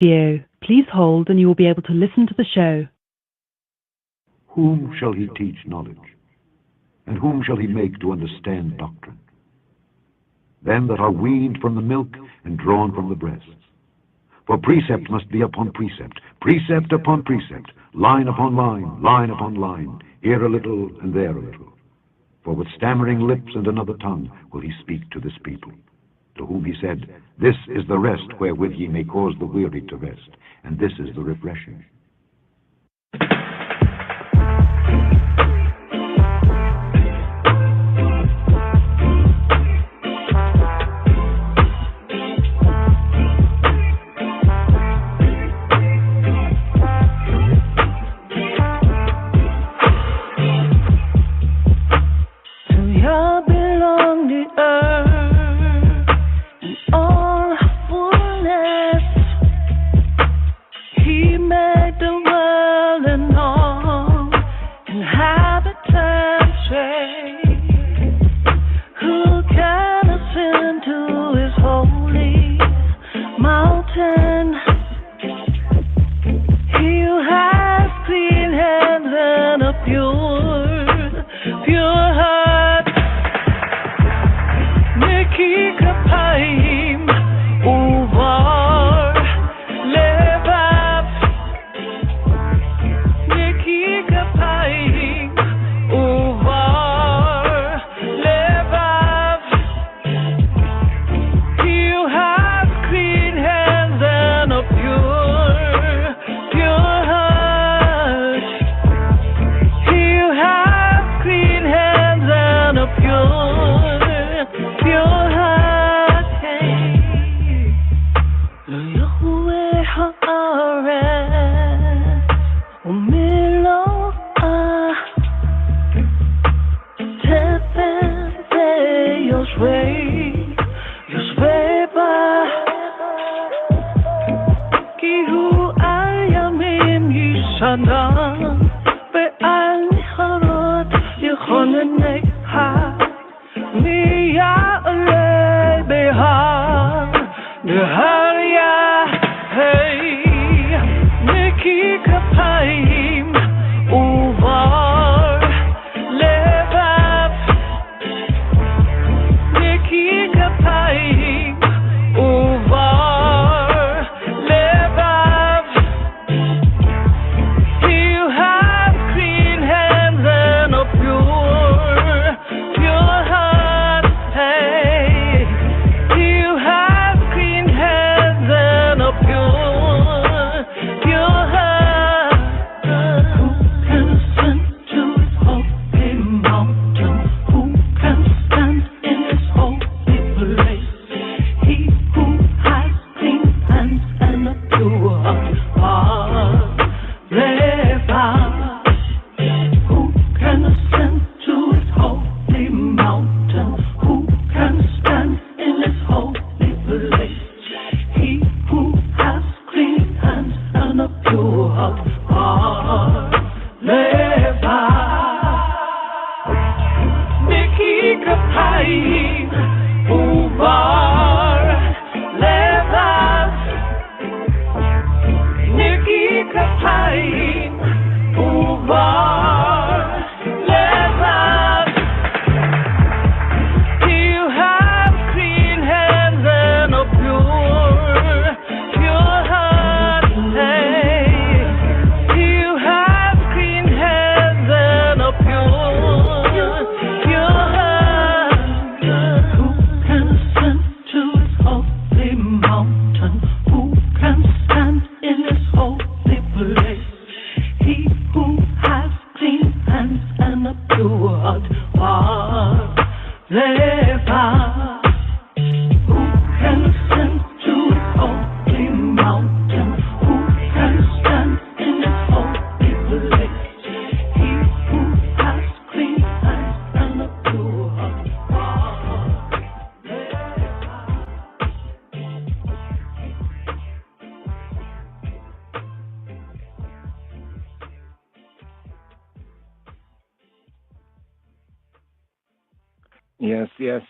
Audio. Please hold and you will be able to listen to the show. Whom shall he teach knowledge? And whom shall he make to understand doctrine? Them that are weaned from the milk and drawn from the breasts. For precept must be upon precept, precept upon precept, line upon line, line upon line, here a little and there a little. For with stammering lips and another tongue will he speak to this people, to whom he said, This is the rest wherewith ye may cause the weary to rest, and this is the refreshing.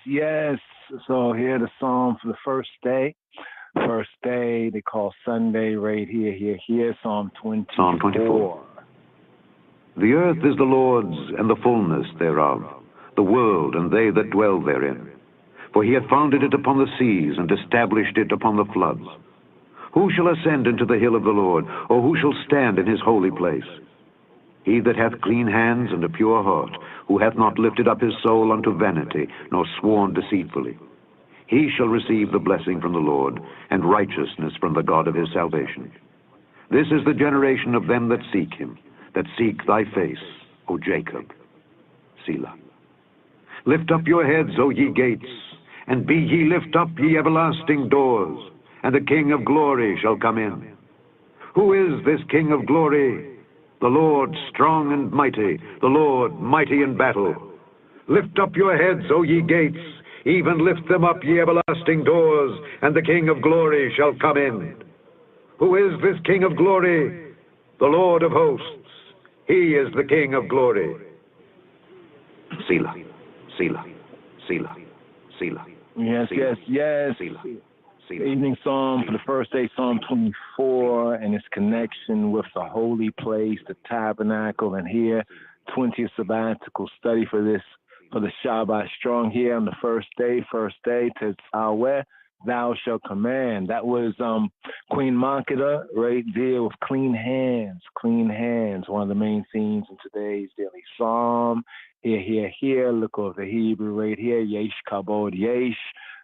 Yes. So here the psalm for the first day First day they call Sunday right here, Psalm 24. Psalm 24. The earth is the Lord's, and the fullness thereof, the world and they that dwell therein. For he hath founded it upon the seas, and established it upon the floods. Who shall ascend into the hill of the Lord, or who shall stand in his holy place? He that hath clean hands and a pure heart, who hath not lifted up his soul unto vanity, nor sworn deceitfully. He shall receive the blessing from the Lord, and righteousness from the God of his salvation. This is the generation of them that seek him, that seek thy face, O Jacob. Selah. Lift up your heads, O ye gates, and be ye lift up, ye everlasting doors, and the King of glory shall come in. Who is this King of glory? The Lord strong and mighty, the Lord mighty in battle. Lift up your heads, O ye gates, even lift them up, ye everlasting doors, and the King of glory shall come in. Who is this King of glory? The Lord of hosts. He is the King of glory. Selah, Selah, Selah, Selah. Yes, Selah, yes. Selah, The Selah. evening psalm for the first day, Psalm 24, and its connection with the holy place, the tabernacle, and here, 20th sabbatical study for the Shabbat strong here on the first day, Tetzaveh, thou shalt command. That was Queen Makeda right there with clean hands, one of the main themes in today's daily psalm. Here, look over the Hebrew right here, yesh kabod, yesh.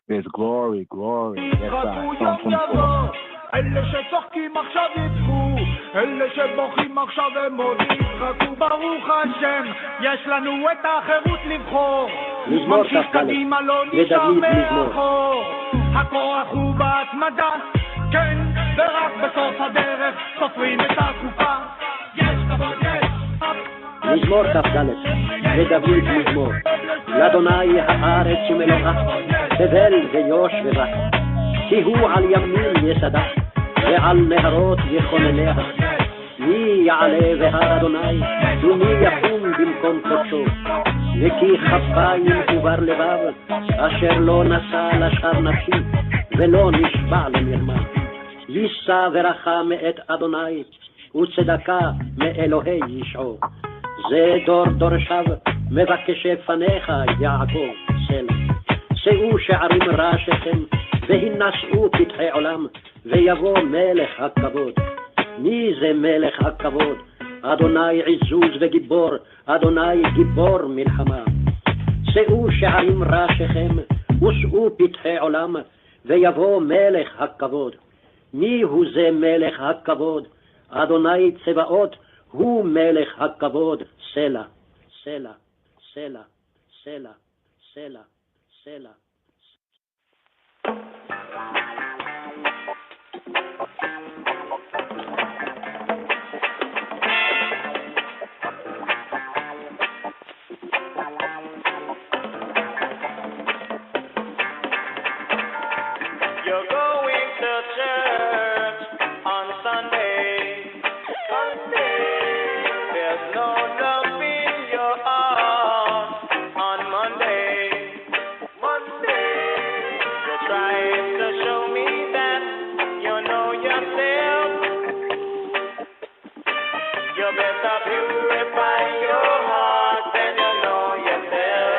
There's glory. Yes, Psalm 24. אלה שצוחקים עכשיו יצחו, אלה שבוכים עכשיו הם עוד יצחקו, ברוך השם, יש לנו את החירות לבחור, ממשיך קדימה לא נשאר מאחור, הכוח הוא בהתמדה, כן, ורק בסוף הדרך סופרים את הקופה, יש כבוד, יש מזמור כ"ד, לדוד מזמור, לאדוני הארץ ומלואה, תבל ויוש ובה, כי הוא על ימים יסדה, ועל נהרות יכונניה. מי יעלה בהר אדוני, ומי יקום במקום קודשו, וכי כפיים ובר לבב, אשר לא נשא לשכר נפשי, ולא נשבע למרמה. יישא ברכה מאת אדוני, וצדקה מאלוהי ישעו. זה דור דורשיו, מבקשי פניך יעקב, סלע. שאו שערים ראשיכם, והינשאו פתחי עולם, ויבוא מלך הכבוד. מי זה מלך הכבוד? אדוני עזוז וגיבור, אדוני גיבור מלחמה. שאו שערים ראשיכם, ושאו פתחי עולם, ויבוא מלך הכבוד. מי הוא זה מלך הכבוד? אדוני צבאות, הוא מלך הכבוד. סלע, סלע, סלע, סלע, סלע, סלע. You're going to church on Sunday. There's no love in your heart on Monday. You're trying to show me that you know yourself. You better purify your heart then you know yourself.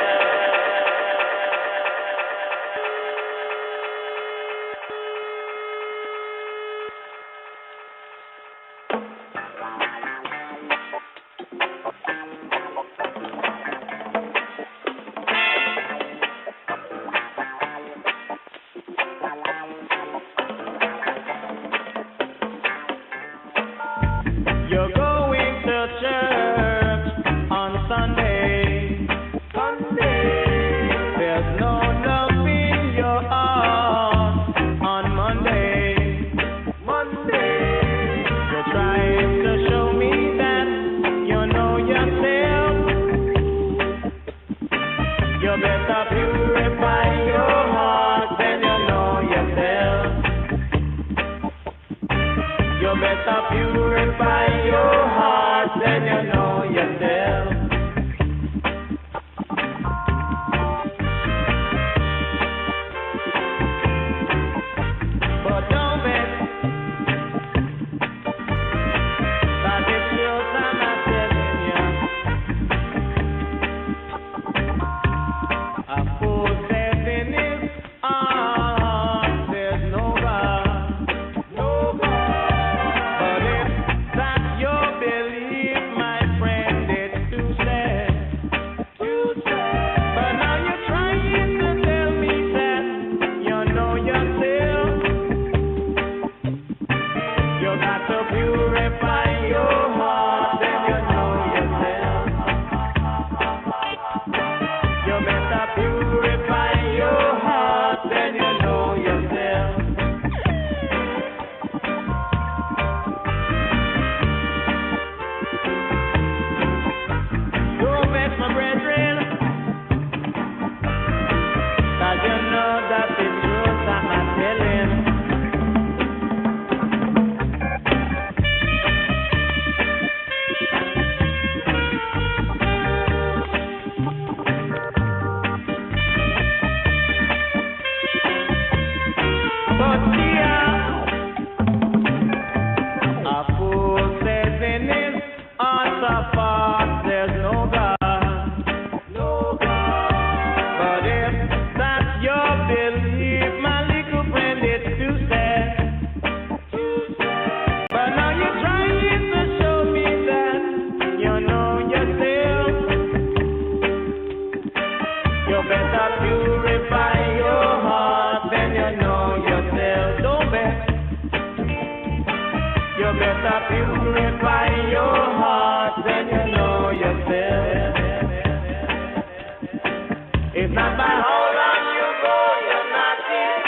You're going to church on Sunday. There's no love in your heart on Monday. You're trying to show me that you know yourself. You better purify your heart then you know yourself. You better purify your heart then you know yourself. But got to purify your heart, then you know yourself. You better purify your heart, then you know yourself. Don't vex my brethren, 'cause you know that the truth I'm not telling. But yeah, a fool says in his heart of hearts there's no God. No God. But if that's your belief, my little friend, it's too sad. But now you're trying to show me that you know yourself. You better purify your heart, then you know yourself. Don't vex. You better purify your heart, then you know yourself. It's not by how long you go, you're not it.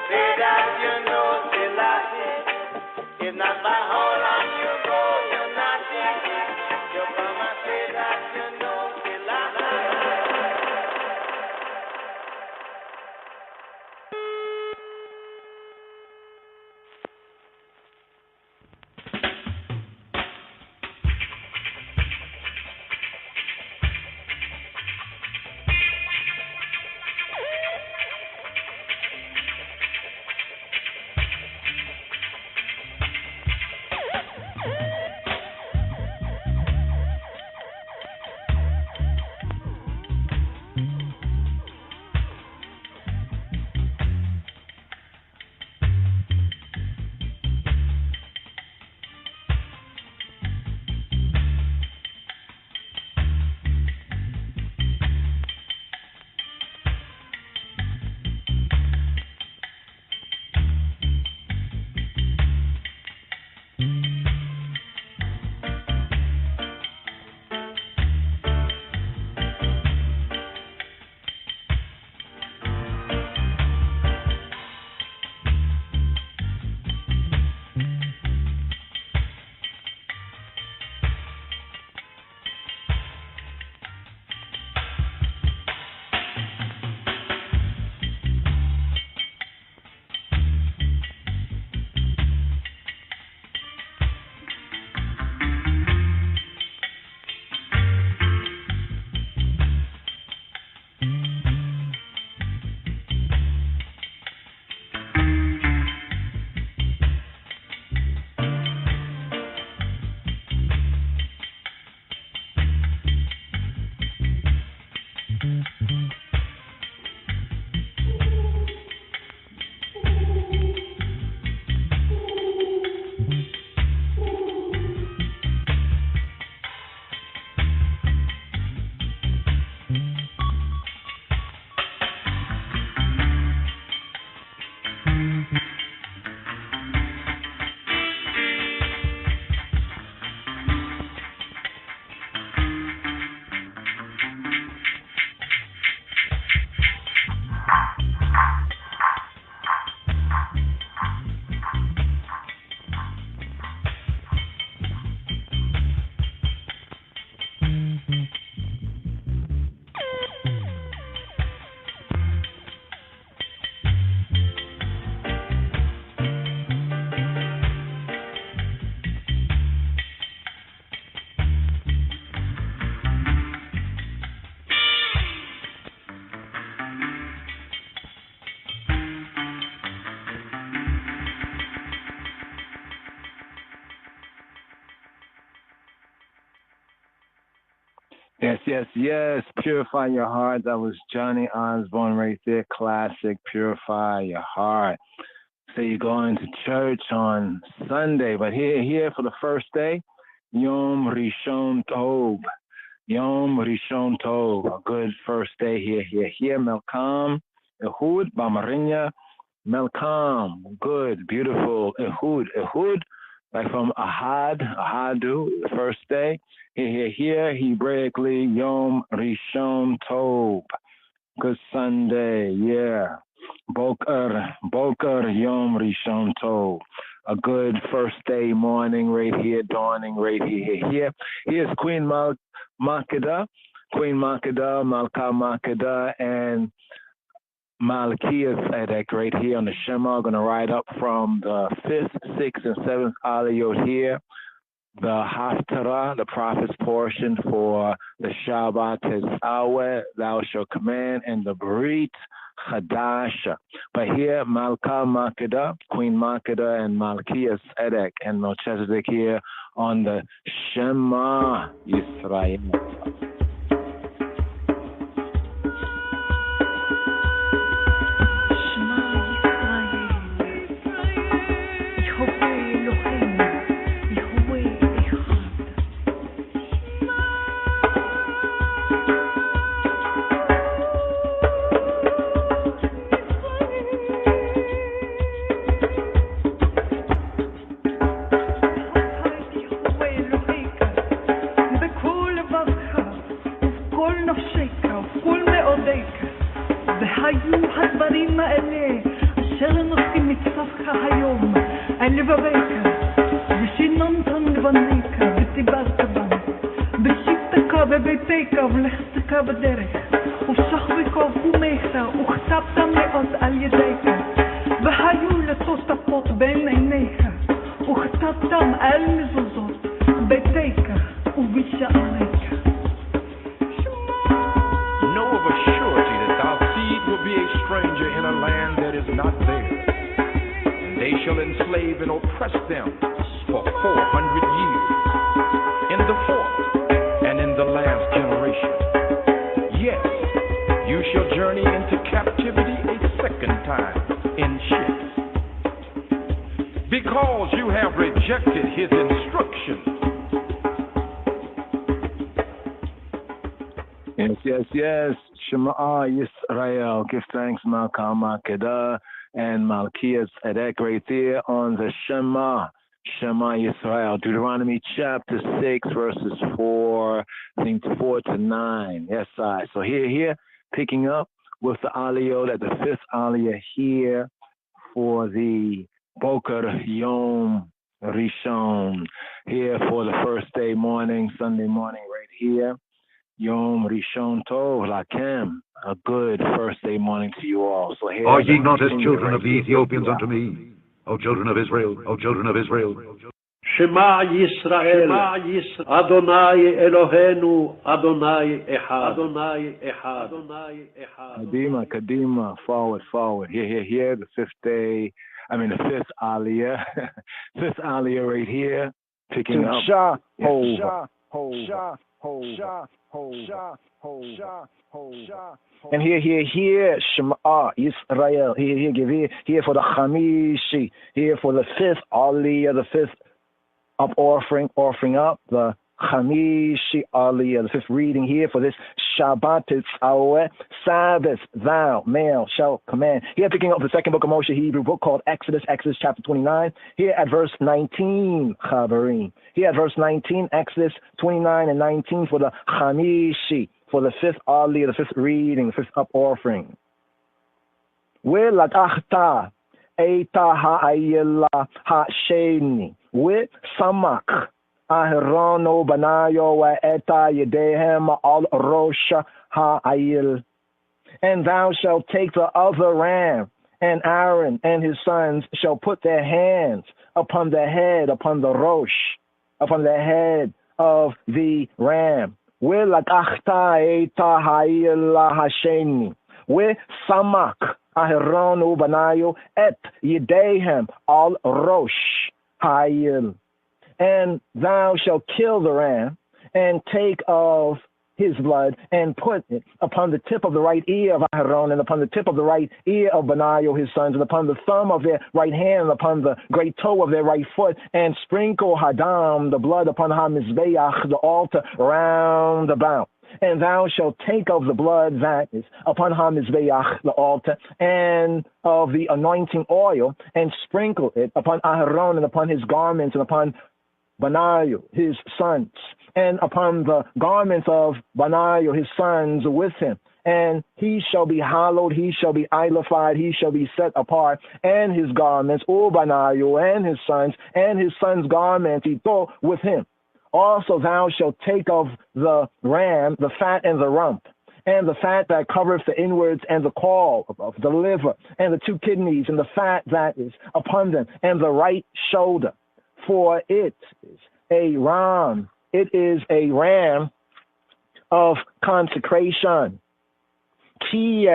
Say that you know Selassie. It's not by how long you go, you're not it. You come and say that you know Selassie. Yes. Purify your heart. That was Johnny Osborne right there. Classic. Purify your heart. So you're going to church on Sunday, but here for the first day, Yom Rishon Tov. Yom Rishon Tov. A good first day here. Melkam, Ehud, Bamarinya, Melkam, good, beautiful. Ehud, like from Ahadu, the first day. Here, Hebraically, Yom Rishon Tov, good Sunday, yeah. Boker Yom Rishon Tov, a good first day morning right here, dawning right here. Here's Queen Makeda, Malka Makeda, and Malkias Edek right here on the Shema. Going to ride up from the 5th, 6th, and 7th aliyot here. The Haftarah, the prophet's portion for the Shabbat Tetzaveh, thou shalt command, and the Brit Chadasha. But here, Malka Makeda, Queen Makeda, and Malkias Edek, and Melchizedek here on the Shema Yisrael. Yes. Shema Yisrael. Give thanks, Malka Makeda and Malkias Edek right there on the Shema Yisrael. Deuteronomy chapter 6, verses 4, I think 4 to 9. Yes, I. So here, picking up with the aliyot at the 5th aliyah here for the Boker Yom Rishon. Here for the first day morning, Sunday morning right here. Yom Rishon Tov Lakem, a good first day morning to you all. So here, are ye not as children of the Ethiopians unto me, O children of Israel, O children of Israel? Shema Yisrael, Adonai Eloheinu, Adonai Echad, Adonai Echad, Adonai Echad. Kadima, forward. Here, the 5th aliyah, 5th aliyah right here, picking up. And here, Shema Yisrael. Here for the Chamishi. Here for the 5th aliyah, the 5th up offering up the Chamishi aliyah, the 5th reading here for this Shabbat Tetzaveh, Sabbath, thou, male, shall command. Here picking up the second book of Moshe, Hebrew book called Exodus chapter 29. Here at verse 19, Chaverim. Here at verse 19, Exodus 29 and 19 for the Chamishi, for the 5th aliyah, the 5th reading, the 5th up offering. Ve'latachta eita ha'ayila ha'sheni ve'samak Ahirono banayo wa eta yedehem al rosha ha'ayil. And thou shalt take the other ram, and Aaron and his sons shall put their hands upon the head, upon the rosh, upon the head of the ram. Ve'latachta eita ha'ayila ha'sheni ve'samak Ahirono banayo et yedehem al rosh ha'ayil. And thou shalt kill the ram, and take of his blood, and put it upon the tip of the right ear of Aaron, and upon the tip of the right ear of Benayo his sons, and upon the thumb of their right hand, and upon the great toe of their right foot, and sprinkle hadam, the blood, upon HaMizbeach, the altar, round about. And thou shalt take of the blood that is upon HaMizbeach, the altar, and of the anointing oil, and sprinkle it upon Aharon, and upon his garments, and upon Banayu, his sons, and upon the garments of Banayu, his sons, with him. And he shall be hallowed, he shall be idolified, he shall be set apart, and his garments, Banayu, and his sons' garments, Ito, with him. Also thou shalt take of the ram, the fat and the rump, and the fat that covereth the inwards, and the caul of the liver, and the 2 kidneys, and the fat that is upon them, and the right shoulder. For it is a ram, of consecration. Ki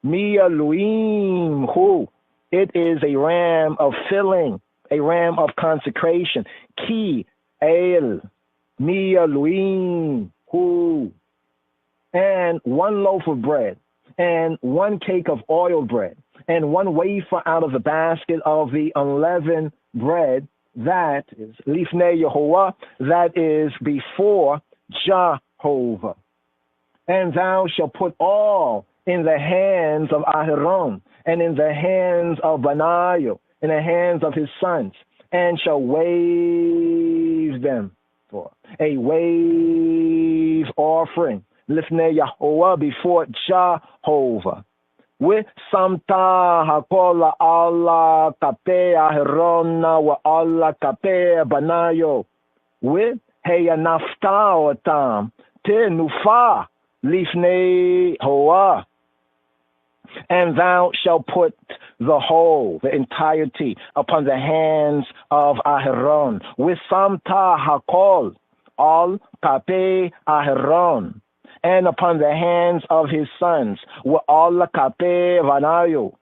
mi Elohim hu. It is a ram of filling, a ram of consecration. Ki el mi Elohim hu. And 1 loaf of bread, and 1 cake of oiled bread, and 1 wafer out of the basket of the unleavened bread, that is lifnei Yehovah, that is before Jehovah. And thou shalt put all in the hands of Aharon, and in the hands of Banayu, in the hands of his sons, and shall wave them for a wave offering, lifnei Yehovah, before Jehovah. With samta hakola Allah kape Aharona wa Allah kape Banayo. With heyanafta otam tenufa lifnei Hoa. And thou shalt put the whole, the entirety, upon the hands of Aharon. With samta hakol al kape Aharon. And upon the hands of his sons, were all kape vanayu,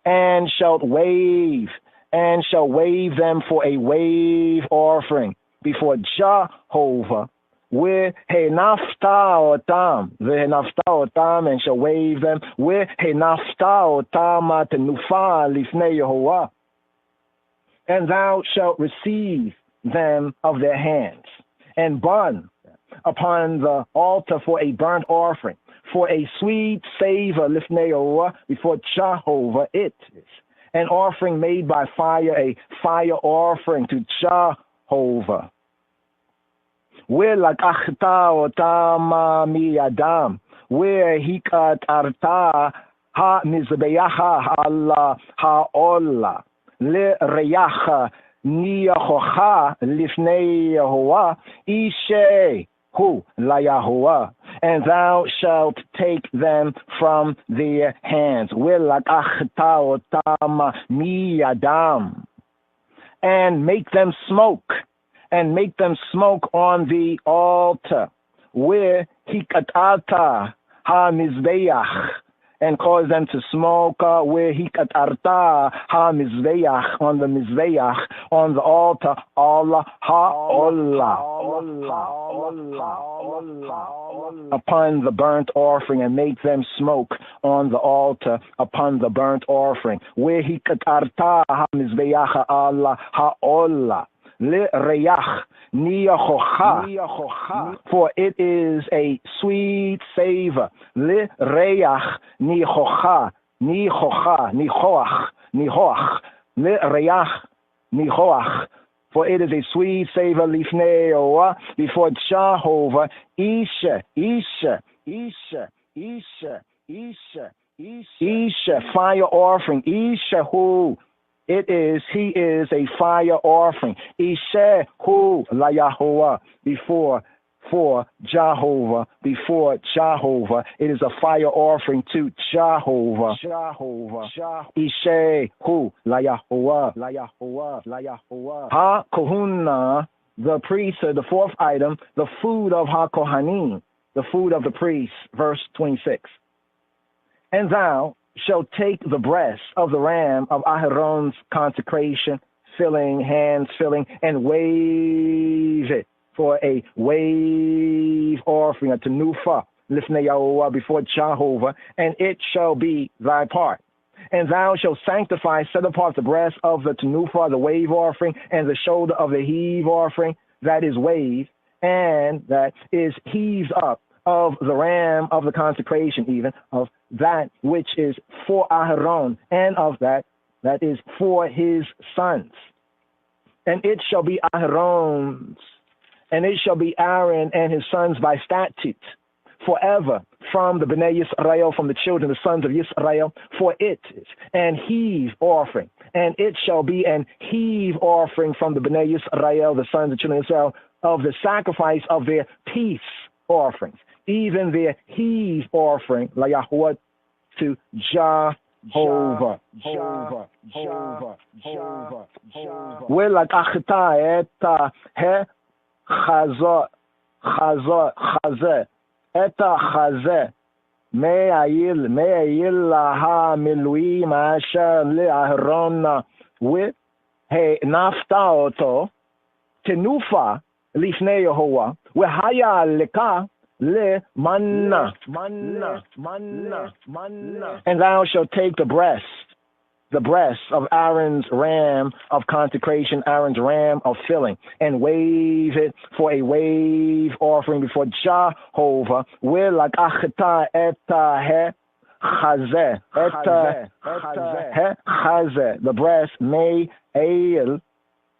and shalt wave them for a wave offering before Jehovah. With henafta otam, and shall wave them with henafta otam tenufa lifnei Yehovah. And thou shalt receive them of their hands, and burn upon the altar for a burnt offering, for a sweet savor, lifnei Yehovah, before Jehovah. It is an offering made by fire, a fire offering to Jehovah. Welakachta otama miyadam, where hikat arta ha mizbeyacha Allah ha'ola, le reyacha niyachocha lifnei Yehovah, ishe hu la Yahuwah, and thou shalt take them from their hands. Welakachta otama miyadam, and make them smoke on the altar, where hikatata ha mizbeach, and cause them to smoke where hikatarta ha mizbeach, on the mizbeach, on the altar, Allah ha'olah, upon the burnt offering, and make them smoke on the altar upon the burnt offering, where hikatarta ha mizbeach, Allah ha'olah. Le reyach niyachocha, for it is a sweet savor. Le reyach nichoach, le reyach nichoach, for it is a sweet savor lifnei Yehovah, before Jehovah. Isha, fire offering. Ishahu. He is a fire offering. Ishehu la Yahuwah, before Jehovah. It is a fire offering to Jehovah. Ishehu la Yahuwah. Ha kohuna, the priesthood, the 4th item, the food of ha kohanim, the food of the priests, verse 26. And thou shall take the breast of the ram of Aharon's consecration, hands filling, and wave it for a wave offering, a tenufa, lifnei Yehovah, before Jehovah, and it shall be thy part. And thou shalt sanctify, set apart the breast of the tenufa, the wave offering, and the shoulder of the heave offering, that is wave, and that is heaved up of the ram of the consecration, even of that which is for Aharon, and of that is for his sons. And it shall be Aharon's, and it shall be Aaron and his sons by statute, forever, from the Bnei Yisrael, from the children, the sons of Yisrael, for it is an heave offering, and it shall be an heave offering from the Bnei Yisrael, the sons of children of Israel, of the sacrifice of their peace offerings, even their heave offering, la Yahweh, to Jehovah. ולקחת את החזה, את החזה, מהאיל המילואים אשר לאהרון, והנפת אותו תנופה לפני יהוה, והיה לך manna. And thou shalt take the breast of Aaron's ram of consecration, Aaron's ram of filling, and wave it for a wave offering before Jehovah. ולקחת את החזה, the breast, מהאיל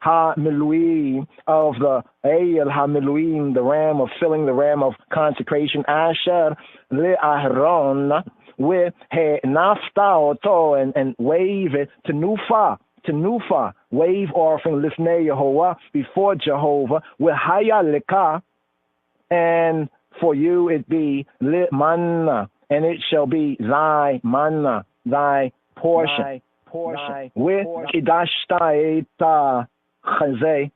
ha-miluim, of the Eil ha-miluim, the ram of filling, the ram of consecration, asher le-Aharon, with he-nafta oto, and wave it to nufa, wave offering lifnei Yehovah, before Jehovah, with haya leka, and for you it be manna, and it shall be thy manna, thy portion. With kidashta eta chazei,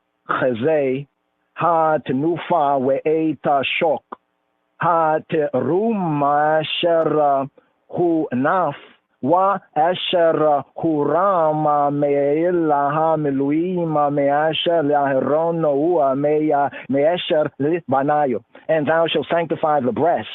ha tenufa ve'eta shok, ha teruma asher hu naf, wa asher hu rama me'ela ha miluima me'asher le'aheron noua me'asher le'banayo. And thou shalt sanctify the breast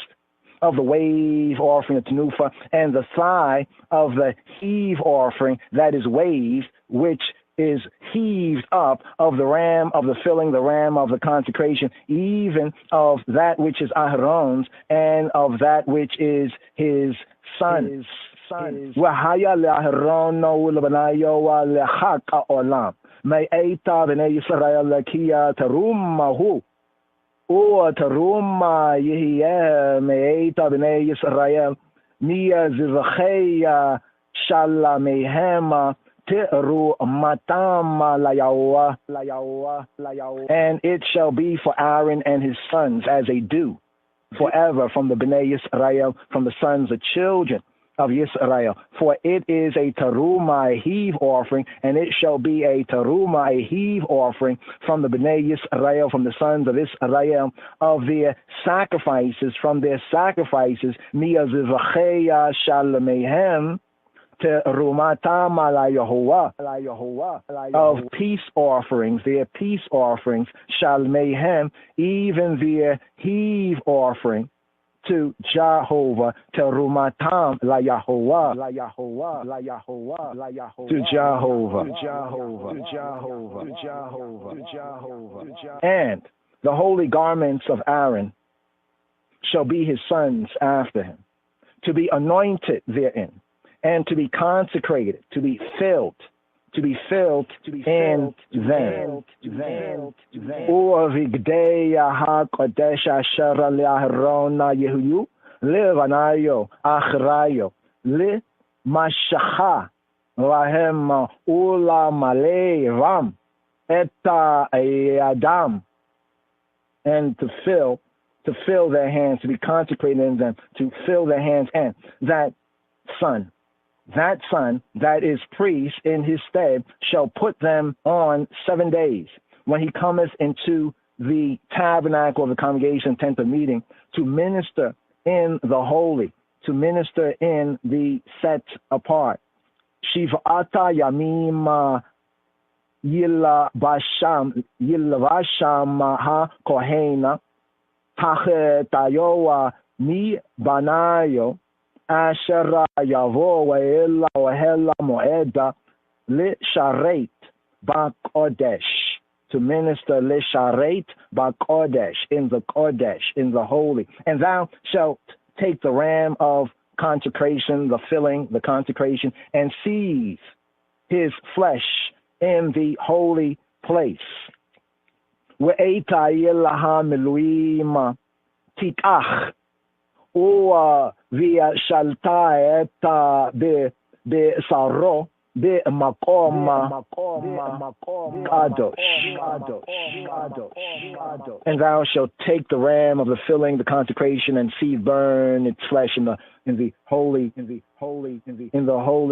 of the wave offering of tenufa, and the thigh of the heave offering that is waved, which is heaved up, of the ram of the filling, the ram of the consecration, even of that which is Aharon's, and of that which is his son. Wahaya le'Aharon u'lebanayo le'chak ha'olam me'eta b'nei Yisrael le'kia terumahu Teruma Yehiyeh Me'eta B'nei Yisrael Izzezachew Shalamehem Terumatam Layawa. And it shall be for Aaron and his sons as a dew forever from the B'nei Yisrael, from the sons of children of Yisrael. For it is a teruma, a heave offering, and it shall be a teruma, a heave offering from the Bnei Yisrael, from the sons of Israel, of their sacrifices, from their sacrifices, Izzezachew Shalamehem Terumatam Yahuwah, of peace offerings, their peace offerings, Shalamehem, even their heave offering, to Jehovah, Terumatam la Yahuwah, to Jehovah. And the holy garments of Aaron shall be his sons after him, to be anointed therein, and to be consecrated, to be filled in them. Uvigdei hakodesh asher le'Aharon Yehuyu levanayo achrayo le mashacha lahem ula malei ram eta adam, and to fill their hands, to be consecrated in them, to fill their hands, and that son that is priest in his stead shall put them on 7 days, when he cometh into the tabernacle of the congregation, tent of meeting, to minister in the holy, to minister in the set apart. Shiv'ata yamim yilvasham ha-kohena tachetayoa mi banayo asher yavo ve'ela ohela moeda lisharet ba'kodesh. to minister Lisharet Bakodesh, in the Kodesh, in the holy. And thou shalt take the ram of consecration, the filling, the consecration, and seethe his flesh in the holy place. Ve'eta yelaha miluim tikach, via shalta eta besaro makom kadosh. And thou shalt take the ram of the filling, the consecration, and see burn its flesh in the holy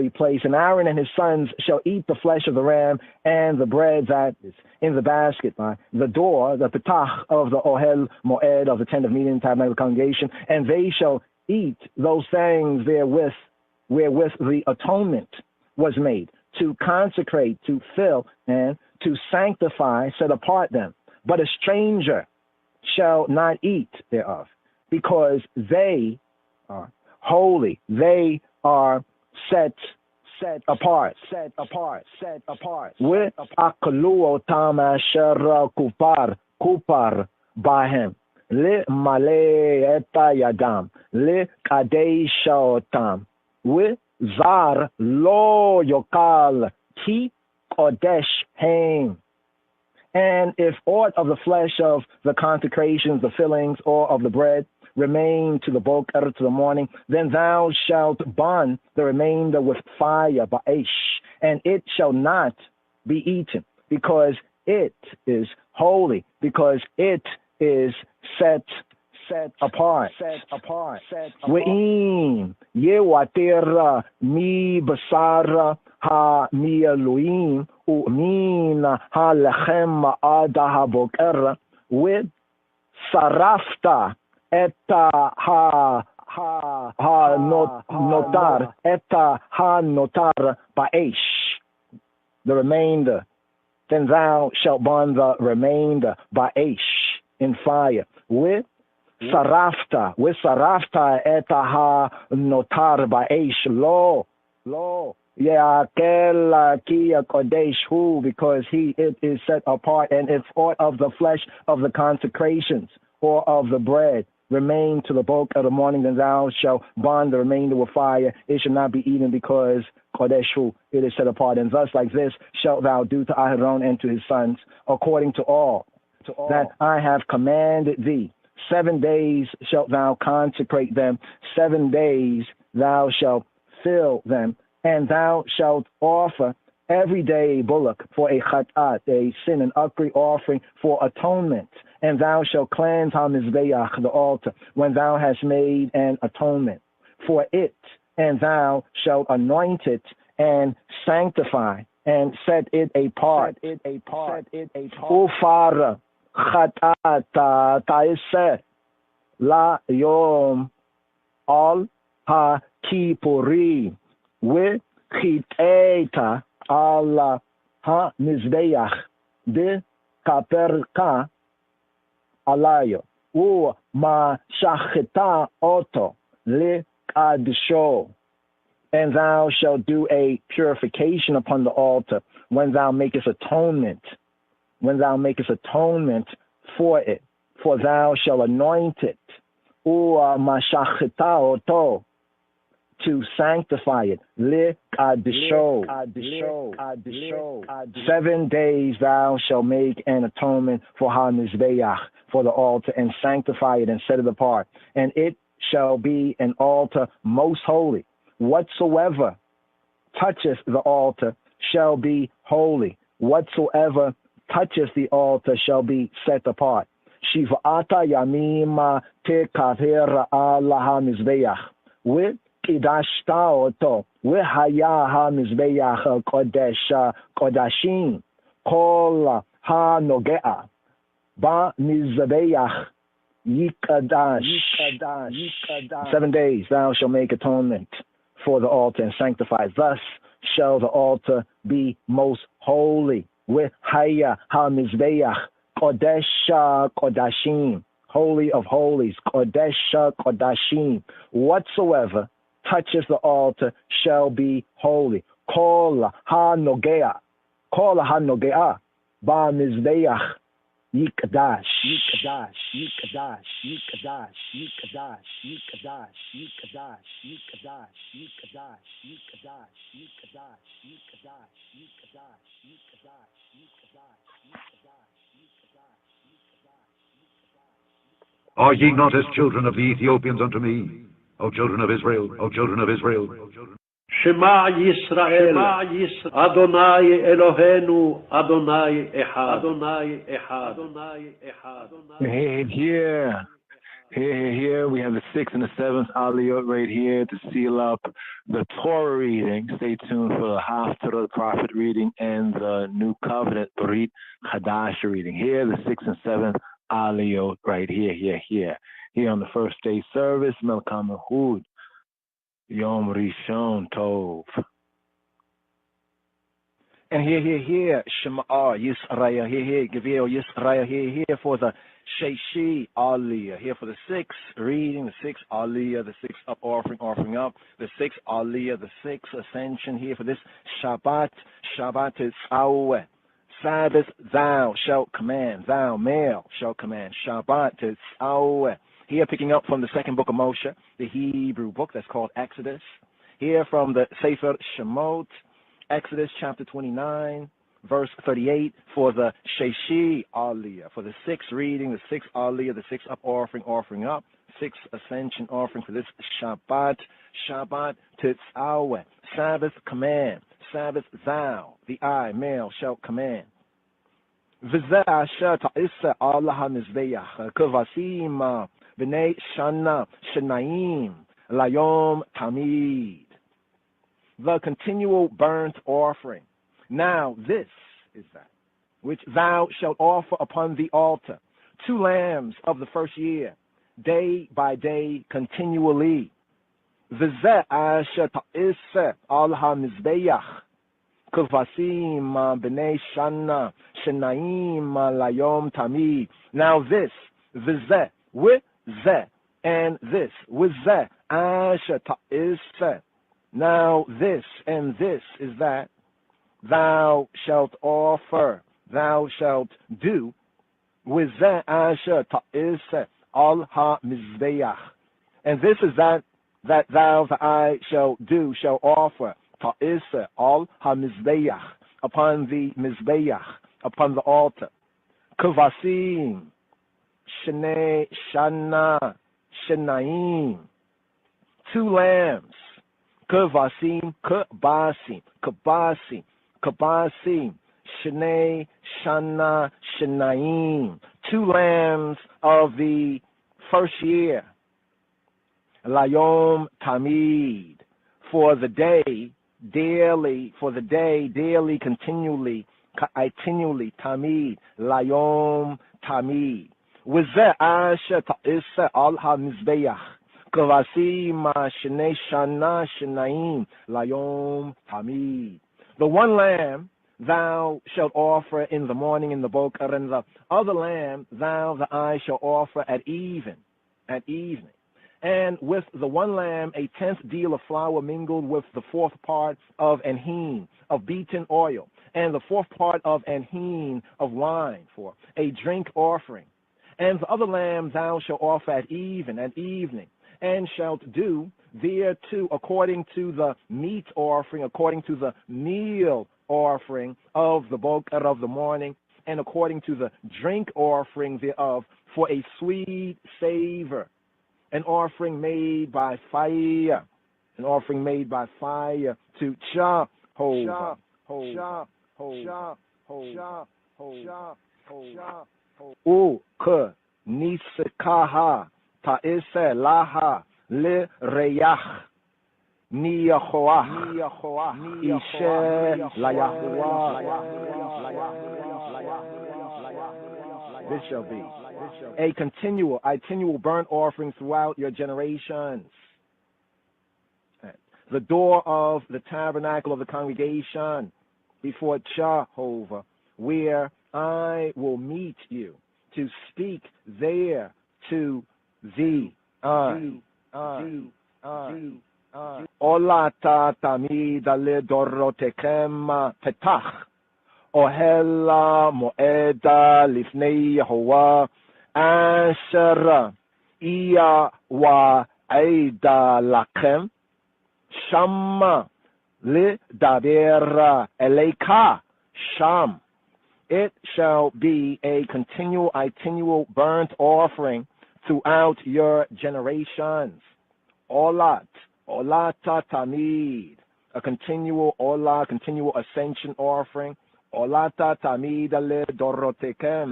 place. And Aaron and his sons shall eat the flesh of the ram and the bread that is in the basket by the door, the petach of the ohel moed, of the tent of meeting, tabernacle of the congregation, and they shall eat those things wherewith the atonement was made, to consecrate, to fill, and to sanctify, set apart them. But a stranger shall not eat thereof, because they are holy. They are set apart. With akalu otam asher kupar bahem le male eta yadam le kadesha otam with Zar lo yokal ki kodesh haim. And if aught of the flesh of the consecrations, the fillings, or of the bread remain to the boker, to the morning, then thou shalt burn the remainder with fire ba'esh, and it shall not be eaten, because it is holy, because it is set apart. We'im yewater mi basar ha mi Elohim u'min ha lechem ada ha boker with sarafta eta ha notar ba'esh, the remainder. Then thou shalt burn the remainder ba'esh, in fire. With sarafta eta ha notar ba'esh lo yakel ki kodesh hu, because it is set apart. And if aught of the flesh of the consecrations or of the bread remain to the bulk of the morning, then thou shalt burn the remainder with fire. It shall not be eaten, because kodesh hu, it is set apart. And thus like this shalt thou do to Aharon and to his sons, according to all that I have commanded thee. 7 days shalt thou consecrate them, 7 days thou shalt fill them, and thou shalt offer every day a bullock for a chatat, a sin and upright offering for atonement. And thou shalt cleanse ha-mizbeach, the altar, when thou hast made an atonement for it, and thou shalt anoint it and sanctify and set it apart. Ufara chatat ta'iseh la yom al ha-kippurim v'chiteta al ha-mizbeach b'kaperka alayo u'ma shachita oto li'kadsho. And thou shalt do a purification upon the altar when thou makest atonement for it, for thou shalt anoint it, u'ma shachita oto, to sanctify it, li'kadsho. 7 days thou shalt make an atonement for ha-mizbeach, for the altar, and sanctify it and set it apart. And it shall be an altar most holy. Whatsoever toucheth the altar shall be holy. Whatsoever toucheth the altar shall be set apart. Shiv'ata yamim tekaver ala ha-mizbeach, with kidashta oto, v'haya ha-mizbeach kodashim, kol ha-nogea ba-mizbeach yikadash. 7 days thou shalt make atonement for the altar and sanctify. Thus shall the altar be most holy. With haya ha-mizbeach kodesha kodashim, holy of holies, kodesha kodashim. Whatsoever touches the altar shall be holy. Kol ha-nogea, ba mizbeach yikdash yikdash yikdash yikdash yikdash yikdash yikdash yikdash yikdash yikdash yikdash yikdash yikdash yikdash Are ye not as children of the Ethiopians unto me, O children of Israel, O children of Israel? Shema Yisrael, Adonai Eloheinu, Adonai Echad, Adonai Echad, Adonai Echad. Here we have the 6th and the 7th aliyot right here to seal up the Torah reading. Stay tuned for the Haftarah, the prophet reading, and the New Covenant, Brit Hadash reading. Here, the 6th and 7th aliyot right here. Here on the first day service, Melkam Ehud, Yom Rishon Tov. And here, Shema Yisrael, here, Gevil Yisrael, here for the Sheishi Aliyah, here for the 6th reading, the 6th Aliyah, the 6th up offering up, the 6th Aliyah, the 6th ascension, here for this Shabbat Tetzaveh, Sabbath thou shalt command, thou male shalt command, Shabbat Tetzaveh. Here picking up from the 2nd book of Moshe, the Hebrew book that's called Exodus. Here from the Sefer Shemot, Exodus chapter 29, verse 38, for the Sheishi Aliyah, for the 6th reading, the 6th Aliyah, the 6th up offering up, 6th ascension offering for this Shabbat Tetzaveh, Sabbath command, Sabbath thou, the I, male, shall command. V'zeh asher ta'isa Allah ha'mizbeach, kavasim b'nei shana shenaim layom tamid. The continual burnt offering. Now this is that which thou shalt offer upon the altar, 2 lambs of the first year, day by day, continually. V'zeh asher ta'isa al ha'mizbeach, kavasim b'nei shana shenaim layom tamid. Now this, v'zeh, with zeh, and this, with zeh, asher ta'isa. Now this and this is that thou shalt offer, thou shalt do, with zeh asher ta'isa al ha-mizbeach. And this is that thou, the I, shall do, shall offer, ta'isa al ha-mizbeach, upon the mizbeach, upon the altar. Kavasim, shnei shana, shenaim, 2 lambs. Kavasim, kabasim, shnei shana, shenaim, 2 lambs of the first year. Layom tamid, for the day, daily, continually, tamid, layom tamid. With that, asher ta'isa al ha-mizbeach, kavasim shnei shana shenaim layom tamid. The 1 lamb thou shalt offer in the morning in the boker, and the other lamb thou, the I, shall offer at evening. And with the 1 lamb, a 10th deal of flour mingled with the 4th part of an hin of beaten oil, and the 4th part of an hin of wine for a drink offering. And the other lamb thou shalt offer at evening, and shalt do thereto according to the meat offering, according to the meal offering of the boker of the morning, and according to the drink offering thereof, for a sweet savor, an offering made by fire, to Jehovah. Nisikaha ta'ise laha le reyach niyachoach ishe layahuah. This shall be a continual burnt offering throughout your generations. The door of the tabernacle of the congregation before Jehovah, where I will meet you to speak there to thee. Olata tamid ale dorotekem petach. אוהל המועד לפני יהוה אשר יוועד לכם שמה לדבר אליך שם. It shall be a continual burnt offering throughout your generations. Olat tamid, a continual olah, continual ascension offering. Olata tamid le dorotekem,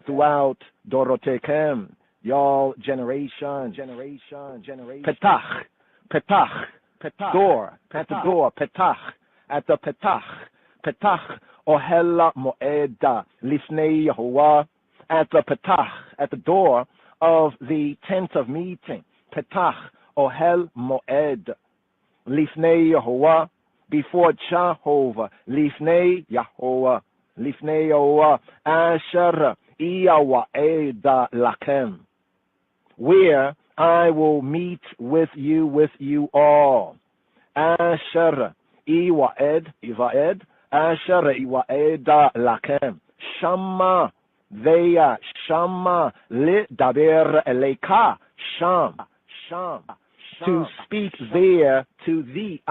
throughout dorotekem, y'all generation. Petach, door, at the door, petach, at the petach, ohel moed lifnei Yehovah, at the petach, at the door of the tent of meeting. Petach, ohel moed lifnei Yehovah, before Jehovah, lifnei Yehovah, asher yawa'ed lakem, where I will meet with you all. Asher yawa'ed, asher yawa'ed lakem, shama, veya, shama, li daber eleika, sham. To speak there to thee,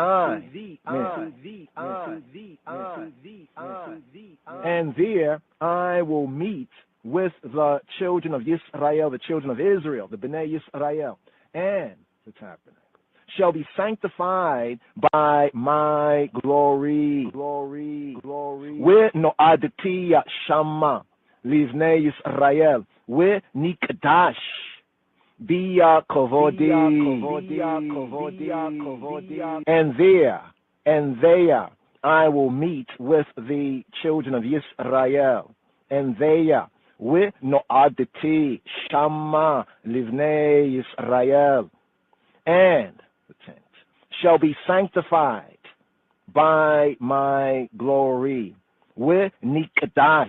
and there I will meet with the children of Israel, the children of Israel, the Bnei Yisrael, and the tabernacle shall be sanctified by my glory. With no'adati shama livnei Yisrael, with nikdash. Bia kovodi, and there I will meet with the children of Israel, and there with no'adati shama livnei Israel, and the tent shall be sanctified by my glory, with nikdash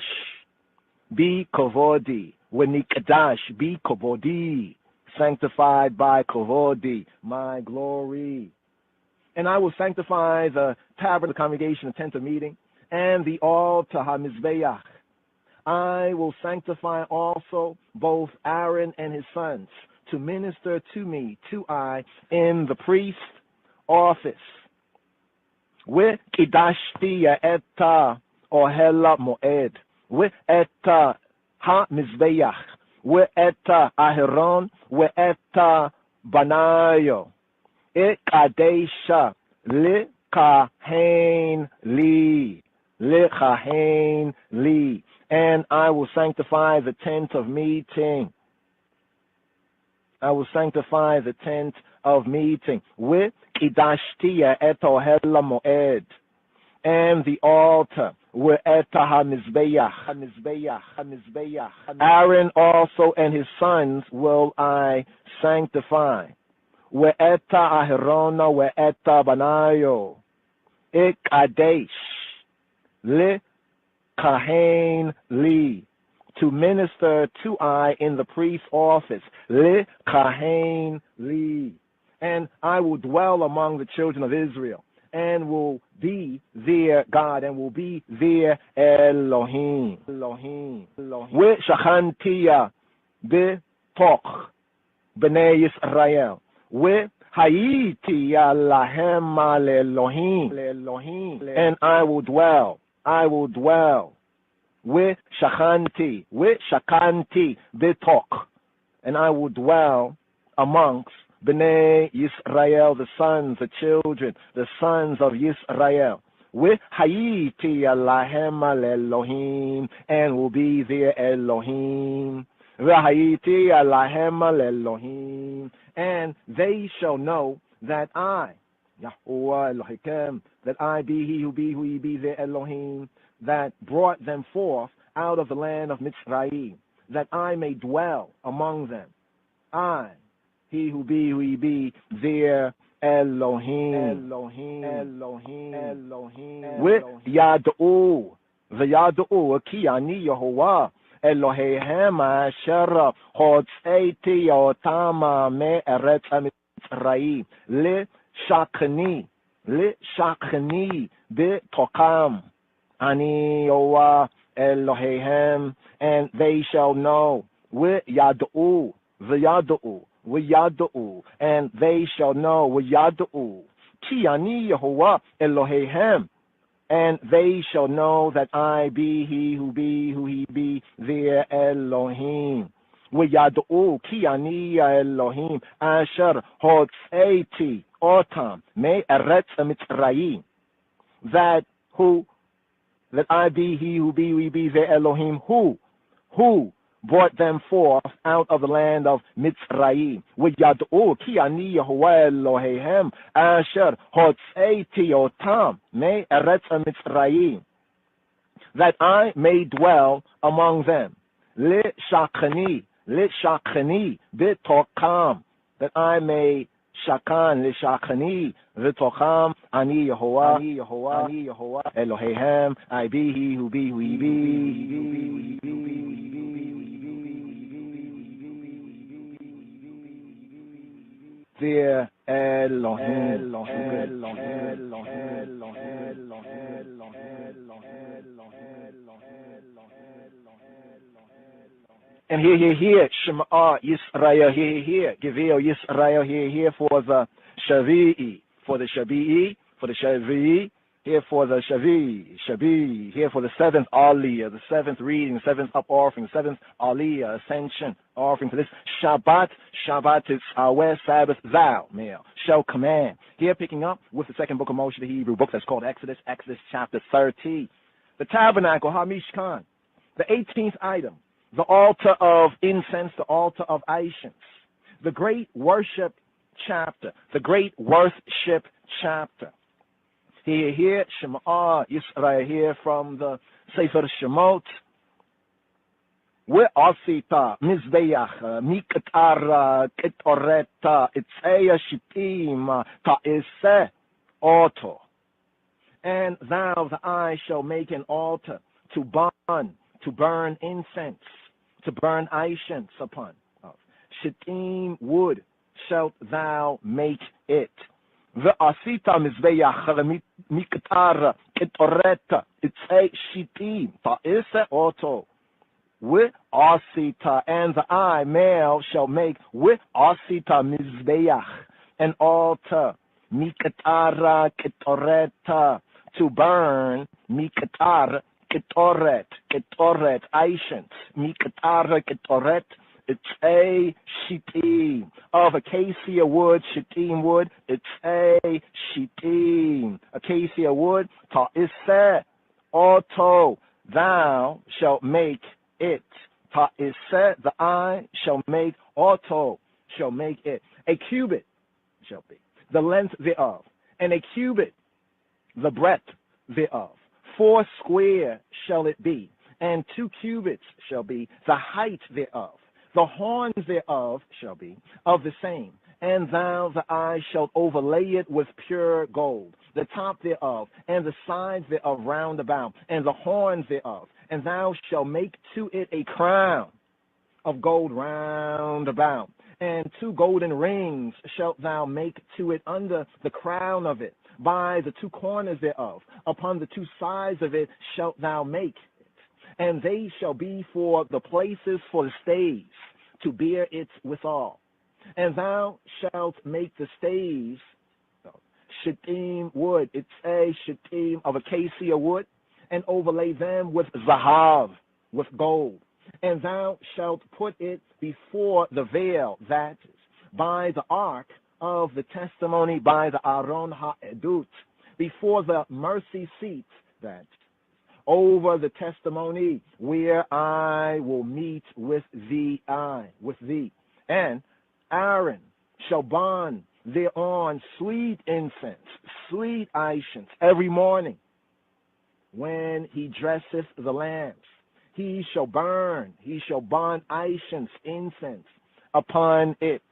be kovodi, with nikdash be kovodi, sanctified by kovodi, my glory. And I will sanctify the tabernacle, the congregation, the tent of meeting, and the altar hamizbeach. I will sanctify also both Aaron and his sons to minister to me, in the priest office. With kidashti etta ohela moed, with etta hamizbeach, We'eta Aharon, we'eta Banayo, Ekadesha, Likahain Li, and I will sanctify the tent of meeting. With Kidashtia et Ohela Moed, and the altar. Aaron also and his sons will I sanctify. We'eta Aharona, we'eta Banayo, Ikadesh, li kahain li, to minister to I in the priest's office, li kahain li, and I will dwell among the children of Israel, and will be their God, and will be their Elohim. With Shachantia b'toch b'nei Yisrael, with Hayiti Lahem Elohim, and I will dwell with Shachanti b'toch, and I will dwell amongst Bnei Yisrael, the sons, the children, the sons of Yisrael. With Hayiti Lahem Elohim, and will be their Elohim. V'Hayiti Lahem Elohim, and they shall know that I, Yahuwah Elohim, that I be He who ye be their Elohim, that brought them forth out of the land of Mitzrayim, that I may dwell among them. I, He who ye be their Elohim. With Yad'u, v'Yad'u ki ani Yehovah Elohehem asher hotzeti otam me'eretz Mitzrayim, li shachni b'tokam ani Yehovah Elohehem, and they shall know, v'yad'u, and they shall know, v'yad'u, ki ani Yehovah Elohehem, and they shall know that I be he who he be, their Elohim. V'yad'u ki ani Elohim asher hotzeiti otam me'eretz Mitzrayim, that I be he who be their Elohim, who brought them forth out of the land of Mitzrayim. V'yad'u ki ani Yehovah Elohehem asher hotzeiti otam me'eretz Mitzrayim, that I may dwell among them. L'shachani b'tokam, that I may shakan l'shachani v'tokam ani Yehovah Elohehem, I be he who be their Elohim. And here, Shema Yisrael, here, Giveo Yisrael, here for the Shavi'i, here for the Shavi, here for the seventh Aliyah, the seventh reading, the seventh up offering, the seventh Aliyah, ascension offering for this Shabbat is our Sabbath, thou, male, shall command. Here picking up with the second book of Moshe, the Hebrew book that's called Exodus chapter 30. The tabernacle, HaMishkan, the 18th item, the altar of incense, the altar of Ishens, the great worship chapter, Here, Shema Yisrael, here from the Sefer Shemot. Ve'asita mizbeach miktar ketoreta itzei shittim ta'iseh oto. And thou, the eye, shall make an altar to burn incense, to burn Ishens upon. Shittim wood shalt thou make it. Ve'asita mizbeach miktar ketoreta itzei shittim ta'iseh oto. Ve'asita, and the eye, male, shall make ve'asita mizbeach, an altar, miktar ketoreta, to burn miktar ketoret, Ishens, miktar ketoret, it's a shittim, of acacia wood, shittim wood, it's a shittim, acacia wood, ta'iseh, oto, thou shalt make it, ta'iseh, the eye shall make, oto, shall make it, a cubit shall be, the length thereof, and a cubit, the breadth thereof, 4 square shall it be, and 2 cubits shall be the height thereof. The horns thereof shall be of the same, and thou, the eye, shalt overlay it with pure gold, the top thereof, and the sides thereof round about, and the horns thereof, and thou shalt make to it a crown of gold round about, and 2 golden rings shalt thou make to it under the crown of it, by the 2 corners thereof, upon the 2 sides of it shalt thou make it, and they shall be for the places for the staves, to bear it withal. And thou shalt make the staves, shittim wood, it's a shittim of acacia wood, and overlay them with zahav, with gold. And thou shalt put it before the veil, that is, by the ark of the testimony, by the Aron HaEdut, before the mercy seat, that over the testimony, where I will meet with thee, and Aaron shall burn thereon sweet incense, sweet Ishens, every morning, when he dresseth the lamps. He shall burn Ishens, incense, upon it.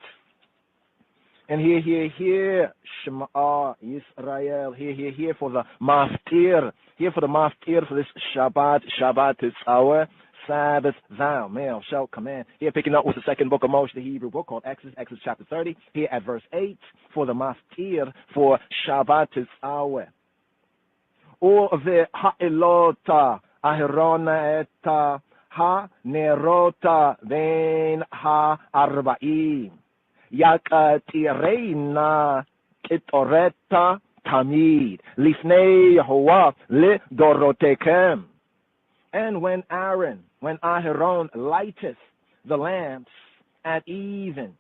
And here, Shema Yisrael, here for the maftir, for this Shabbat is our Sabbath, thou, male, shall command. Here picking up with the second book of Moshe, the Hebrew book called Exodus chapter 30, here at verse 8, for the maftir, for Shabbat is our. ובהעלות אהרון את הנרות בין 40 יקטירנה קטורת תמיד לפני יהוה לדורותיכם. And when Aaron lighteth the lamps at evening,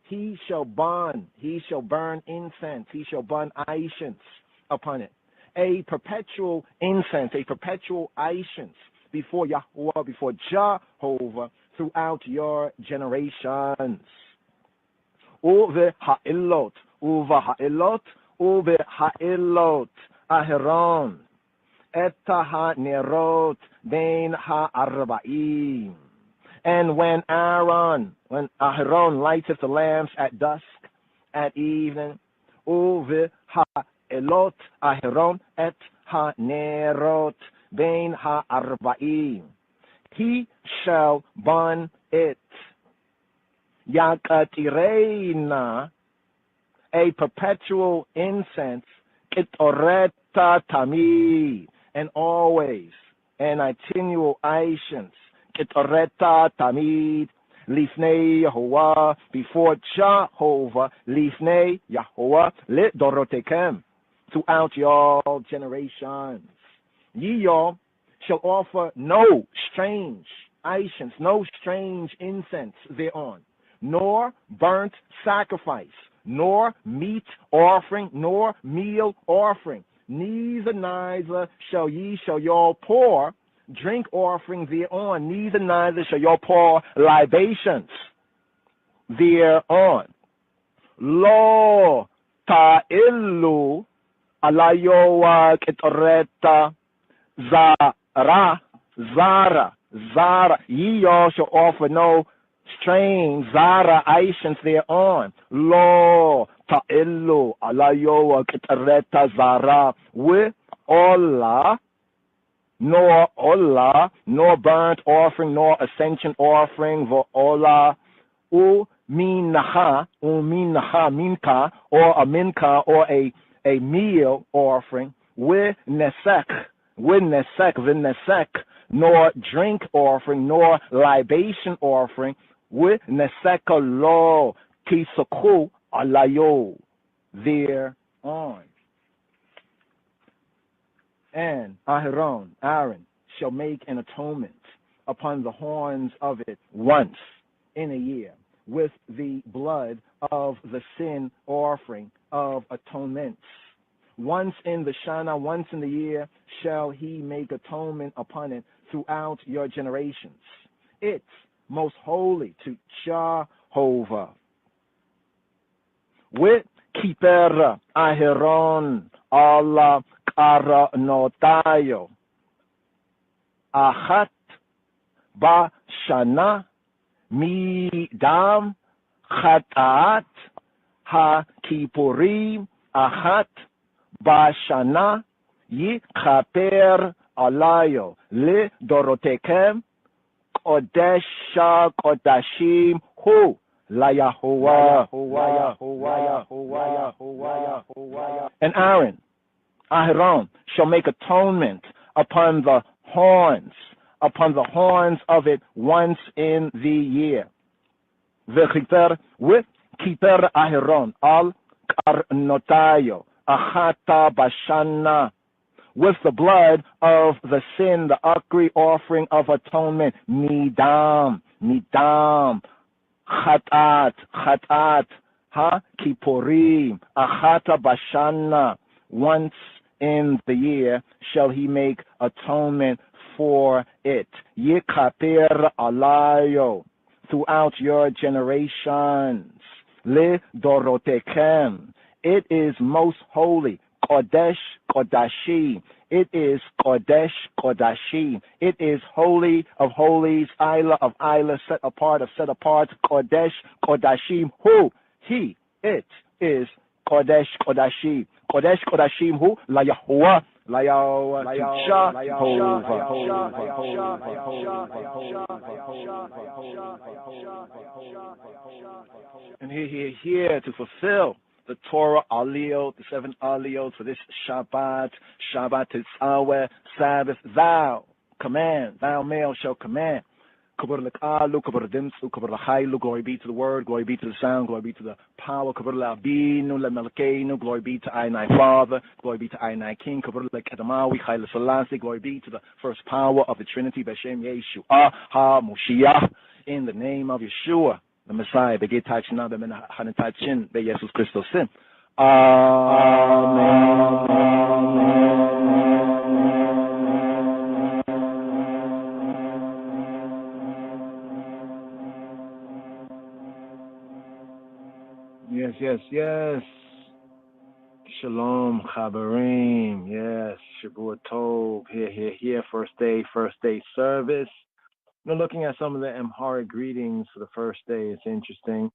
he shall burn incense, he shall burn incense upon it. A perpetual incense, a perpetual incense before Yahweh, before Jehovah, throughout your generations. ובהעלות אהרון את הנרות בין 40. And when Aaron lighteth the lamps at dusk, at evening, ובהעלות אהרון את הנרות בין 40, he shall burn it. Yakatirena, a perpetual incense, kitoreta tamid, and always an continual incense, kitoreta tamid, lifnei Yahuwah, before Jehovah, lifnei Yahuwah, lidorotekem, throughout your generations. Ye all shall offer no strange incense, no strange incense thereon, nor burnt sacrifice, nor meat offering, nor meal offering. Neither shall y'all pour drink offering thereon, neither shall y'all pour libations thereon. Lo ta'illu alayowa ketoreta Zara, ye all shall offer no strange Zara incense thereon. Lo ta'illu alayowa ketoreta Zara, with Allah, nor burnt offering, nor ascension offering, vo'ola, mincha, minka, or a minka, or a meal offering, with nesek, nor drink offering, nor libation offering, with neseka lo tisaku alayo thereon. And Aaron shall make an atonement upon the horns of it once in a year with the blood of the sin offering of atonements. Once in the Shana, once in the year, shall he make atonement upon it throughout your generations. It's most holy to Jehovah. With Kiper Aharon Allah Karanotayo Achat Bashana Midam Chatat Ha-Kippurim Achat Bashana Yikaper Alayo Le Dorotekem Kodesha Kodashim Hu La Yahuwah. And Aaron shall make atonement upon the horns of it once in the year. V'chiper with Kiper Aaron al Karnotayo Achata Bashana, with the blood of the sin, the Akri offering of atonement, Midam, Chatat, Ha-Kippurim, Achata Bashana, once in the year shall he make atonement for it. Yikaper alayo, throughout your generations. Le dorotekem, it is most holy. Kodesh Kodashim, it is Kodesh Kodashim, it is holy of holies, Isla of Isla, set apart of set apart, Kodesh Kodashim, who? He, it is Kodesh Kodashim. Kodesh Kodashim, who? La Yahuwah, La Yahuwah, and here to fulfill the Torah aliyot, the 7 aliyot for this Shabbat, Shabbat Tetzaveh, Sabbath. Thou command, thou male shall command. Glory be to the word, glory be to the sound, glory be to the power, glory be to I, thy Father, glory be to I, thy King, glory be to the first power of the Trinity, Beshem Yeshua, HaMoshiach, in the name of Yeshua, the Messiah, Begetachin, Hanetachin, Be Jesus Christos. Amen. Yes. Shalom, Chabarim. Yes, Shabbat Tov. Here. First day service. Looking at some of the Amharic greetings for the first day, it's interesting.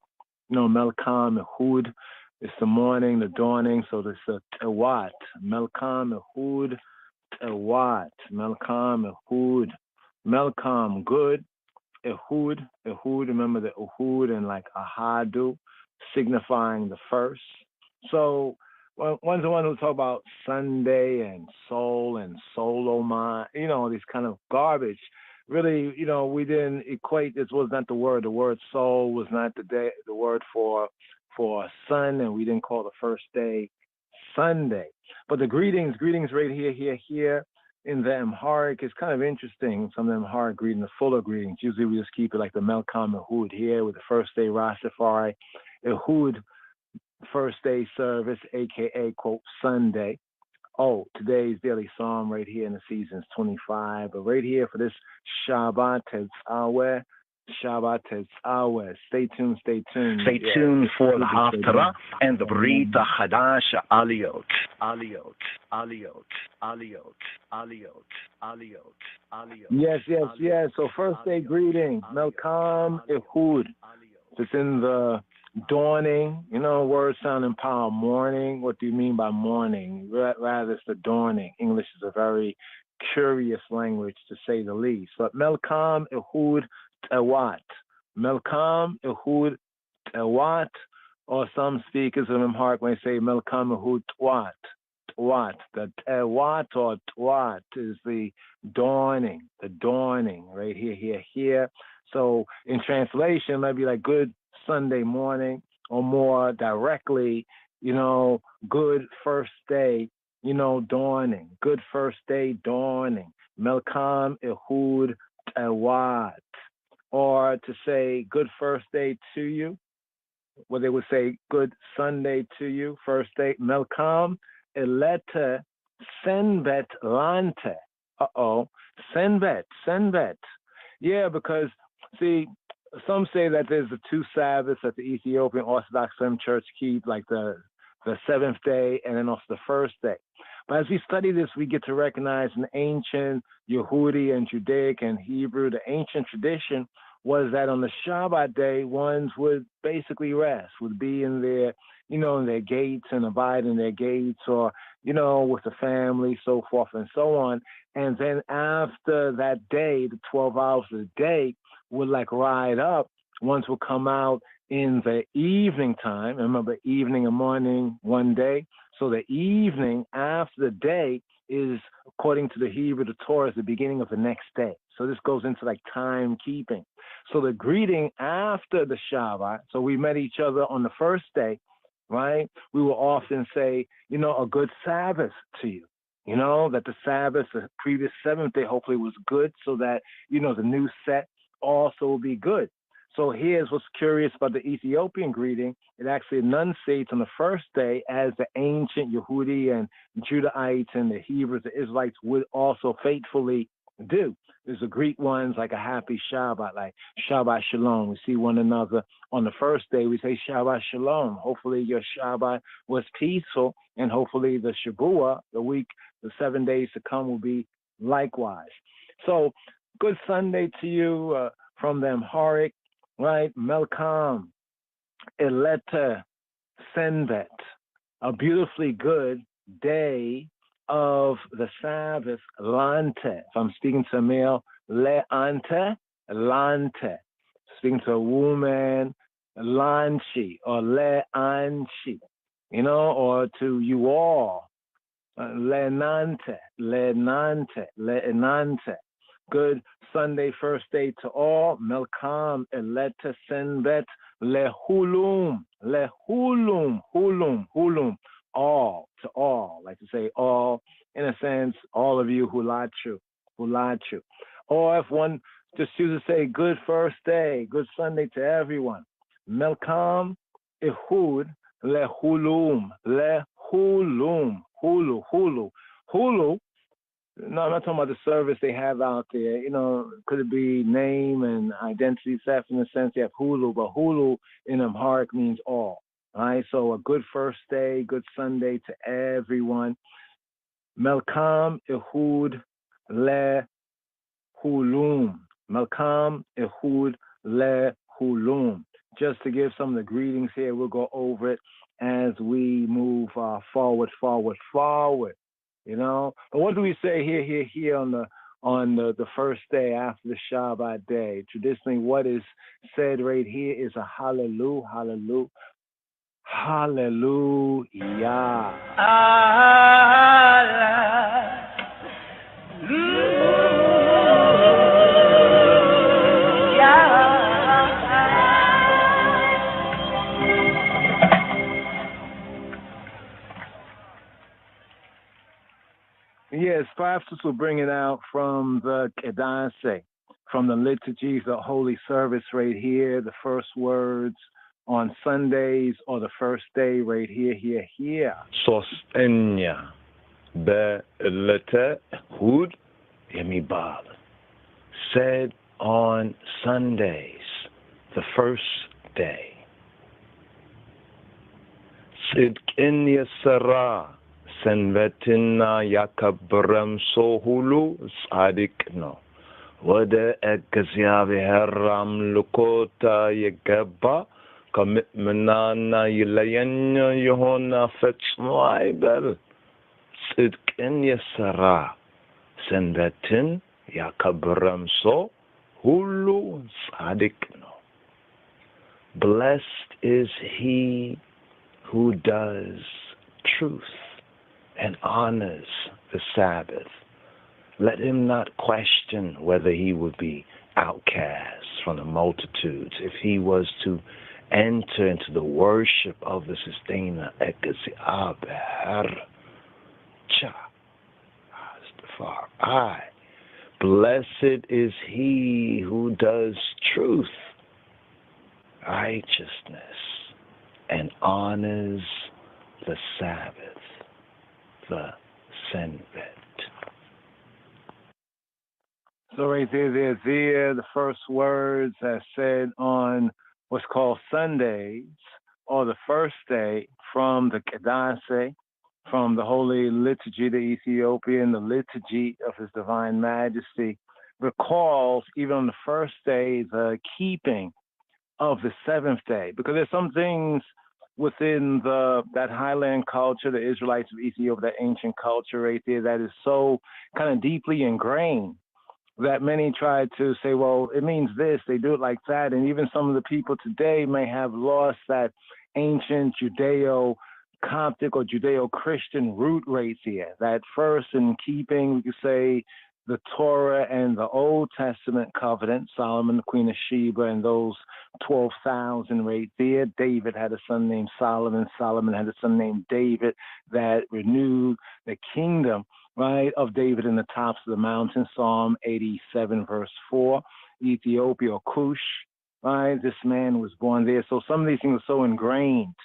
Melkam Ehud. It's the morning, the dawning. So this is Tewat. Melkam Ehud. Tewat. Melkam Ehud. Melkam, good. Ehud. Remember the Ehud and like Ahadu, signifying the first. So one's the one who talk about Sunday and soul and solomon, these kind of garbage. Really, we didn't equate. This was not the word. The word soul was not the word for sun, and we didn't call the first day Sunday. But the greetings right here in the Amharic is kind of interesting. Some of the Amharic greetings, the fuller greetings. Usually we just keep it like the Melkam Ehud here with the first day Rastafari. Ehud, first day service, aka quote Sunday. Today's daily psalm right here in the seasons 25. But right here for this Shabbat Tetzaveh. Stay tuned. Stay tuned for the Haftarah and the Brit Hadash Aliyot. Yes. So first day greeting, Melkam Ehud. It's in the dawning, words sounding power, morning. What do you mean by morning? Rather, it's the dawning. English is a very curious language, to say the least. But Melkam Ehud Tewat. Melkam Ehud Tewat, or some speakers of Amharic when they say Melkam Ehud Twat. The Tewat or Twat is the dawning, right here. So in translation, it might be like good Sunday morning, or more directly, good first day, dawning. Good first day dawning. Melkam Ehud Tewat. Or to say good first day to you, what they would say good Sunday to you, first day. Melkam Elete Senbet Lante. Senbet. Yeah, because see, some say that there's the 2 Sabbaths that the Ethiopian Orthodox Church keep, like the 7th day and then also the first day. But as we study this, we get to recognize an ancient Yehudi and Judaic and Hebrew. The ancient tradition was that on the Shabbat day, ones would basically rest, would be in their, in their gates and abide in their gates, or, with the family, so forth and so on. And then after that day, the 12 hours of the day would like ride up. Ones would come out in the evening time. Remember, evening and morning, one day. So the evening after the day is, according to the Hebrew, the Torah, is the beginning of the next day. So this goes into like timekeeping. So the greeting after the Shabbat, so we met each other on the first day, right? We will often say, a good Sabbath to you. That the Sabbath, the previous 7th day, hopefully was good, so that, the new set also will be good. So here's what's curious about the Ethiopian greeting. It actually enunciates on the first day as the ancient Yehudi and Judahites and the Hebrews, the Israelites would also faithfully do. There's the Greek ones like a happy Shabbat, like Shabbat Shalom. We see one another on the first day. We say Shabbat Shalom. Hopefully your Shabbat was peaceful, and hopefully the Shabuah, the week, the 7 days to come, will be likewise. So good Sunday to you from the Amharic. Right, Melkam Elete Senbet, a beautifully good day of the Sabbath, Lante. If I'm speaking to a male, Leante, Lante. Speaking to a woman, Lanchi or Leanchi. or to you all. Lenante. Good Sunday, first day to all. Melkam eleta senbet lehulum. All, to all. Like to say all, in a sense, all of you hulachu. Or if one just chooses to say good first day, good Sunday to everyone. Melkam ehud lehulum. Hulu. No, I'm not talking about the service they have out there. Could it be name and identity theft in the sense they have Hulu, but Hulu in Amharic means all. All right, so a good first day, good Sunday to everyone. Melkam ehud le hulum. Melkam ehud le hulum. Just to give some of the greetings here, we'll go over it as we move forward. But what do we say here on the first day after the Shabbat day? Traditionally, what is said right here is a hallelujah. Yes, pastors will bring it out from the Kedase, from the liturgy, the holy service right here, the first words on Sundays, or the first day right here. Sostenya be'elete hud yemibal. Said on Sundays, the first day. Tzidkin yesara. ሰንበትና ያከበረም ሰው ሁሉ ጻድቅ ነው። ወደ እግዚአብሔር አምልኮት የገባ ከምእመናን ይለየኝ የሆነ ፈጽሞ አይበል። ጽድቅን የሰራ ሰንበትን ያከበረም ሰው ሁሉ ጻድቅ ነው። Blessed is he who does truth and honors the Sabbath. Let him not question whether he would be outcast from the multitudes if he was to enter into the worship of the sustainer. Rastafari. Blessed is he who does truth, righteousness, and honors the Sabbath. The Senvet. So right there, the first words as said on what's called Sundays, or the first day from the Kedase, from the Holy Liturgy, the Ethiopian, the Liturgy of His Divine Majesty, recalls even on the first day the keeping of the seventh day, because there's some things within that highland culture, the Israelites of Ethiopia, that ancient culture right there, that is so kind of deeply ingrained that many try to say, well, it means this, they do it like that. And even some of the people today may have lost that ancient Judeo-Coptic or Judeo-Christian root right here. That first in keeping, we could say, the Torah and the Old Testament covenant, Solomon, the Queen of Sheba, and those 12,000 right there. David had a son named Solomon. Solomon had a son named David that renewed the kingdom, right, of David in the tops of the mountain. Psalm 87, verse 4. Ethiopia, or Cush, right? This man was born there. So some of these things are so ingrained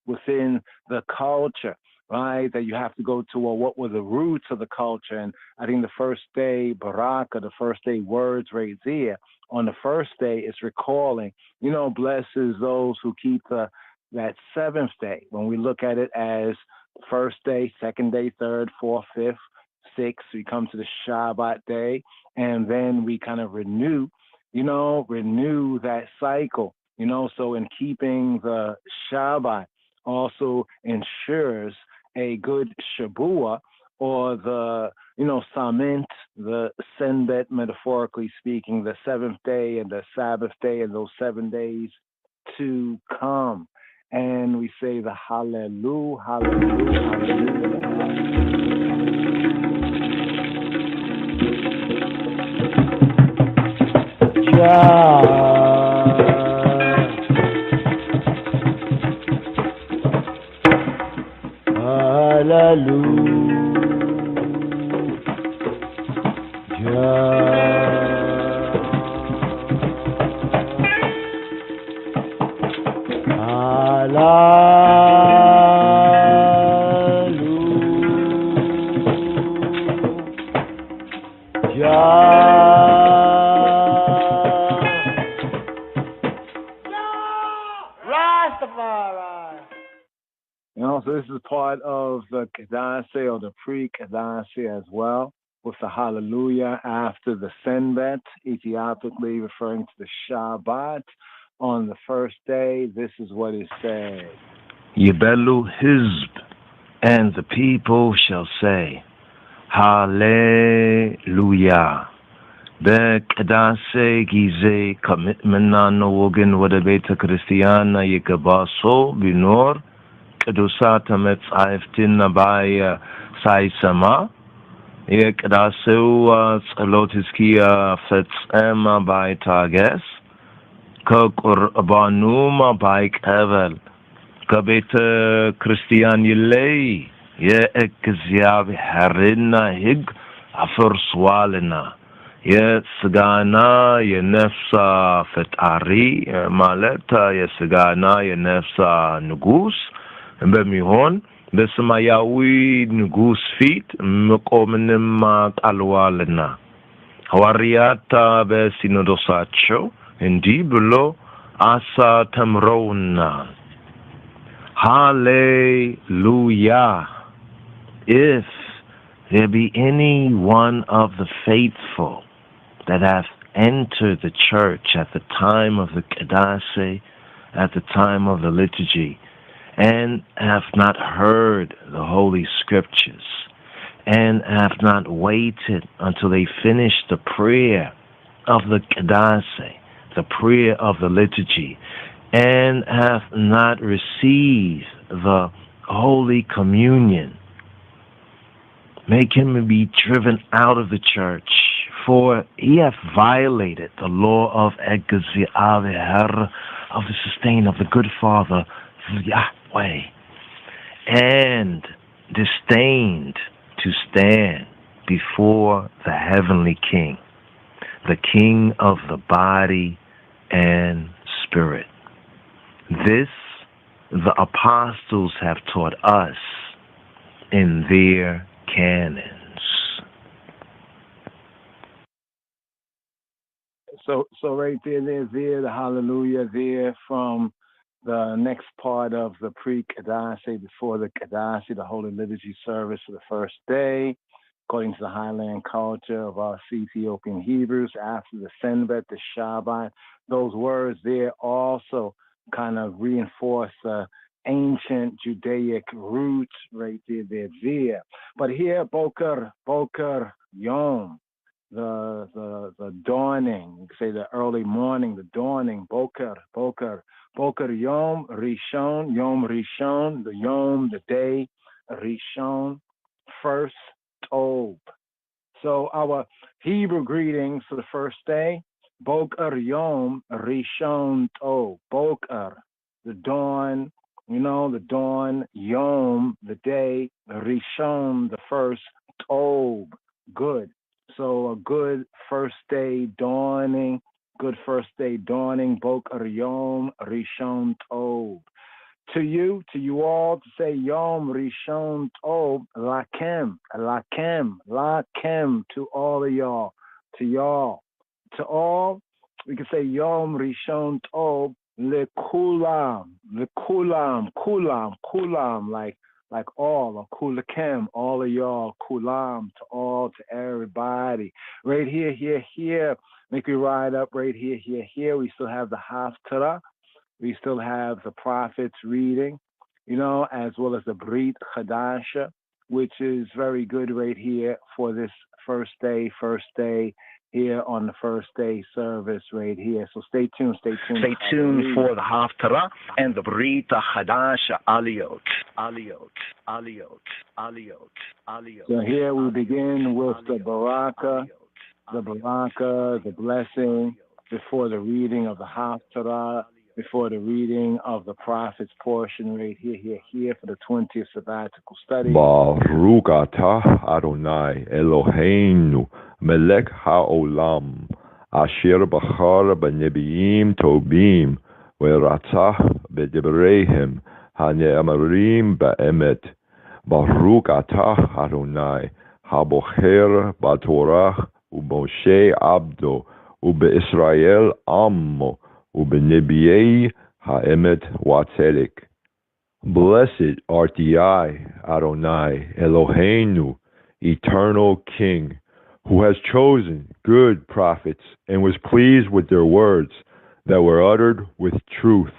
within the culture, right, that you have to go to, well, what were the roots of the culture? And I think the first day baraka, the first day words right there, on the first day it's recalling, blesses those who keep that seventh day. When we look at it as first day, second day, third, fourth, fifth, sixth, we come to the Shabbat day, and then we kind of renew that cycle, so in keeping the Shabbat also ensures a good Shabua, or the, Samint, the Senbet, metaphorically speaking, the seventh day and the Sabbath day and those 7 days to come. and we say the hallelujah, hallelujah, Rastafari. You know, so this is part of the Kedase or the pre-Kedase as well, with the hallelujah after the Senbet, Ethiopically referring to the Shabbat. On the first day, this is what it says. Yibelu Hizb, and the people shall say, Hallelujah. በቅዳሴ ጊዜ ከምእመናን ወደ ቤተ ክርስቲያን የገባ ሰው ቢኖር ቅዱሳት መጻሕፍትን ሳይሰማ የቅዳሴው ጸሎት እስኪፈጸም ባይታገስ ከቁርባኑም ባይቀበል ከቤተ ክርስቲያን ይለይ የእግዚአብሔርን ሕግ አፍርሷልና የስጋና የነፍስ ፈጣሪ ማለት የስጋና የነፍስ ንጉስ በሚሆን በሰማያዊ ንጉስ ፊት መቆምንም ቃልዋልና ሐዋርያት በሲኖዶሳቸው እንዲህ ብሎ አስተምረውናል። Hallelujah. If there be any one of the faithful that hath entered the church at the time of the Kedase, at the time of the liturgy, and hath not heard the Holy Scriptures, and hath not waited until they finish the prayer of the Kedase, the prayer of the liturgy, and hath not received the Holy Communion, make him be driven out of the church, for he hath violated the law of Ezezachew, of the sustain of the good Father, Yahweh, and disdained to stand before the heavenly King, the King of the body and spirit. This the apostles have taught us in their canons. So right there's the hallelujah there from the next part of the pre-Kedase, before the Kedase, the Holy Liturgy service for the first day, according to the highland culture of our Ethiopian Hebrews, after the Senbet, the Shabbat. Those words there also kind of reinforce the ancient Judaic roots right there. But here, Boker Yom, the dawning, you could say the early morning, the dawning, Boker Yom Rishon, the Yom, the day, Rishon, first Tob. So our Hebrew greetings for the first day, Boker Yom Rishon Tob. Boker, the dawn, you know, the dawn, Yom, the day, Rishon, the first, Tob, good. So a good first day dawning, Boker Yom Rishon Tob. To you all, to say Yom Rishon Tob, Lakem, to all of y'all, to y'all. To all, we can say Yom Rishon Tob lekulam, like all, or kulakem, all of y'all, kulam, to all, to everybody. Right here, make me ride up right here. We still have the Haftarah. We still have the prophets reading, you know, as well as the Brit Chadasha, which is very good right here for this first day here on the first day service right here. So stay tuned. Stay tuned for the Haftarah and the Brit Hadash Aliyot. So here we begin with the Baraka, the blessing, before the reading of the Haftarah, before the reading of the prophet's portion right here for the 20th sabbatical study. Baruch atah Adonai Eloheinu melech haolam asher bachar b'nebiim tobim v'ratzah b'debreihem hane'amarim ba'emet. Baruch atah Adonai habocher b'torah u'Moshe abdo u'be'Israel ammo u'b'nebiei ha'emet wa'tzedek. Blessed art I, Adonai Eloheinu, eternal King, who has chosen good prophets and was pleased with their words that were uttered with truth.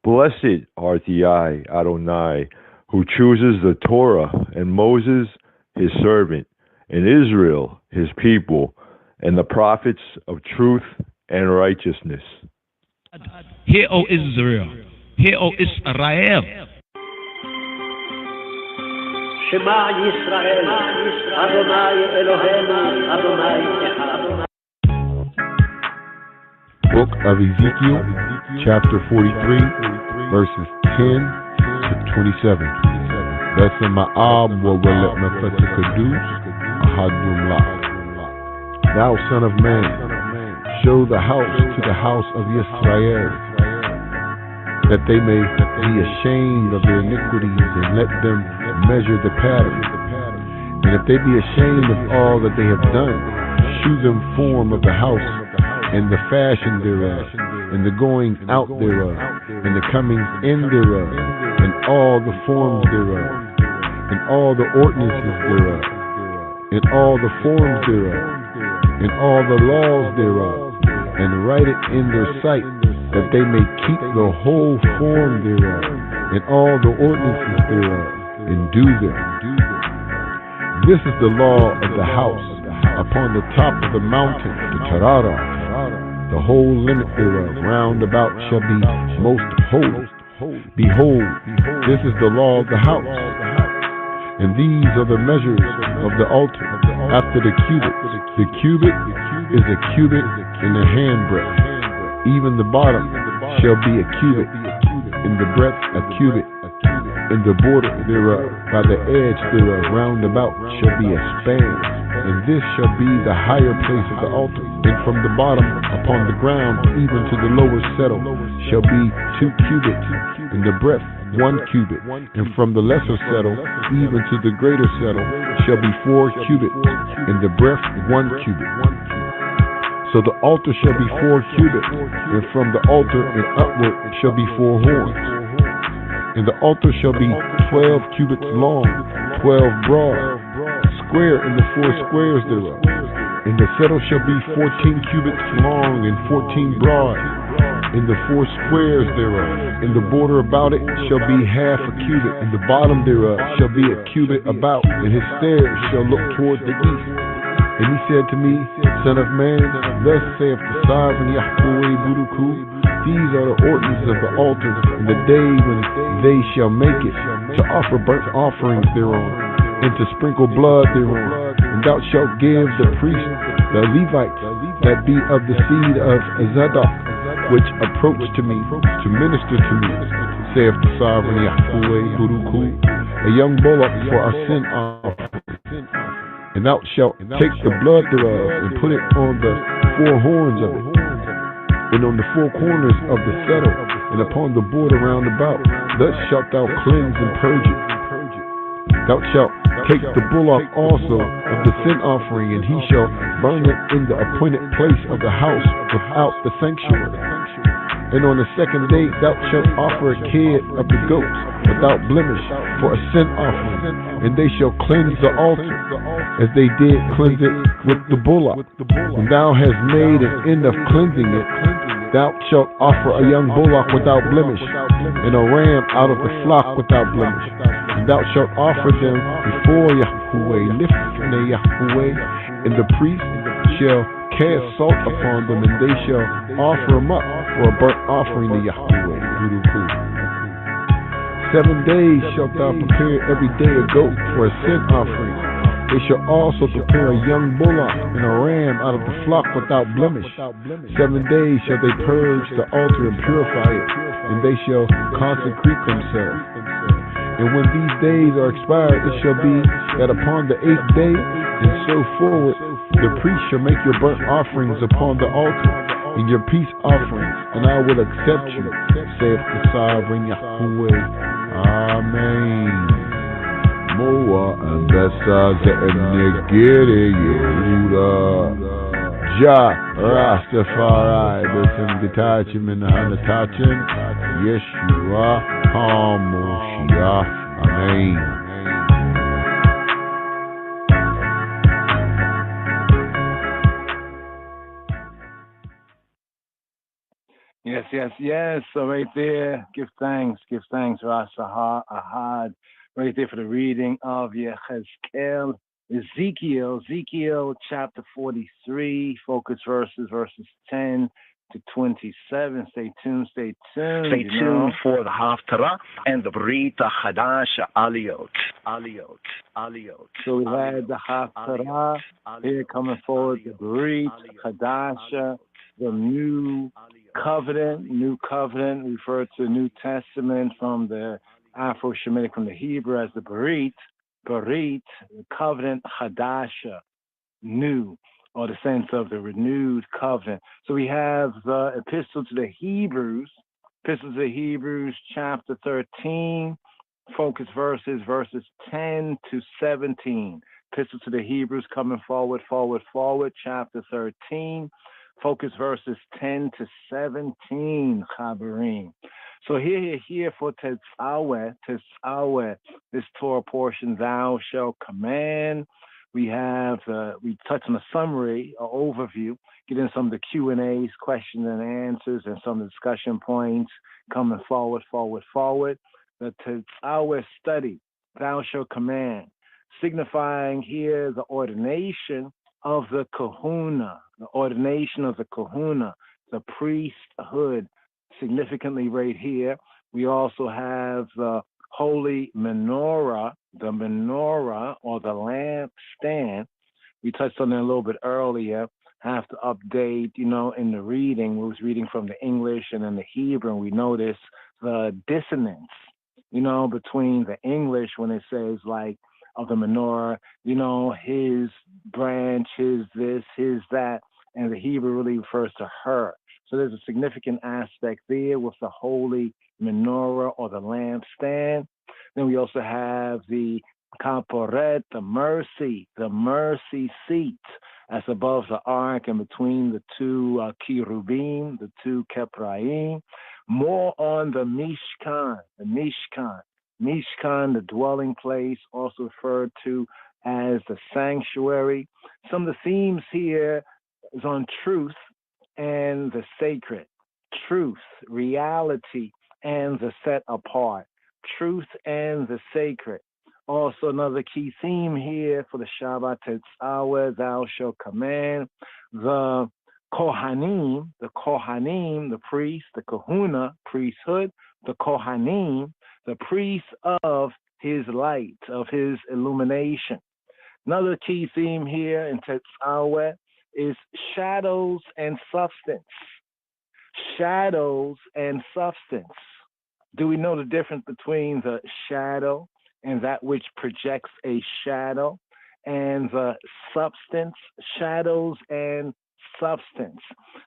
Blessed art I, Adonai, who chooses the Torah and Moses his servant, and Israel his people, and the prophets of truth and righteousness. Hear, O Israel, hear, O Israel. Shema Yisrael, Adonai Eloheinu, Adonai Echad. Book of Ezekiel, chapter 43, verses 10 to 27. Ma'ab wa welet mefetze kadush, ahadum lach. Thou son of man, show the house to the house of Yisrael, that they may be ashamed of their iniquities, and let them measure the pattern. And if they be ashamed of all that they have done, shew them form of the house, and the fashion thereof, and the going out thereof, and the coming in thereof, and all the forms thereof, and all the ordinances thereof, and all the forms thereof, and all the laws thereof, and write it in their sight, that they may keep the whole form thereof, and all the ordinances thereof, and do them. This is the law of the house upon the top of the mountain, the Tarara. The whole limit thereof round about shall be most holy. Behold, this is the law of the house. And these are the measures of the altar after the cubit. The cubit is a cubit in the handbreadth. Even the bottom shall be a cubit, in the breadth a cubit, in the border thereof, by the edge thereof round about shall be a span. And this shall be the higher place of the altar. And from the bottom upon the ground, even to the lower settle, shall be 2 cubits, in the breadth 1 cubit. And from the lesser settle, even to the greater settle, shall be 4 cubits, in the breadth 1 cubit. So the altar shall be 4 cubits, and from the altar and upward shall be 4 horns. And the altar shall be 12 cubits long, 12 broad, square in the 4 squares thereof. And the settle shall be 14 cubits long and 14 broad, in the 4 squares thereof. And the border about it shall be half a cubit, and the bottom thereof shall be a cubit about, and his stairs shall look toward the east. And he said to me, Son of man, thus saith the sovereign Yahweh Buruku, these are the ordinances of the altar in the day when they shall make it, to offer burnt offerings thereon, and to sprinkle blood thereon. And thou shalt give the priests, the Levites, that be of the seed of Zadok, which approach to me, to minister to me, saith the sovereign Yahweh Buruku, a young bullock for our sin offering. And thou shalt take the blood thereof, and put it on the 4 horns of it, and on the 4 corners of the settle, and upon the border round about. Thus shalt thou cleanse and purge it. Thou shalt take the bullock also of the sin offering, and he shall burn it in the appointed place of the house without the sanctuary. And on the 2nd day thou shalt offer a kid of the goats without blemish for a sin offering, and they shall cleanse the altar as they did cleanse it with the bullock. When thou hast made an end of cleansing it, thou shalt offer a young bullock without blemish, and a ram out of the flock without blemish. And thou shalt offer them before Yahweh, lifnei Yahweh, and the priest shall cast salt upon them, and they shall offer them up for a burnt offering to Yahweh. 7 days shalt thou prepare every day a goat for a sin offering. They shall also prepare a young bullock and a ram out of the flock without blemish. 7 days shall they purge the altar and purify it, and they shall consecrate themselves. And when these days are expired, it shall be that upon the 8th day and so forward, the priest shall make your burnt offerings upon the altar and your peace offerings, and I will accept you, saith the sovereign Yahweh. Amen. Moa and Vesaze Negere Yehuda Ja Rastafari Besim Getachim in Hanatachin Yeshua HaMoshiach. Amen. Yes. So right there, give thanks, Rastafari Ahad. Right there for the reading of Ezekiel, chapter 43, focus verses 10 to 27. Stay tuned. Stay tuned for the Haftarah and the Brit Hadash Aliyot. So we had the Haftarah here coming forward, the Brit Hadash, the new covenant referred to the New Testament from the Afro-Shemitic, from the Hebrew as the Barit, covenant, Hadasha, new, or the sense of the renewed covenant. So we have the Epistle to the Hebrews, chapter 13, focus verses 10 to 17. Epistle to the Hebrews coming forward, chapter 13, focus verses 10 to 17, Chabarim. So here for Tetzaveh, this Torah portion, thou shalt command. We touch on a summary, an overview, get in some of the Q&As, questions and answers, and some discussion points coming forward. The Tetzaveh study, thou shalt command, signifying here the ordination of the kahuna, the priesthood. Significantly right here, we also have the holy menorah, or the lampstand. We touched on it a little bit earlier. Have to update, in the reading. We was reading from the English and then the Hebrew, and we notice the dissonance, between the English when it says like of the menorah, his branch, his this, his that, and the Hebrew really refers to her. So there's a significant aspect there with the holy menorah or the lampstand. Then we also have the kaporet, the mercy seat, as above the ark and between the two kirubim, the two kepraim. More on the mishkan, the dwelling place, also referred to as the sanctuary. Some of the themes here is on truth and the sacred, truth, reality, and the set apart, truth and the sacred. Also another key theme here for the Shabbat Tetzaveh, thou shalt command, the Kohanim, the priest, the kahuna, priesthood, the Kohanim, the priests of his light, of his illumination. Another key theme here in Tetzaveh is shadows and substance. Do we know the difference between the shadow and that which projects a shadow and the substance? Shadows and substance.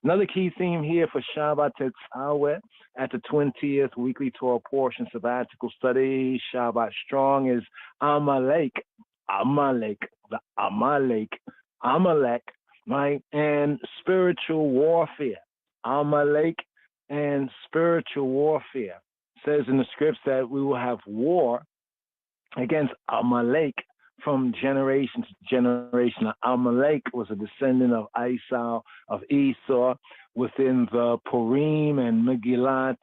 Another key theme here for Shabbat Tetzaveh at the 20th weekly Torah portion sabbatical study, Shabbat Strong, is Amalek, right? And spiritual warfare. Amalek and spiritual warfare. It says in the scripts that we will have war against Amalek from generation to generation. Amalek was a descendant of Esau within the Purim and Megillat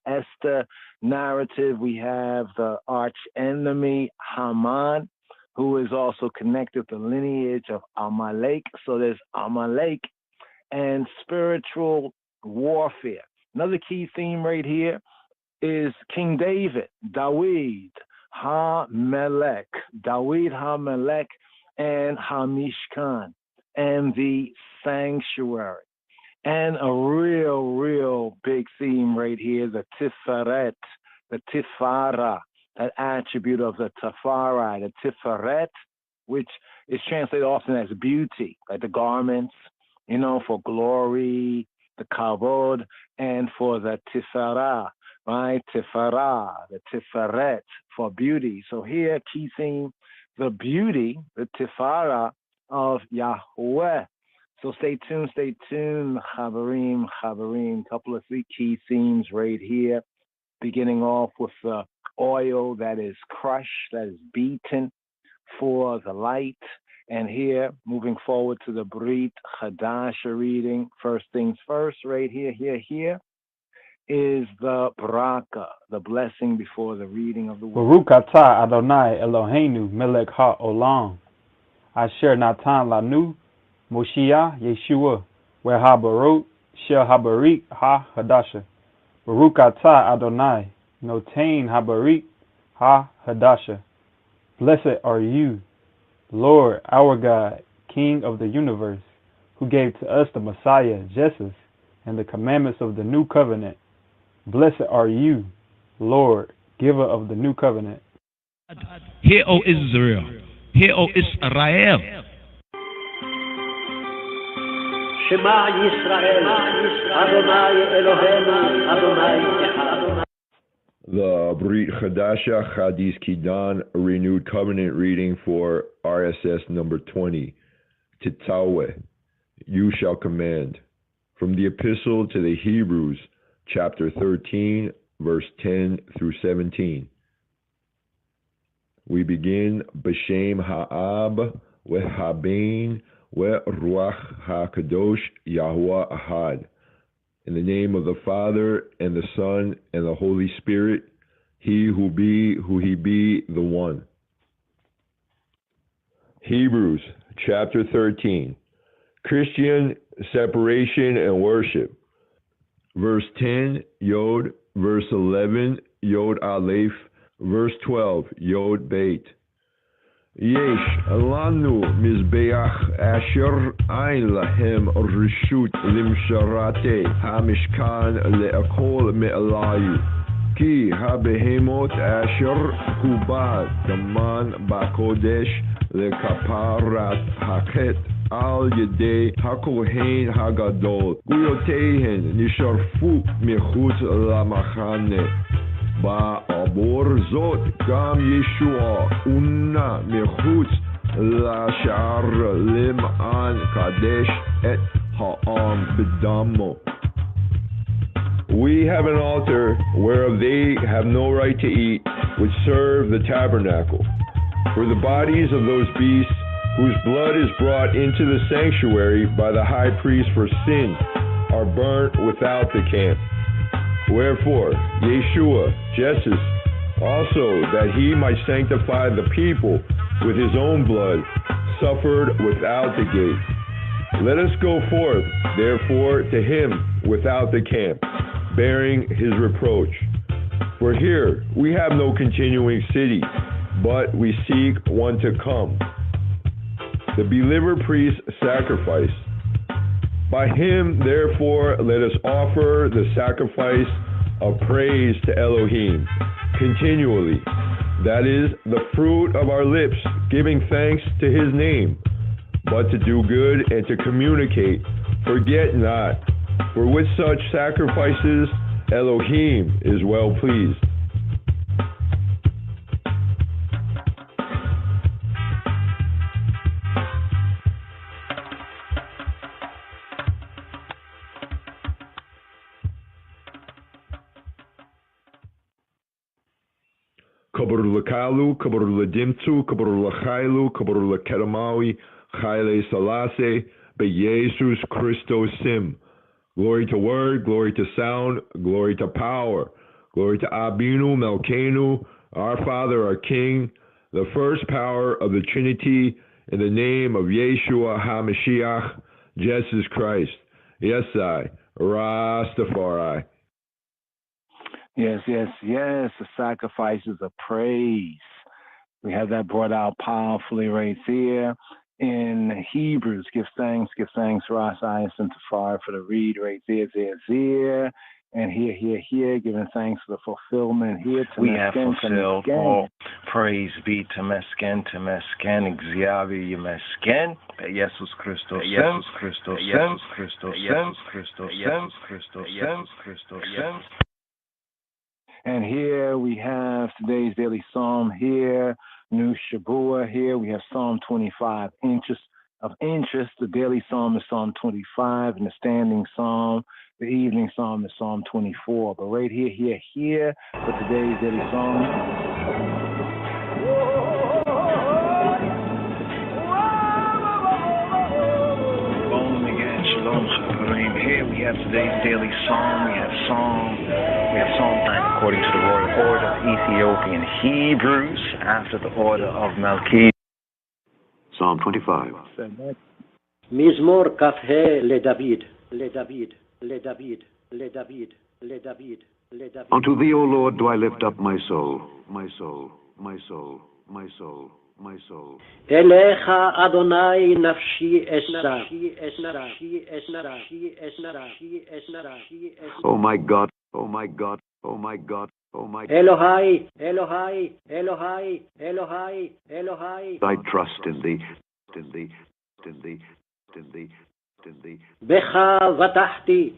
Esther narrative. We have the arch enemy Haman, who is also connected to the lineage of Amalek. So there's Amalek and spiritual warfare. Another key theme right here is King David, Dawid HaMelech, Dawid HaMelech, and HaMishkan, and the sanctuary. And a real big theme right here, the Tiferet, the Tifara, that attribute of the Tafara, the Tiferet, which is translated often as beauty, like the garments, for glory, the kavod, and for the Tifara, right? Tifara, the Tiferet, for beauty. So here, key theme, the beauty, the Tifara of Yahweh. So stay tuned, Chaverim, couple of three key themes right here, beginning off with the oil that is crushed, that is beaten for the light. And here, moving forward to the Brit Chadasha reading, first things first, right here is the Baraka, the blessing before the reading of the word. Baruch atah Adonai Eloheinu melech ha'olam, asher natan lanu Moshiach Yeshua, Wehabarot Shel Habarik Ha-Hadasha. Baruch atah Adonai, Notain Habarik Ha-Hadasha. Blessed are you, Lord, our God, King of the universe, who gave to us the Messiah, Jesus, and the commandments of the new covenant. Blessed are you, Lord, giver of the new covenant. Hear, O Israel. Hear, O Israel. Shema Yisrael, Adonai Eloheinu, Adonai Echad. The Brit Chadasha Chadis Kidan, a renewed covenant reading for RSS number 20. Tetzaveh, you shall command. From the Epistle to the Hebrews, chapter 13, verse 10 through 17. We begin B'Shem Ha'ab, Ve'Habein, Ve'Ruach HaKadosh, Yahuwah Ahad. In the name of the Father, and the Son, and the Holy Spirit, he who he be, the one. Hebrews, chapter 13. Christian separation and worship. Verse 10, Yod. Verse 11, Yod Aleph. Verse 12, Yod Beit. Yesh lanu mizbeach asher ein lahem rishut limsharate hamishkan le'akol me'alayu ki habehemot asher hubad daman bakodesh le'kaparat haket al yedei hakohen hagadol guyotehen nisharfu mechutz lamachane בעבור זאת גם ישוע אונה מחוץ לשער למען קדש את העם בדמו. We have an altar whereof they have no right to eat, which serve the tabernacle. For the bodies of those beasts whose blood is brought into the sanctuary by the high priest for sin are burnt without the camp. Wherefore, Yeshua, Jesus, also that he might sanctify the people with his own blood, suffered without the gate. Let us go forth, therefore, to him without the camp, bearing his reproach. For here we have no continuing city, but we seek one to come. The believer priest sacrifice. By him, therefore, let us offer the sacrifice of praise to Elohim continually. That is, the fruit of our lips, giving thanks to his name. But to do good and to communicate, forget not. For with such sacrifices, Elohim is well pleased. Kabur lakalu, kabur ladimtu, kabur lachailu, kabur lakeramawi, chayle salase, be Jesus Christos sim. Glory to word, glory to sound, glory to power, glory to Abinu, Melkenu, our Father, our King, the first power of the Trinity, in the name of Yeshua HaMashiach, Jesus Christ. Yes, I, Rastafari. Yes, yes, yes. The sacrifices of praise. We have that brought out powerfully right there. In Hebrews, give thanks, Rastafari and Tafari for the read right there. And here, giving thanks for the fulfillment here. We have fulfilled all praise be to Mesken, Xavier, Mesken, Jesus Christos, And here we have today's daily psalm here, New Shabua here. We have Psalm 25, of interest. The daily psalm is Psalm 25, and the standing psalm, the evening psalm is Psalm 24. But right here, for today's daily psalm. Here we have today's daily psalm. We have psalm time according to the royal order of Ethiopian Hebrews after the order of Melchizedek. Psalm 25. מזמור כ"ה לדוד. Unto thee, O Lord, do I lift up my soul, my soul, my soul, my soul, my soul. אליך אדוני נפשי אשא. O my God, O my God, O my God, O my God. אלוהי. I trust in thee, in thee. בך בטחתי.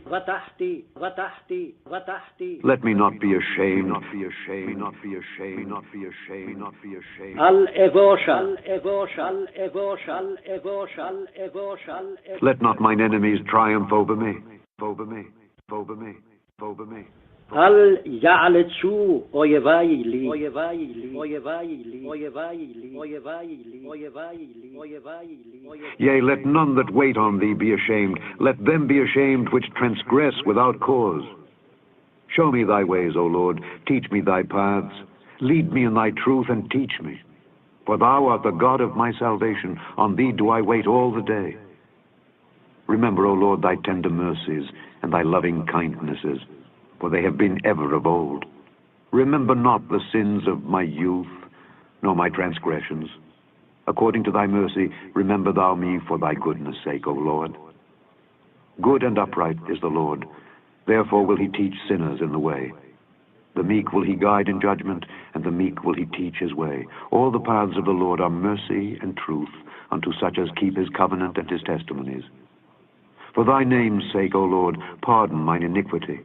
Let me not be ashamed, אל אבוש. Let not mine enemies triumph over me. אל יעלצו אויבי לי. Yea, let none that wait on thee be ashamed. Let them be ashamed which transgress without cause. Show me thy ways, O Lord. Teach me thy paths. Lead me in thy truth and teach me. For thou art the God of my salvation. On thee do I wait all the day. Remember, O Lord, thy tender mercies and thy loving kindnesses, for they have been ever of old. Remember not the sins of my youth, nor my transgressions. According to thy mercy, remember thou me for thy goodness' sake, O Lord. Good and upright is the Lord. Therefore will he teach sinners in the way. The meek will he guide in judgment, and the meek will he teach his way. All the paths of the Lord are mercy and truth unto such as keep his covenant and his testimonies. For thy name's sake, O Lord, pardon mine iniquity,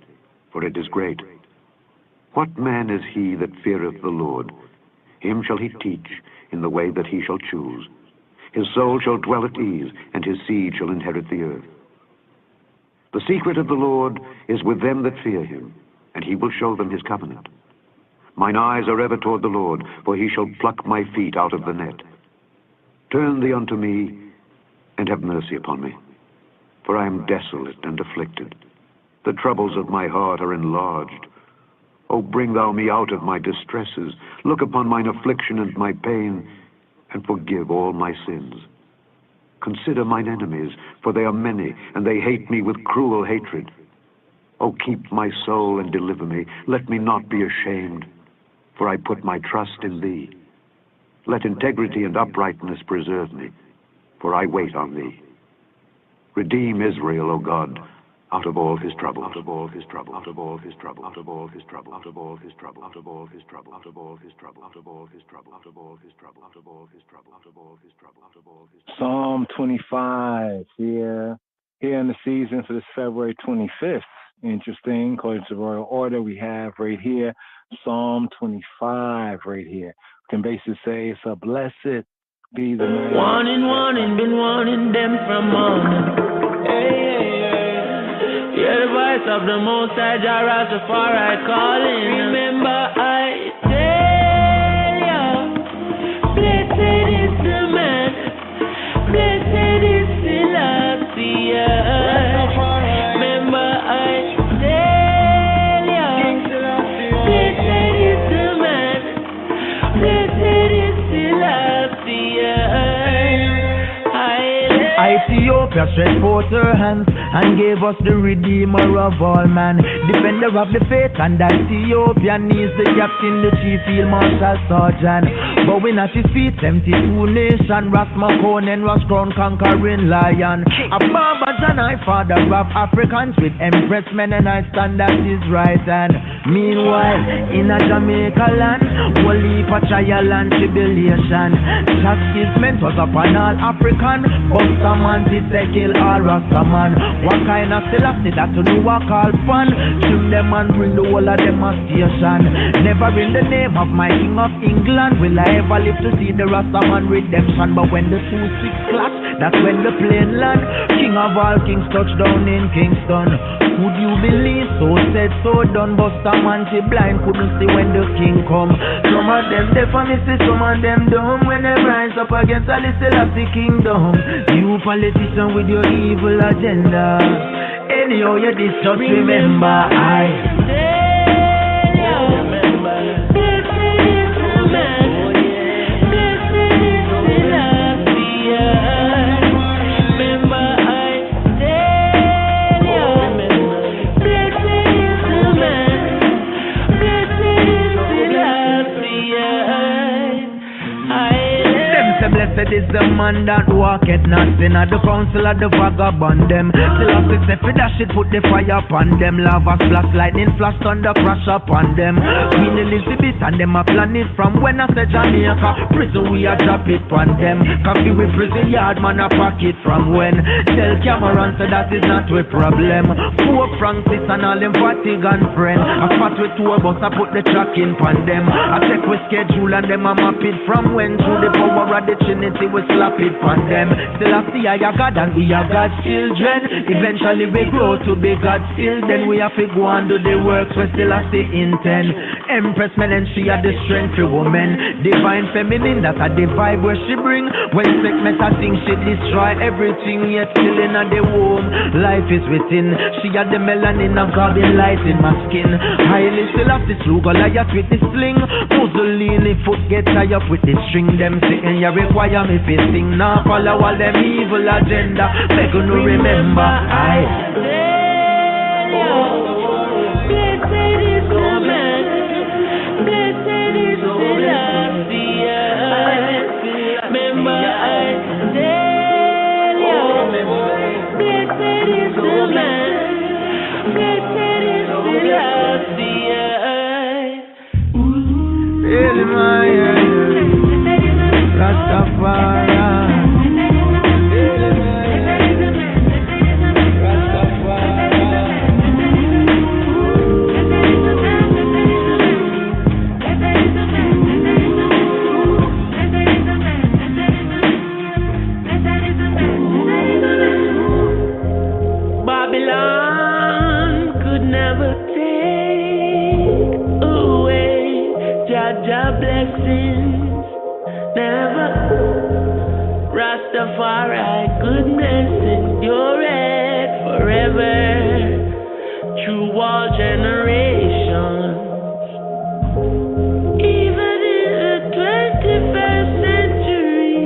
for it is great. What man is he that feareth the Lord? Him shall he teach in the way that he shall choose. His soul shall dwell at ease, and his seed shall inherit the earth. The secret of the Lord is with them that fear him, and he will show them his covenant. Mine eyes are ever toward the Lord, for he shall pluck my feet out of the net. Turn thee unto me, and have mercy upon me, for I am desolate and afflicted. The troubles of my heart are enlarged. O bring thou me out of my distresses. Look upon mine affliction and my pain, and forgive all my sins. Consider mine enemies, for they are many, and they hate me with cruel hatred. O keep my soul and deliver me. Let me not be ashamed, for I put my trust in thee. Let integrity and uprightness preserve me, for I wait on thee. Redeem Israel, O God, out of all his trouble, out of all his trouble, out of all his trouble, out of all his trouble, out of all his trouble, out of all his trouble, out of all his trouble, out of all his trouble, out of all his trouble, out of all his trouble, out of all his trouble, out of all his trouble. Psalm 25 here in the season for this February 25th. Interesting, according to the royal order, we have right here Psalm 25 right here. We can basically say it's a blessed be the man. Warning, been warning them from morning. Hey. Hear the voice of the Most High, Jah Rastafari calling. Remember I tell you, blessed is the man, blessed is Selassie. Remember I tell you, blessed is the man, blessed is Selassie. Ethiopia stretched forth her hands and gave us the Redeemer of all man, defender of the faith, and that Ethiopian is the captain, the chief field marshal sergeant. Bowing at his feet, 72 nation, Ras Makonnen was crowned conquering lion. A Barbas and I, father of Africans, with Empress Mennonite stand at his right hand. Meanwhile, in a Jamaica land, whole heap of trial and tribulation. Chastisement was upon all African, but some man did they kill all Rastaman. What kind of Selassie that to know what call fun? Trim them and bring the whole of them a station. Never in the name of my King of England will I ever live to see the Rastaman redemption. But when the 2-6 clash, that's when the plane land. King of all kings touched down in Kingston. Would you believe? So said, so done. Buster man, she blind, couldn't see when the king come. Some of them deaf and me see some of them dumb when they rise up against all the Selassie kingdom. You politician with your evil agenda. Anyhow you did, just remember I. Blessed is the man that walketh not in at the council of the vagabond them. Still have to say for that shit, put the fire upon them. Lava flash, lightning flash, thunder crash upon them. Queen Elizabeth and them a plan it from when I say Jamaica. Prison we a drop it on them. Coffee with prison yard man a pocket from when. Tell Cameron so that is not a problem. Poor Francis and all them Vatican friend. I fought with tour bus, I put the track in on them. I check with schedule and them a map it from when. Through the power of the Trinity we slap it on them. Still I see I a God and we are God's children. Eventually we grow to be God's still. Then we have to go and do the works we still have to intend. Empress Menen, she had the strength for women. Divine feminine, that's a the vibe where she bring. When sick meta thing, she destroy everything. Yet still in the womb, life is within. She had the melanin of God in light in my skin. Highly still have the true Goliath with the sling. Mussolini foot get tied up with the string. Them sitting here require me fi sing. Now follow all them evil agenda. Beg you no remember I. Blessed is the man. Blessed is the Selassie. Remember I tell you. Blessed is the man. Blessed is Selassie. Hail my Rastafari. Babylon could never take away Jah blessings, never. Rastafari goodness endureth forever through all generations. Even in the 21st century,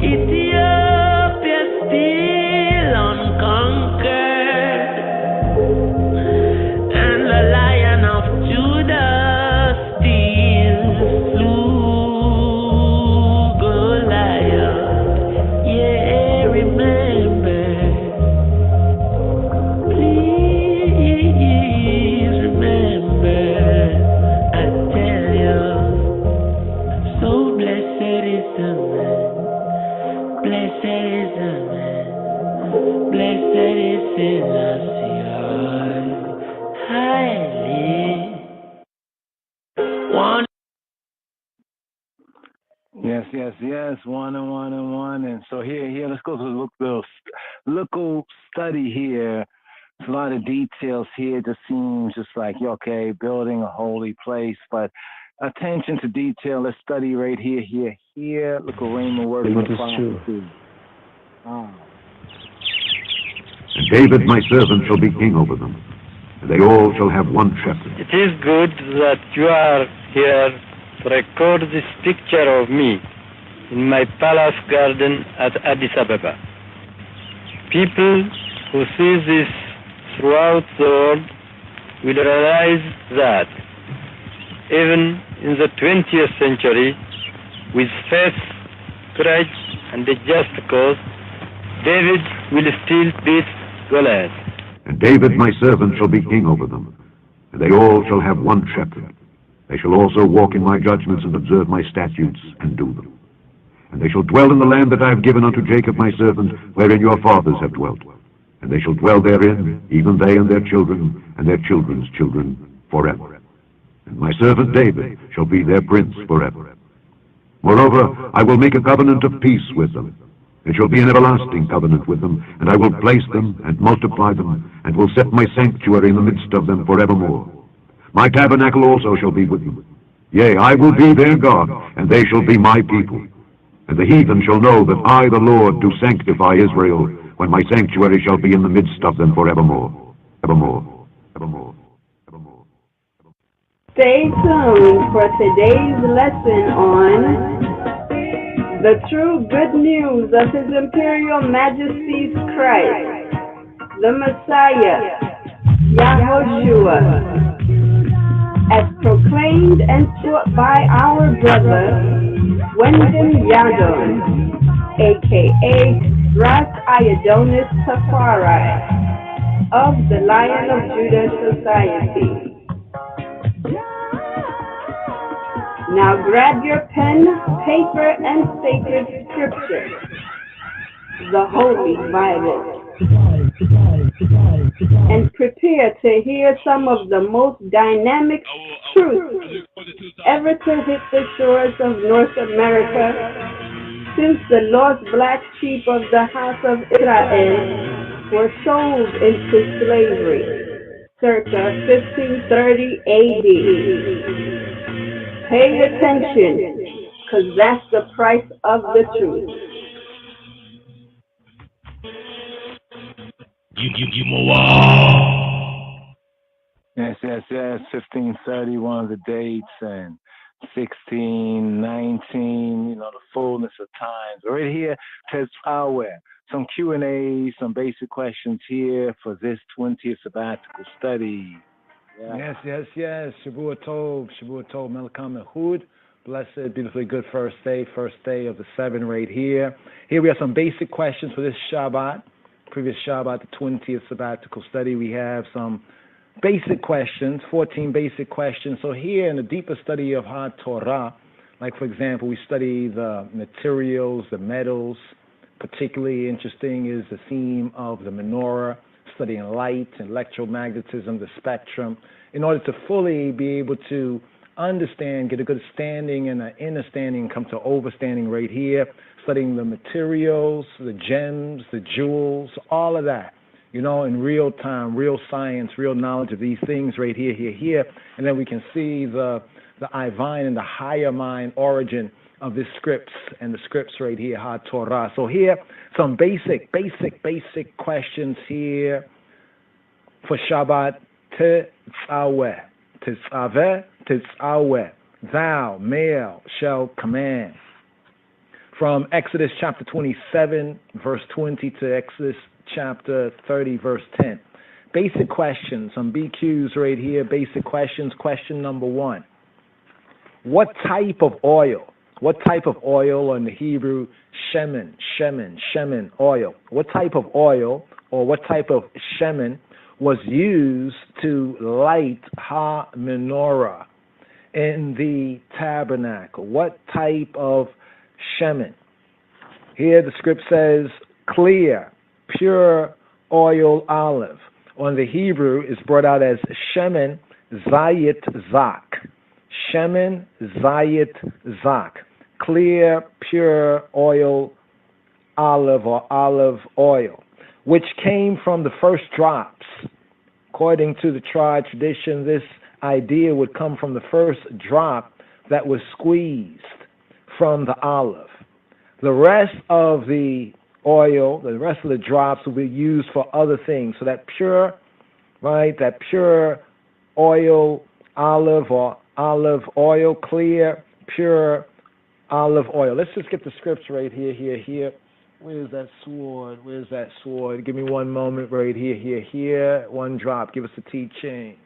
Ethiopia still unconquered, and the Lion of Judah still slew Goliath. Yeah, remember, please remember, I tell you. So blessed is the man, blessed is the man, blessed is Selassie. Highly one. Yes. One. And so here, let's go to the local study here. There's a lot of details here. It just seems just like, okay, building a holy place, but attention to detail. Let's study right here. Look at Raymond work with the prophecy. And David my servant shall be king over them, and they all shall have one shepherd. It is good that you are here to record this picture of me in my palace garden at Addis Ababa. People who see this throughout the world will realize that even in the 20th century, with faith, courage, and a just cause, David will still beat Goliath. And David my servant shall be king over them, and they all shall have one shepherd. They shall also walk in my judgments and observe my statutes and do them. And they shall dwell in the land that I have given unto Jacob my servant, wherein your fathers have dwelt. And they shall dwell therein, even they and their children, and their children's children, forever. And my servant David shall be their prince forever. Moreover, I will make a covenant of peace with them. It shall be an everlasting covenant with them, and I will place them and multiply them, and will set my sanctuary in the midst of them forevermore. My tabernacle also shall be with them. Yea, I will be their God, and they shall be my people. And the heathen shall know that I, the Lord, do sanctify Israel, when my sanctuary shall be in the midst of them forevermore. Evermore. Evermore. Evermore. Stay tuned for today's lesson on the true good news of His Imperial Majesty's Christ, the Messiah, Yahushua, as proclaimed and taught by our brother, Wendon Yadon, a.k.a. Ras Iodonis Tafari, of the Lion of Judah Society. Now grab your pen, paper, and sacred scripture, the Holy Bible, and prepare to hear some of the most dynamic truths ever to hit the shores of North America since the lost black sheep of the house of Israel were sold into slavery circa 1530 AD. Pay attention, because that's the price of the truth. Yes, 1530, one of the dates, and 1619, the fullness of times. Right here, Tetzaveh. Some Q&A, some basic questions here for this 20th sabbatical study. Yeah. Yes. Shavua Tov, Melkam Ehud. Blessed, beautifully good first day of the 7 right here. Here we have some basic questions for this Shabbat. Previous Shabbat, the 20th sabbatical study, we have some basic questions, 14 basic questions. So here in the deeper study of Torah, like for example, we study the materials, the metals. Particularly interesting is the theme of the menorah, studying light and electromagnetism, the spectrum, in order to fully be able to understand, get a good standing and an understanding, come to overstanding right here, studying the materials, the gems, the jewels, all of that, in real time, real science, real knowledge of these things right here, and then we can see the divine and the higher mind origin of the scripts and the scripts right here, Torah. So here, some basic questions here for Shabbat. Tetzaveh, thou, male, shall command. From Exodus chapter 27, verse 20 to Exodus chapter 30, verse 10. Basic questions, some BQs right here, basic questions. Question number 1. What type of oil, or in the Hebrew, shemen, oil. What type of oil or what type of shemen was used to light ha-menorah in the tabernacle? What type of shemen? Here the script says clear, pure oil olive. On the Hebrew, it's brought out as shemen zayit zak. Shemen zayit zak. Clear, pure oil olive or olive oil, which came from the first drops. According to the tribe tradition, this idea would come from the first drop that was squeezed from the olive. The rest of the oil, the rest of the drops will be used for other things. So that pure oil, olive or olive oil, clear, pure olive oil. Let's just get the scripture right here. Where's that sword? Where's that sword? Give me one moment right here, here. One drop. Give us the teaching.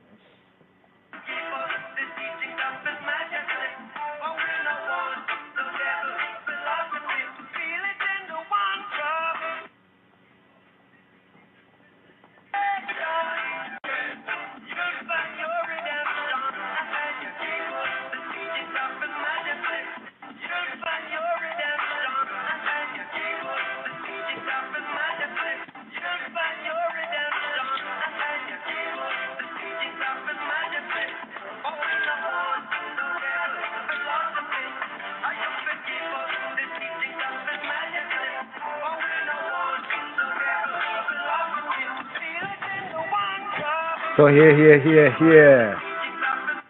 So here.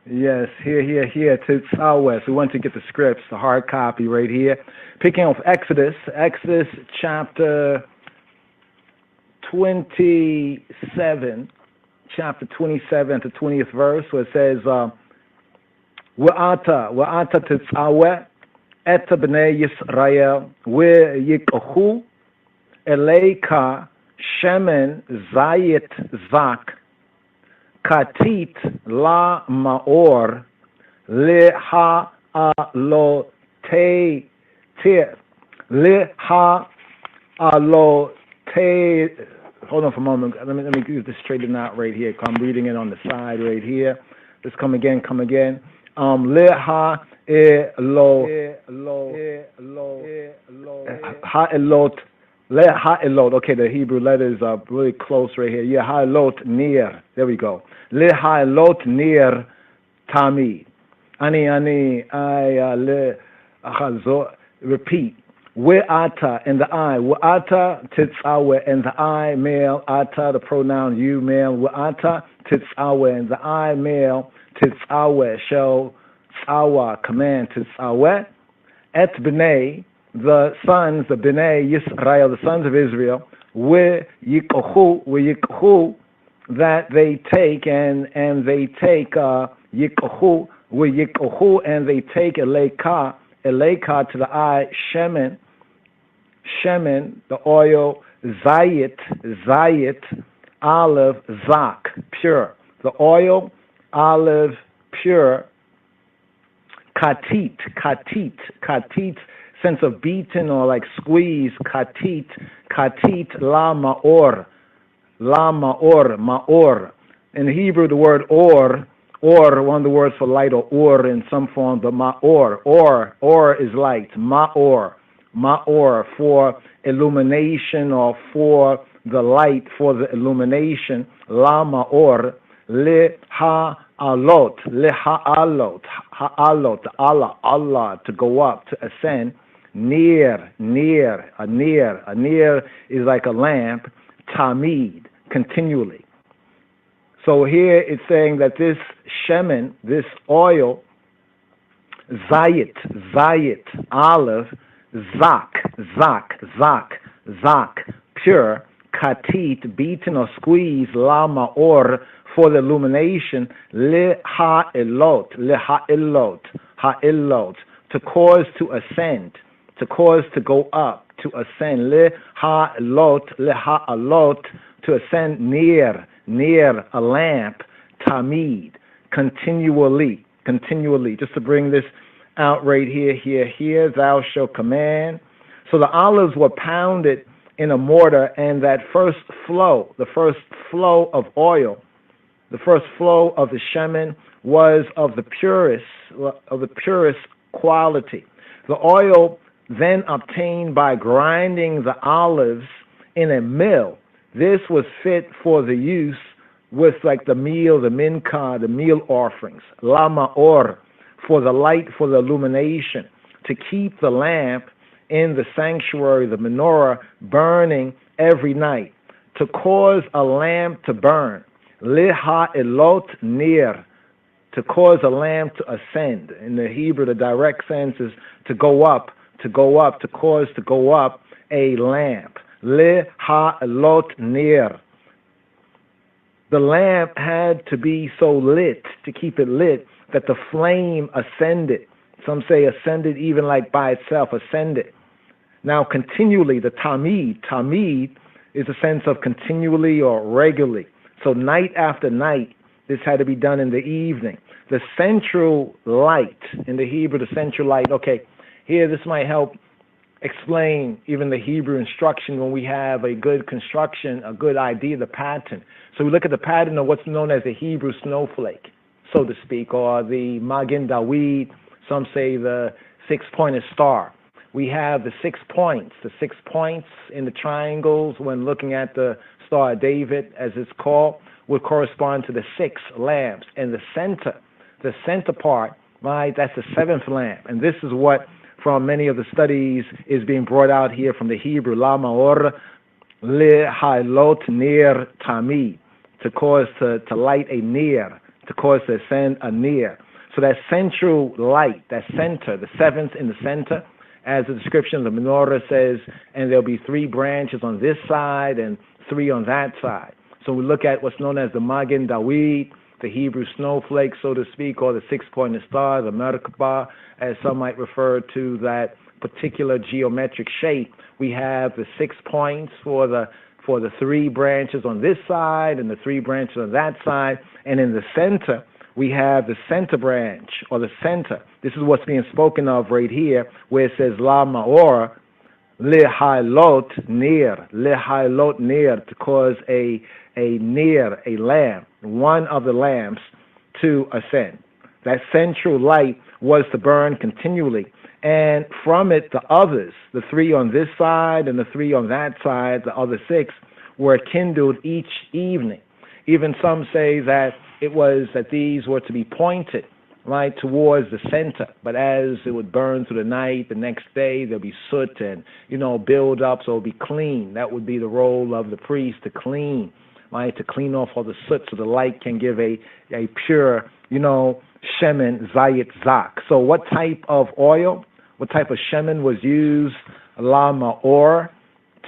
Yes, here. Tetzaveh. So we want to get the scripts, the hard copy right here. Picking off Exodus chapter 27, chapter 27 to 20th verse, where it says, Wa'ata tetzaveh et b'nei Yisrael ve'yikachu eleika shemen zayit zak katit la maor leha alote hold on for a moment. Let me get this straightened out right here. I'm reading it on the side right here. Let's come again. Leha elot. Okay, the Hebrew letters are really close right here. Yeah, ha elot near. There we go. Leha elot near tamid. Repeat. We'ata and the I. We'ata tetzaveh and the I male. Ata the pronoun you male. We'ata tetzaveh and the I male. Tetzaveh shall tzawa command tetzaveh. Et b'nei the sons of b'nei Yisrael, the sons of Israel. Yikachu that they take and they take yikachu and they take eleka to the eye shemen, the oil, zayit, olive, zak, pure. The oil, olive, pure, katit, sense of beaten or like squeeze, katit, la maor. In Hebrew, the word or, one of the words for light, or in some form, the ma'or, or is light, ma'or for illumination or for the light, for the illumination, la ma'or, le ha'alot, Allah, to go up, to ascend, near, a near is like a lamp, tamid, continually. So here it's saying that this shemen, this oil, zayit, olive, zak, pure, katit, beaten or squeezed, la ma'or, for the illumination, le ha'elot, to cause to ascend, to cause to go up, to ascend, le ha'alot, to ascend near a lamp, tamid, continually. Just to bring this out right here, thou shalt command. So the olives were pounded in a mortar, and that first flow of oil, the first flow of the shemen was of the purest quality. The oil then obtained by grinding the olives in a mill. This was fit for the use with like the meal, the mincha, the meal offerings, la ma'or, for the light, for the illumination, to keep the lamp in the sanctuary, the menorah, burning every night, to cause a lamp to burn, leha elot near, to cause a lamp to ascend. In the Hebrew, the direct sense is to go up, to cause to go up a lamp. Leha elot near. The lamp had to be so lit, to keep it lit, that the flame ascended. Some say ascended even like by itself, ascended. Now, continually, the tamid is a sense of continually or regularly. So night after night, this had to be done in the evening. The central light, in the Hebrew, the central light, okay, here this might help explain even the Hebrew instruction when we have a good construction, a good idea, the pattern. So we look at the pattern of what's known as the Hebrew snowflake, so to speak, or the Magen David, some say the six-pointed star. We have the 6 points. The 6 points in the triangles when looking at the Star of David, as it's called, would correspond to the 6 lamps. And the center part, right, that's the 7th lamp. And this is what, from many of the studies, is being brought out here from the Hebrew, La Maor Le Hailot Nir Tamid, to cause to light a near, to cause to ascend a near. So that central light, that center, the 7th in the center, as the description of the menorah says, and there'll be 3 branches on this side and 3 on that side. So we look at what's known as the Magen David, the Hebrew snowflake, so to speak, or the 6-pointed star, the Merkabah, as some might refer to that particular geometric shape. We have the 6 points for the 3 branches on this side and the 3 branches on that side, and in the center, we have the center branch, or the center. This is what's being spoken of right here, where it says, La Maor, Lehailot Nir, Lehailot Nir, to cause a near, a lamp, one of the lamps to ascend. That central light was to burn continually. And from it, the others, the 3 on this side and the 3 on that side, the other 6, were kindled each evening. Even some say that it was that these were to be pointed right towards the center, but as it would burn through the night, the next day there'll be soot and build up, so it'll be clean. That would be the role of the priest, to clean, right, to clean off all the soot so the light can give a pure, shemen zayit zak. So what type of oil, what type of shemen was used, la ma'or,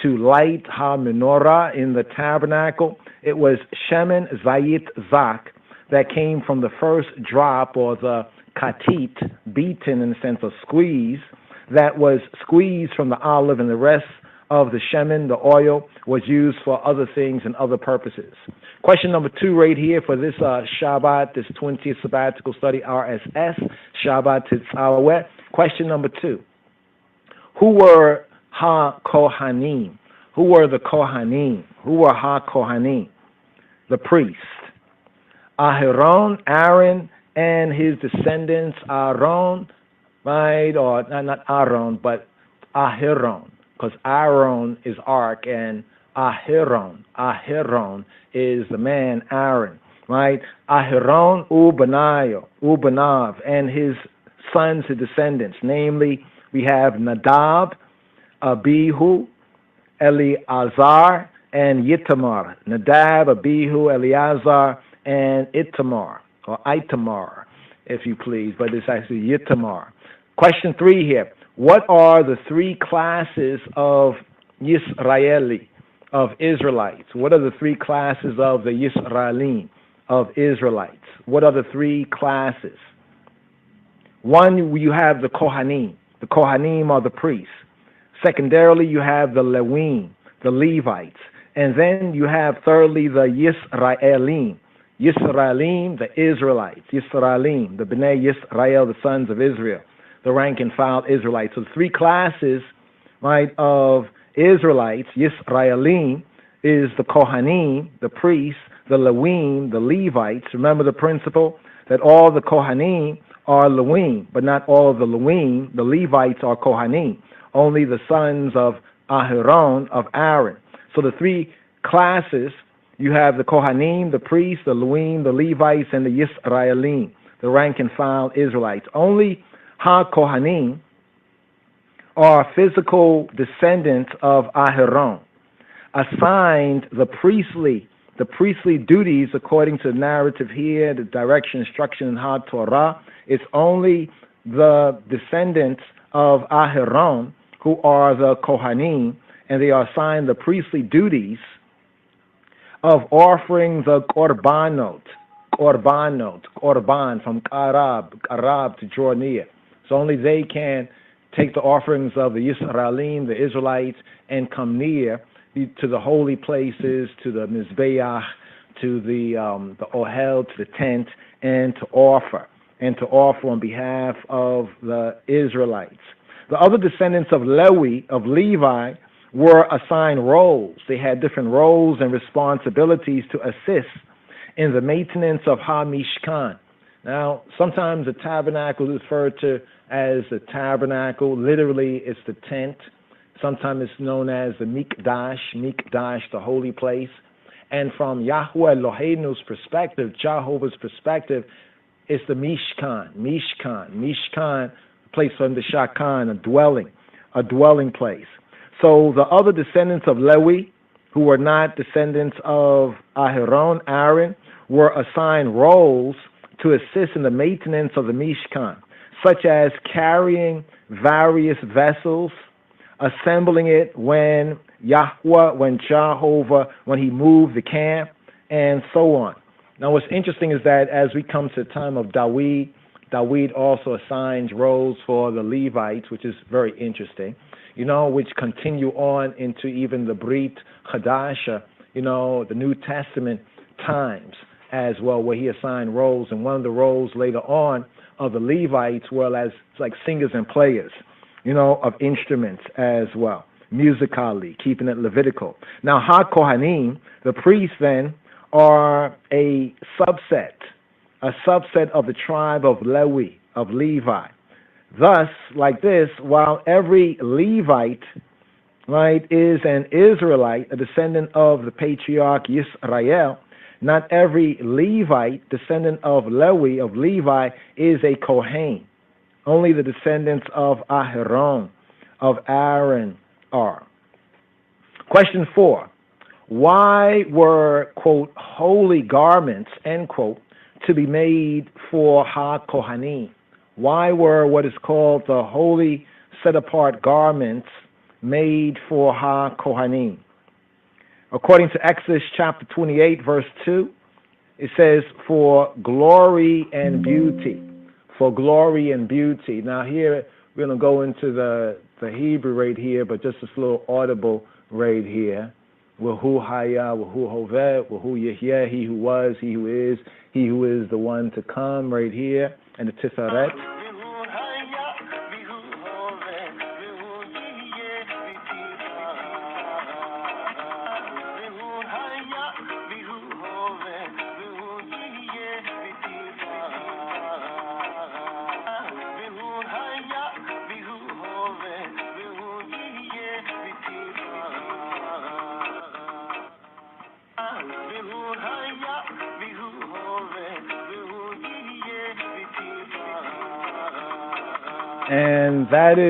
to light ha menorah in the tabernacle? It was shemen zayit zak, that came from the first drop, or the katit, beaten in the sense of squeeze, that was squeezed from the olive, and the rest of the shemen, the oil, was used for other things and other purposes. Question number 2 right here for this Shabbat, this 20th sabbatical study, RSS, Shabbat Tetzaveh. Question number 2. Who were ha-Kohanim? Who were the Kohanim? Who were ha-Kohanim? The priests. Aharon, Aaron, and his descendants, Aaron, right, or not Aaron, but Aharon, because Aaron is ark, and Aharon is the man Aaron, right? Aharon, Ubanav, and his sons, his descendants, namely, we have Nadab, Abihu, Eleazar, and Yitamar. Nadab, Abihu, Eleazar, and Itamar, or Itamar, if you please, but it's actually Yitamar. Question 3 here. What are the 3 classes of Yisraeli, of Israelites? What are the 3 classes of the Yisraelim, of Israelites? What are the 3 classes? 1, you have the Kohanim. The Kohanim are the priests. Secondarily, you have the Lewim, the Levites. And then you have, thirdly, the Yisraelim. Yisraelim, the Israelites. Yisraelim, the Bnei Yisrael, the sons of Israel, the rank and file Israelites. So the 3 classes, right, of Israelites, Yisraelim, is the Kohanim, the priests, the Lewim, the Levites. Remember the principle that all the Kohanim are Lewim, but not all of the Lewim, the Levites, are Kohanim. Only the sons of Aharon, of Aaron. So the 3 classes, you have the Kohanim, the priests, the Lewim, the Levites, and the Yisraelim, the rank and file Israelites. Only ha-Kohanim are physical descendants of Aharon, assigned the priestly duties according to the narrative here, the direction, instruction in Ha-Torah. It's only the descendants of Aharon who are the Kohanim, and they are assigned the priestly duties of offering the korban from karab to draw near. So only they can take the offerings of the Yisraelim, the Israelites, and come near to the holy places, to the Mizbeach, to the Ohel, to the tent, and to offer on behalf of the Israelites. The other descendants of Levi, were assigned roles. They had different roles and responsibilities to assist in the maintenance of HaMishkan. Now, sometimes the tabernacle is referred to as the tabernacle. Literally, it's the tent. Sometimes it's known as the Mikdash, the holy place. And from Yahweh Eloheinu's perspective, Jehovah's perspective, it's the Mishkan, place from the Shakan, a dwelling place. So the other descendants of Levi, who were not descendants of Aaron, were assigned roles to assist in the maintenance of the Mishkan, such as carrying various vessels, assembling it when Jehovah, when he moved the camp, and so on. Now what's interesting is that as we come to the time of David also assigns roles for the Levites, which is very interesting, which continue on into even the Brit Chadasha, the New Testament times as well, where he assigned roles. And one of the roles later on of the Levites were as like singers and players, of instruments as well, musically, keeping it Levitical. Now, HaKohanim, the priests then, are a subset of the tribe of Levi. Thus, like this, while every Levite, is an Israelite, a descendant of the patriarch Yisrael, not every Levite, descendant of Levi, is a Kohen. Only the descendants of Aaron are. Question 4. Why were, quote, holy garments, end quote, to be made for HaKohanim? Why were what is called the holy set-apart garments made for HaKohanim? According to Exodus chapter 28, verse 2, it says, for glory and beauty. For glory and beauty. Now here, we're going to go into the Hebrew right here, but just this little audible right here. Wahu Haya, Wahu Hoveh, Wahu Yehyeh, he who was, he who is the one to come right here, and the Tiferet. And that's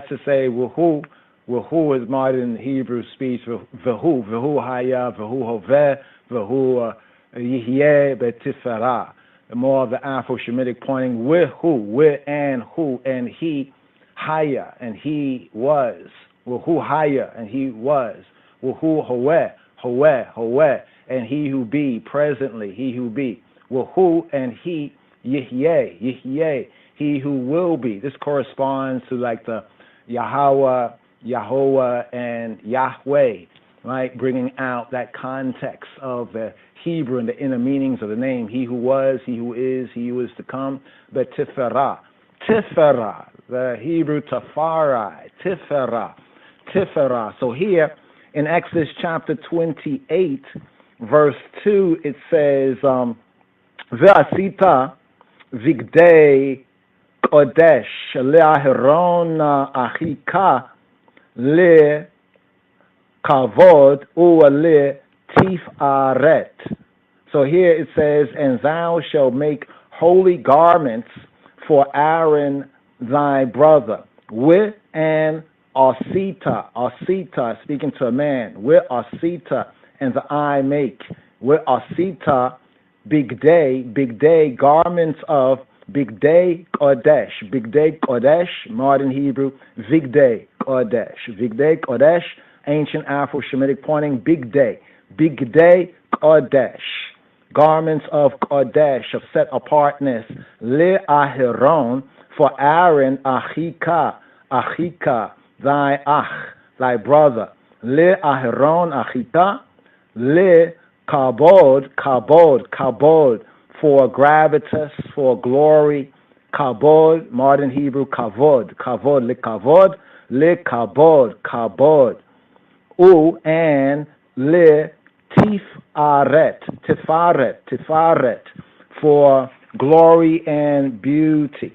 to say, Wahu is modern Hebrew speech, Vahu Haya, Vahu Hoveh, Vahu Yehyeh Betifera. More of the Afro-Shemitic pointing, Wh and who, and he, Haya, and he was. Wahu Haya, and he was. Wahu Hoeh, and he who be, presently, he who be. Wahu and he, Yehyeh, he who will be. This corresponds to like the Yahweh, and Yahweh, right? Bringing out that context of the Hebrew and the inner meanings of the name. He who was, he who is to come. But Tifera, the Hebrew Tafarai, Tifera. So here in Exodus chapter 28, verse 2, it says, Ve'asita vigdei Kodesh le'aharon achika le'kavod u'le'tifaret. So here it says, and thou shalt make holy garments for Aaron thy brother, with an asita, speaking to a man, with asita, and the I make, with asita, big day, garments of Bigdei Kodesh, modern Hebrew, Vigdei Kodesh, ancient Afro-Shemitic pointing, Bigdei Kodesh, garments of Kodesh, of set apartness, le Aharon, for Aaron, Achika, thy ach, thy brother, le Aharon, Achika, le kabod, for gravitas, for glory, kabod, modern Hebrew, kavod, le kabod, and le tifaret, for glory and beauty,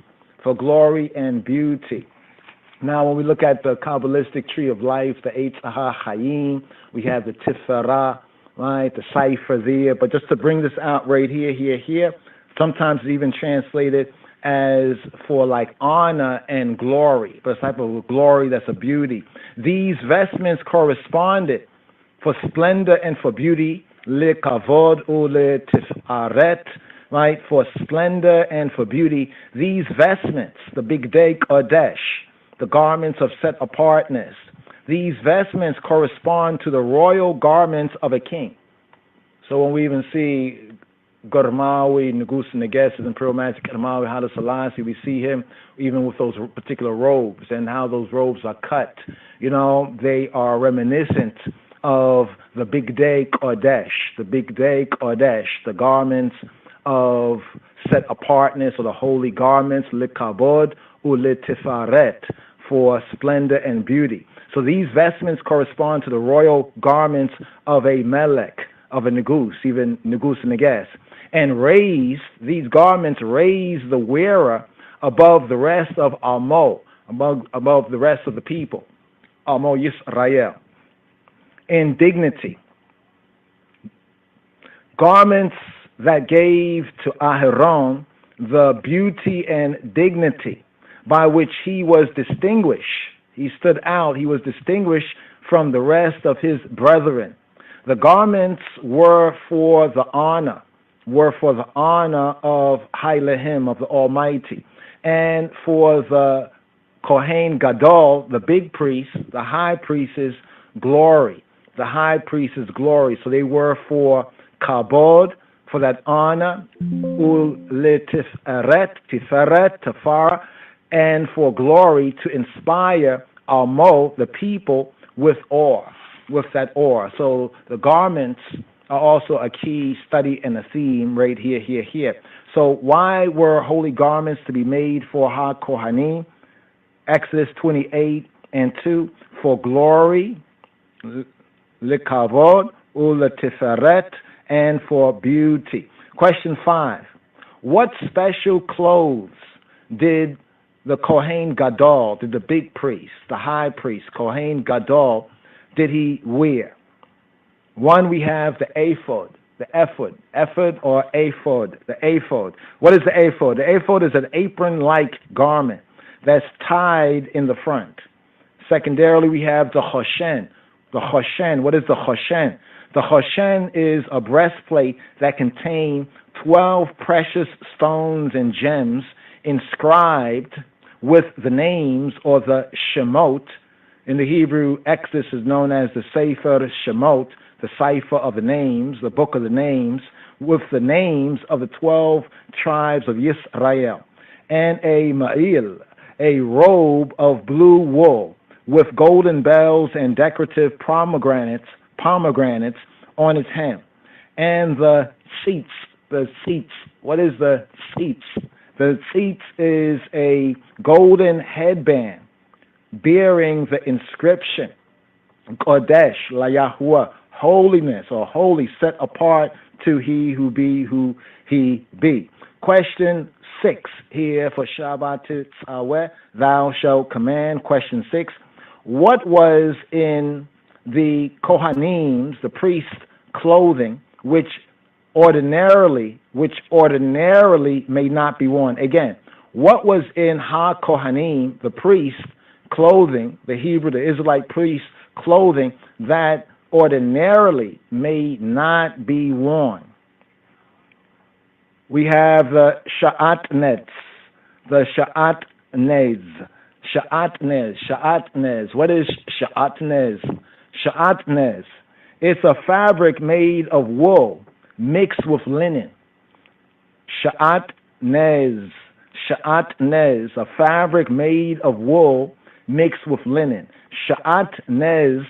Now, when we look at the Kabbalistic tree of life, the Eitz HaChaim, we have the Tiferet, right, the cipher there. But just to bring this out right here, sometimes it's even translated as for like honor and glory, but a type of glory that's a beauty. These vestments corresponded for splendor and for beauty, le kavod u le tifaret, right, for splendor and for beauty. These vestments, the bigdei kodesh, the garments of set apartness, these vestments correspond to the royal garments of a king. So when we even see Gormawi, Negus Neges, and Imperial Majesty Gormawi, Haile Selassie, we see him even with those particular robes and how those robes are cut. You know, they are reminiscent of the bigdei kodesh, the garments of set apartness, or the holy garments, likabod u litifaret, for splendor and beauty. So these vestments correspond to the royal garments of a melech, of a negus, even negus neges, and these garments raise the wearer above the rest of Amo, above the rest of the people, Amo Yisrael, in dignity. Garments that gave to Aharon the beauty and dignity by which he was distinguished. He stood out. He was distinguished from the rest of his brethren. The garments were for the honor of Hailehim, of the Almighty, and for the Kohen Gadol, the big priest, the high priest's glory. So they were for kabod, for that honor, tiferet, tafara, and for glory, to inspire Amo, the people, with that awe. So the garments are also a key study and a theme right here. So why were holy garments to be made for Ha-Kohanim? Exodus 28:2, for glory, likavod, ulatiferet, and for beauty. Question 5. What special clothes did the Kohen Gadol, did the big priest, the high priest, Kohen Gadol, did he wear? 1, we have the ephod, the ephod or ephod, the ephod. What is the ephod? The ephod is an apron-like garment that's tied in the front. Secondarily, we have the choshen. The choshen, what is the choshen? The choshen is a breastplate that contains 12 precious stones and gems inscribed with the names, or the Shemot. In the Hebrew, Exodus is known as the Sefer Shemot, the cipher of the names, the book of the names, with the names of the 12 tribes of Yisrael, and a ma'il, a robe of blue wool, with golden bells and decorative pomegranates on its hem, and the seats. What is the seats? The seats is a golden headband bearing the inscription Kodesh La Yahuwah, holiness, or holy, set apart to he who be. Question 6 here for Shabbat Tetzaveh, thou shalt command. Question 6. What was in the Kohanim's, the priest's clothing, which ordinarily may not be worn? Again, what was in Ha-Kohanim, the priest's clothing, the Hebrew, the Israelite priest's clothing, that ordinarily may not be worn? We have the sha'atnez, Sha'atnez. What is sha'atnez? Sha'atnez. It's a fabric made of wool mixed with linen. Sha'at nez, a fabric made of wool mixed with linen. Sha'at nez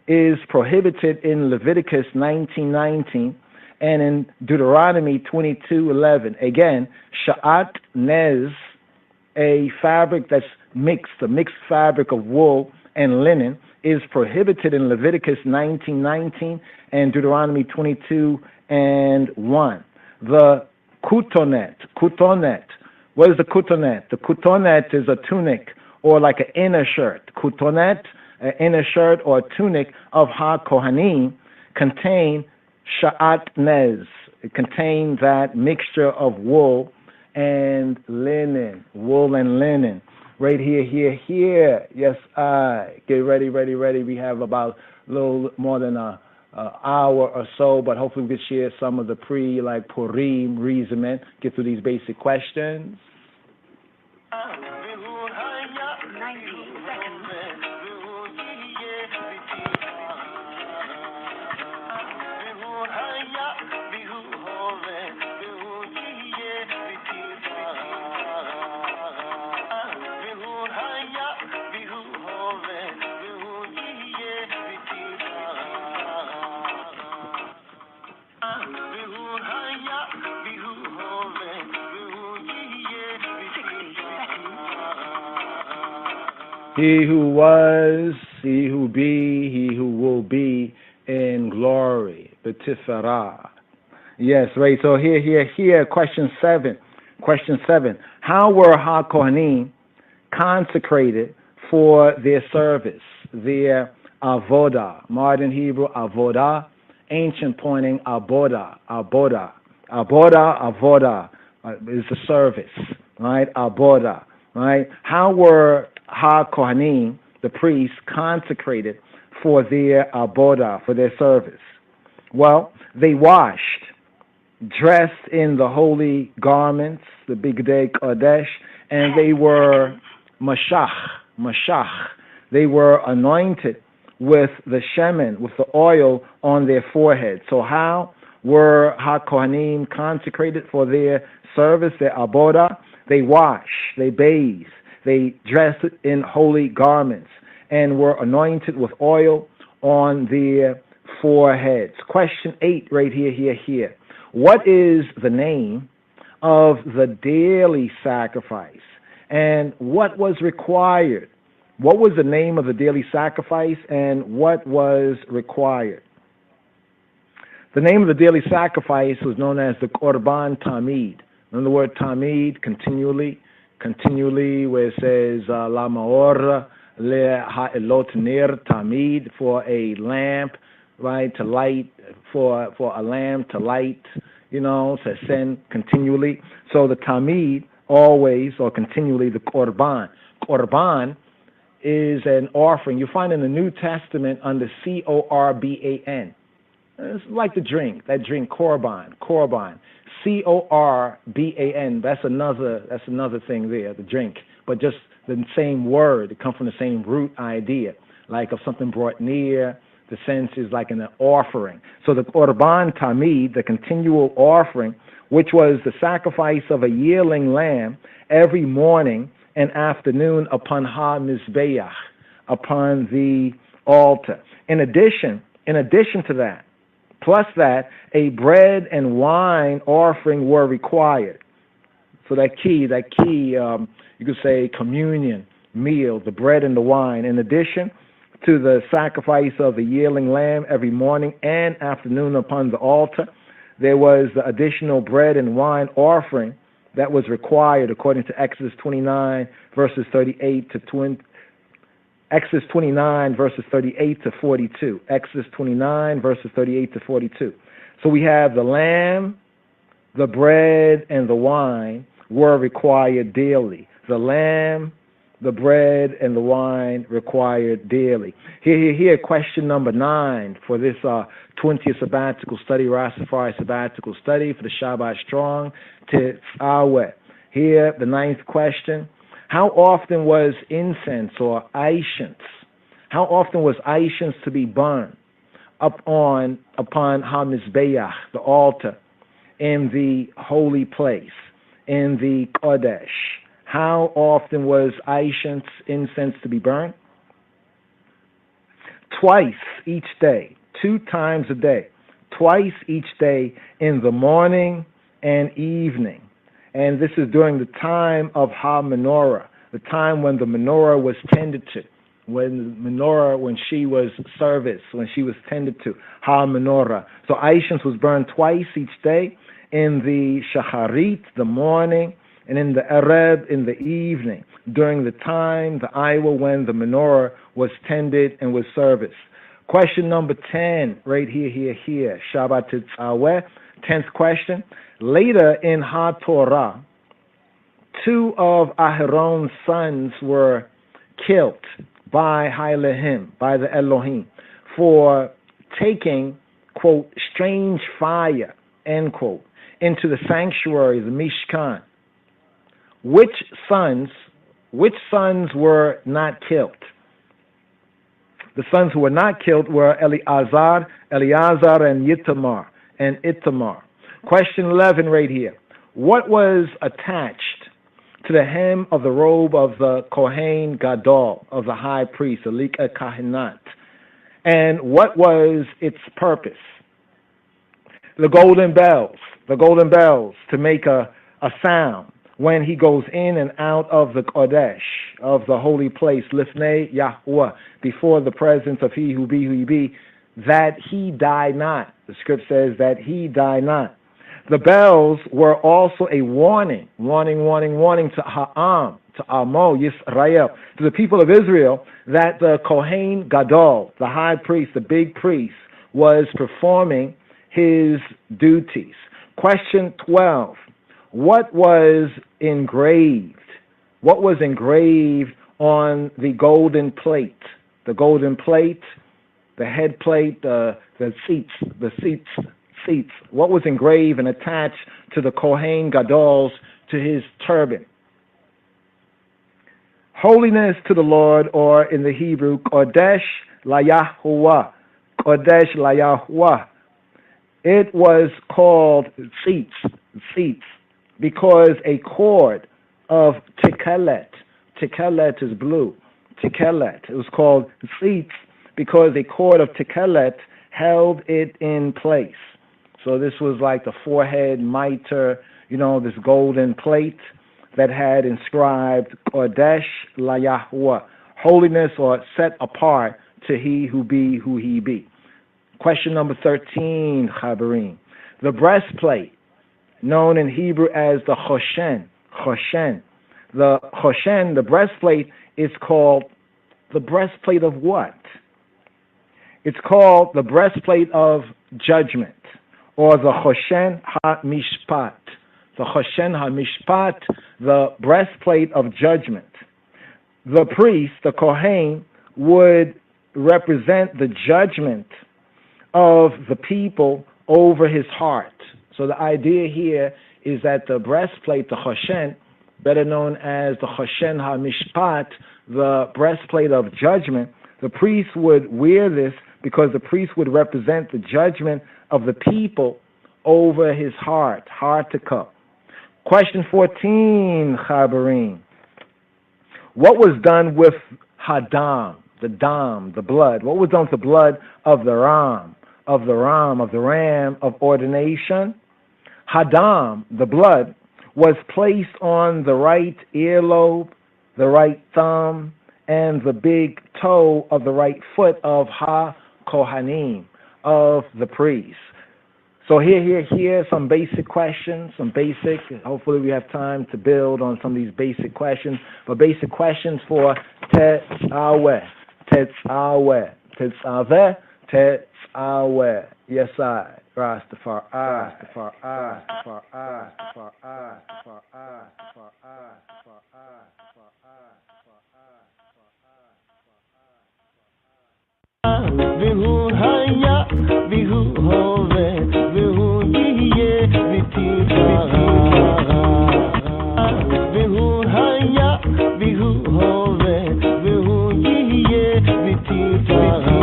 is prohibited in Leviticus 19:19 and in Deuteronomy 22:11. Again, sha'at nez, a fabric that's mixed, a mixed fabric of wool and linen, is prohibited in Leviticus 19:19 and Deuteronomy 22:1. The kutonet. What is the kutonet? The kutonet is a tunic or like an inner shirt. Kutonet, an inner shirt or tunic of ha-kohanim, contain sha'at nez. It contains that mixture of wool and linen. Wool and linen. Right here. Yes, get ready. We have about a little more than an hour or so, but hopefully we can share some of the Purim reasoning, get through these basic questions. 90 seconds. He who was, he who be, he who will be in glory. B'tifarah. Yes, right. So here, question 7. How were ha-kohanim consecrated for their service, their avodah? Modern Hebrew, avodah. Ancient pointing, abodah. Avodah is the service, right? Abodah, right? How were ha-kohanim, the priests, consecrated for their abodah, for their service? Well, they washed, dressed in the holy garments, the Bigdei Kodesh, and they were mashach. They were anointed with the shemen, with the oil on their forehead. So how were ha-kohanim consecrated for their service, their abodah? They washed, they bathed, they dressed in holy garments, and were anointed with oil on their foreheads. Question 8 right here. What is the name of the daily sacrifice, and what was required? What was the name of the daily sacrifice, and what was required? The name of the daily sacrifice was known as the Korban Tamid. Remember the word Tamid, continually, where it says La Maor Le Ha'elot Ner Tamid, for a lamp, right, to light, for a lamp to light, to send continually. So the Tamid, always or continually, the Korban. Korban is an offering. You find in the New Testament under Corban. It's like that drink, Korban. Corban. That's another thing there, the drink. But just the same word, it comes from the same root idea. Like of something brought near, the sense is like an offering. So the Korban Tamid, the continual offering, which was the sacrifice of a yearling lamb every morning and afternoon upon ha-mizbeach, upon the altar. In addition to that, plus that, a bread and wine offering were required. So that key, you could say communion meal, the bread and the wine. In addition to the sacrifice of the yearling lamb every morning and afternoon upon the altar, there was the additional bread and wine offering that was required according to Exodus 29 verses 38 to 20. Exodus 29 verses 38 to 42. Exodus 29 verses 38 to 42. So we have the lamb, the bread, and the wine were required daily. The lamb, the bread, and the wine required daily. Here, question number 9 for this 20th sabbatical study, Rastafari sabbatical study for the Shabbat Strong, Tetzaveh. Here, the 9th question. How often was incense or aishans? How often was aishans to be burned upon HaMizbeach, the altar, in the holy place, in the Kodesh. How often was incense to be burned? Twice each day, 2 times a day, twice each day in the morning and evening. And this is during the time of Ha-menorah, the time when the menorah was tended to, when she was serviced, when she was tended to, Ha-menorah. So incense was burned twice each day, in the Shacharit, the morning, and in the Erev, in the evening, during the time, the hour when the menorah was tended and was serviced. Question number 10, right here, Shabbat Tetzaveh, 10th question. Later in HaTorah, 2 of Aharon's sons were killed by Elohim, by the Elohim, for taking, quote, strange fire, end quote, into the sanctuary, the Mishkan. Which sons were not killed? The sons who were not killed were Eleazar, and Itamar. Question 11 right here. What was attached to the hem of the robe of the Kohen Gadol, of the high priest, the Lika Kahanat? And what was its purpose? The golden bells to make a sound when he goes in and out of the Kodesh, of the holy place, Lifnei Yahweh, before the presence of he who be, that he die not. The script says that he die not. The bells were also a warning to Ha'am, to Amo Yisrael, to the people of Israel, that the Kohen Gadol, the high priest, the big priest, was performing his duties. Question 12. What was engraved? What was engraved on the golden plate? The golden plate, the head plate, the seats. What was engraved and attached to the Kohen Gadol's, to his turban? Holiness to the Lord, or in the Hebrew, Kodesh LaYahweh. Kodesh LaYahweh. It was called seats, because a cord of tikelet is blue, it was called seats because a cord of tikelet held it in place. So this was like the forehead mitre, this golden plate that had inscribed Kodesh LaYahweh, holiness or set apart to he who be who he be. Question number 13, Chabarim. The breastplate, known in Hebrew as the Choshen. The Choshen, the breastplate, is called the breastplate of what? It's called the breastplate of judgment, or the Choshen HaMishpat. The Choshen HaMishpat, the breastplate of judgment. The priest, the Kohen, would represent the judgment of the people over his heart. So the idea here is that the breastplate, the Choshen, better known as the Choshen HaMishpat, the breastplate of judgment, the priest would wear this because the priest would represent the judgment of the people over his heart to come. Question 14, Chabarim. What was done with Hadam, the blood? What was done with the blood of the ram, of the ram of ordination? Hadam, the blood, was placed on the right earlobe, the right thumb, and the big toe of the right foot of Ha-Kohanim, of the priest. So here, some basic questions, hopefully we have time to build on some of these basic questions, but basic questions for Tetzaveh. Yes, I. Rastafari. והוא היה, והוא הווה, והוא יהיה ותפארה. והוא היה, והוא הווה, והוא יהיה ותפארה.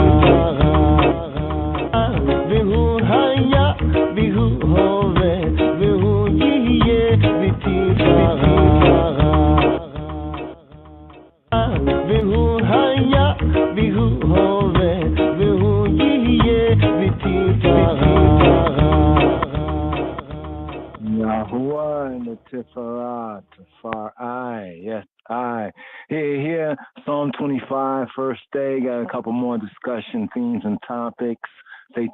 Yahuwah and the Tiferet, far I, yes, I. Here, Psalm 25, first day, got a couple more discussion themes and topics. Stay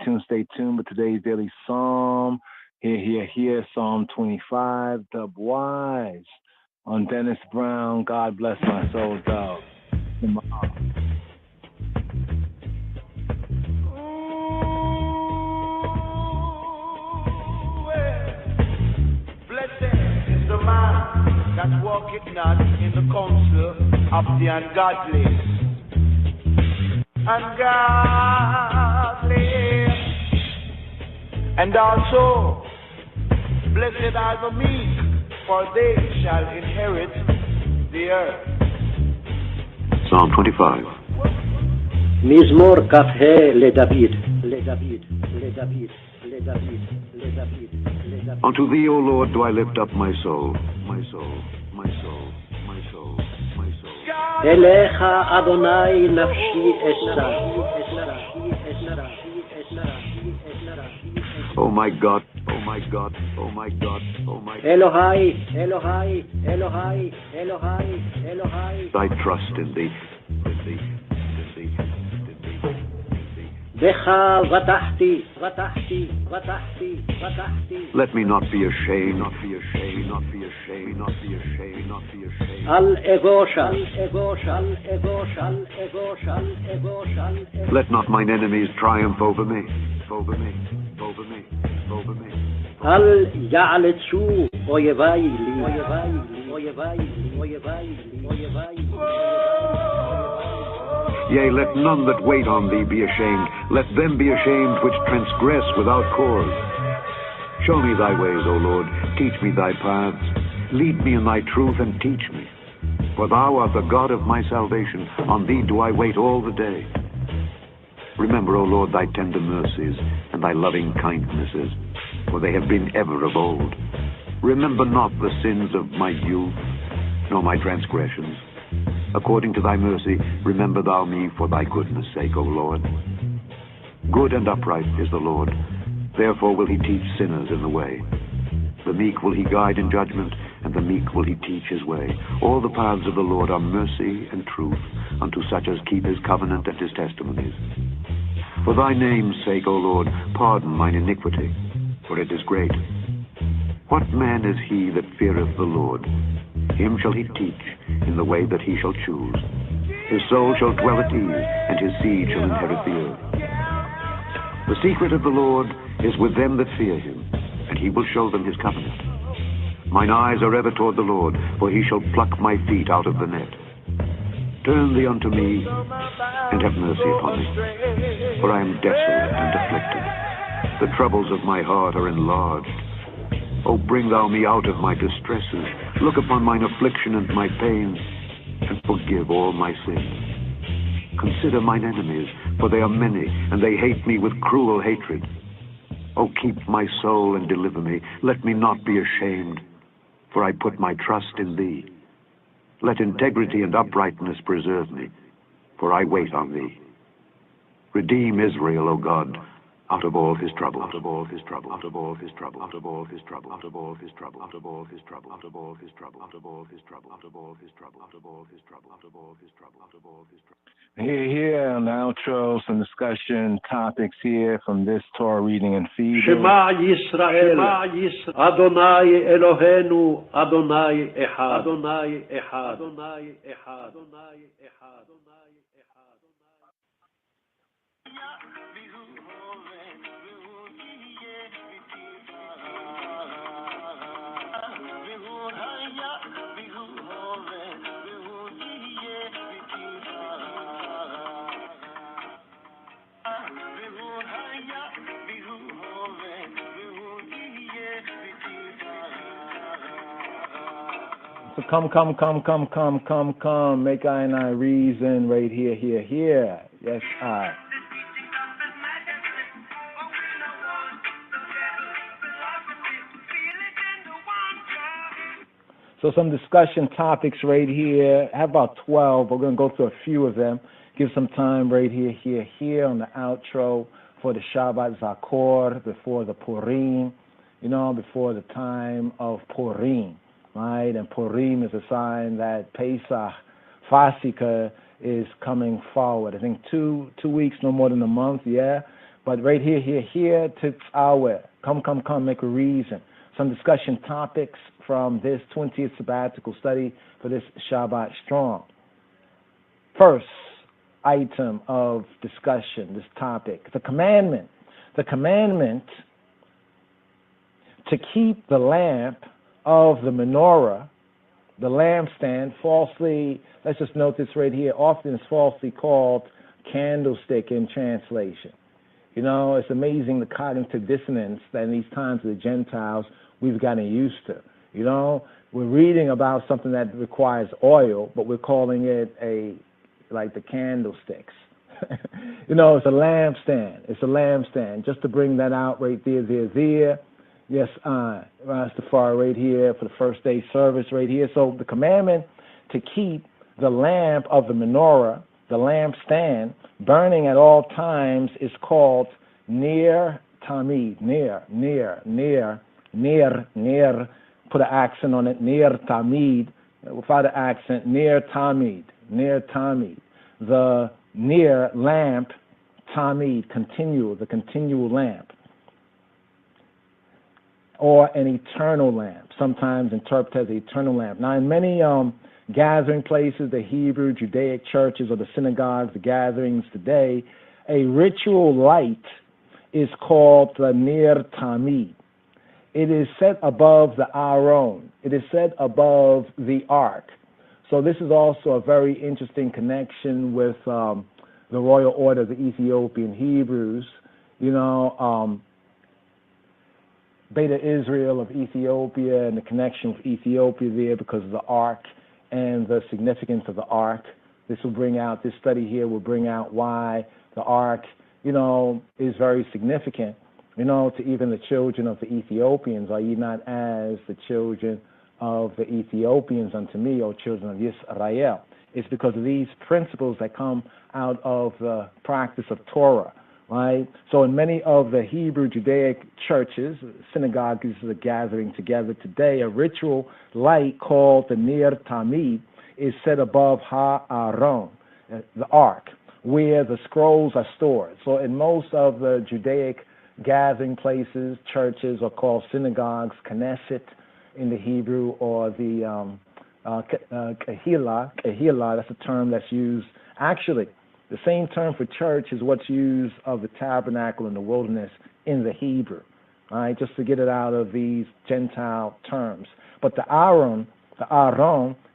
tuned, but today's daily Psalm, here, Psalm 25, Dub Wise, on Dennis Brown, God Bless My Soul, dog. That walketh not in the counsel of the ungodly. And also, blessed are the meek, for they shall inherit the earth. Psalm 25. מזמור כ"ה לדוד. Unto thee, O Lord, do I lift up my soul, my soul, my soul, my soul, my soul. אליך אדוני נפשי אשא. Oh my God, oh my God, oh my God, oh my God. אלוהי, אלוהי, אלוהי, אלוהי, אלוהי. I trust in thee, in thee. בך בטחתי. Let me not be ashamed, not be ashamed, not be ashamed, not be ashamed, not be ashamed. אל אבושה. Let not mine enemies triumph over me, over me, over me, over me. אל יעלצו אויבי לי. Yea, let none that wait on thee be ashamed. Let them be ashamed which transgress without cause. Show me thy ways, O Lord. Teach me thy paths. Lead me in thy truth and teach me. For thou art the God of my salvation. On thee do I wait all the day. Remember, O Lord, thy tender mercies and thy loving kindnesses, for they have been ever of old. Remember not the sins of my youth, nor my transgressions. According to thy mercy, remember thou me for thy goodness' sake, O Lord. Good and upright is the Lord. Therefore will he teach sinners in the way. The meek will he guide in judgment, and the meek will he teach his way. All the paths of the Lord are mercy and truth unto such as keep his covenant and his testimonies. For thy name's sake, O Lord, pardon mine iniquity, for it is great. What man is he that feareth the Lord? Him shall he teach in the way that he shall choose. His soul shall dwell at ease, and his seed shall inherit the earth. The secret of the Lord is with them that fear him, and he will show them his covenant. Mine eyes are ever toward the Lord, for he shall pluck my feet out of the net. Turn thee unto me, and have mercy upon me, for I am desolate and afflicted. The troubles of my heart are enlarged. O bring thou me out of my distresses. Look upon mine affliction and my pains, and forgive all my sins. Consider mine enemies, for they are many, and they hate me with cruel hatred. O keep my soul and deliver me. Let me not be ashamed, for I put my trust in thee. Let integrity and uprightness preserve me, for I wait on thee. Redeem Israel, O God, out of all his trouble, out of all his trouble, out of all his trouble, out of all his trouble, out of all his trouble, out of all his trouble, out of all his trouble, out of all his trouble, out of all his trouble, out of all his trouble, out of all his trouble, out of all his trouble. Here on the outro, some discussion topics here from this Torah reading and feeding. Shema Yisrael, Adonai Eloheinu, Adonai Echad, Adonai Echad, Adonai Echad, Adonai Echad, Adonai Echad. So come, make I and I reason right here. Yes, I. So some discussion topics right here. I have about 12. We're going to go through a few of them. Give some time right here on the outro for the Shabbat Zakor, before the Purim. before the time of Purim, right? And Purim is a sign that Pesach, Fasika, is coming forward. I think 2 weeks, no more than a month, yeah? But right here, Tetzaveh. Come, make a reason. Some discussion topics from this 20th sabbatical study for this Shabbat Strong. First item of discussion, this topic, the commandment. The commandment to keep the lamp of the menorah, the lampstand, falsely, let's just note this right here, often it's falsely called candlestick in translation. It's amazing the cognitive dissonance that in these times of the Gentiles we've gotten used to. We're reading about something that requires oil, but we're calling it like the candlesticks. It's a lampstand. It's a lampstand. Just to bring that out right there. Yes, Rastafari right here for the first day service right here. So the commandment to keep the lamp of the menorah, the lampstand, burning at all times is called Ner Tamid. Ner. Put an accent on it. Ner Tamid. Without an accent, Ner Tamid. The Ner lamp, Tamid, the continual lamp. Or an eternal lamp, sometimes interpreted as the eternal lamp. Now, in many gathering places, the Hebrew, Judaic churches, or the synagogues, the gatherings today, a ritual light is called the Ner Tamid. It is set above the Aron. It is set above the Ark. So this is also a very interesting connection with the royal order of the Ethiopian Hebrews. Beta Israel of Ethiopia and the connection with Ethiopia there because of the Ark and the significance of the Ark. This study here will bring out why the Ark, is very significant, to even the children of the Ethiopians. Are ye not as the children of the Ethiopians unto me, O children of Israel? It's because of these principles that come out of the practice of Torah. Right? So in many of the Hebrew Judaic churches, synagogues are gathering together today, a ritual light called the Ner Tamid is set above Ha-Aron, the Ark, where the scrolls are stored. So in most of the Judaic gathering places, churches are called synagogues, Knesset in the Hebrew, or the Kehillah, that's a term that's used actually. The same term for church is what's used of the tabernacle in the wilderness in the Hebrew, right? Just to get it out of these Gentile terms. But the Aron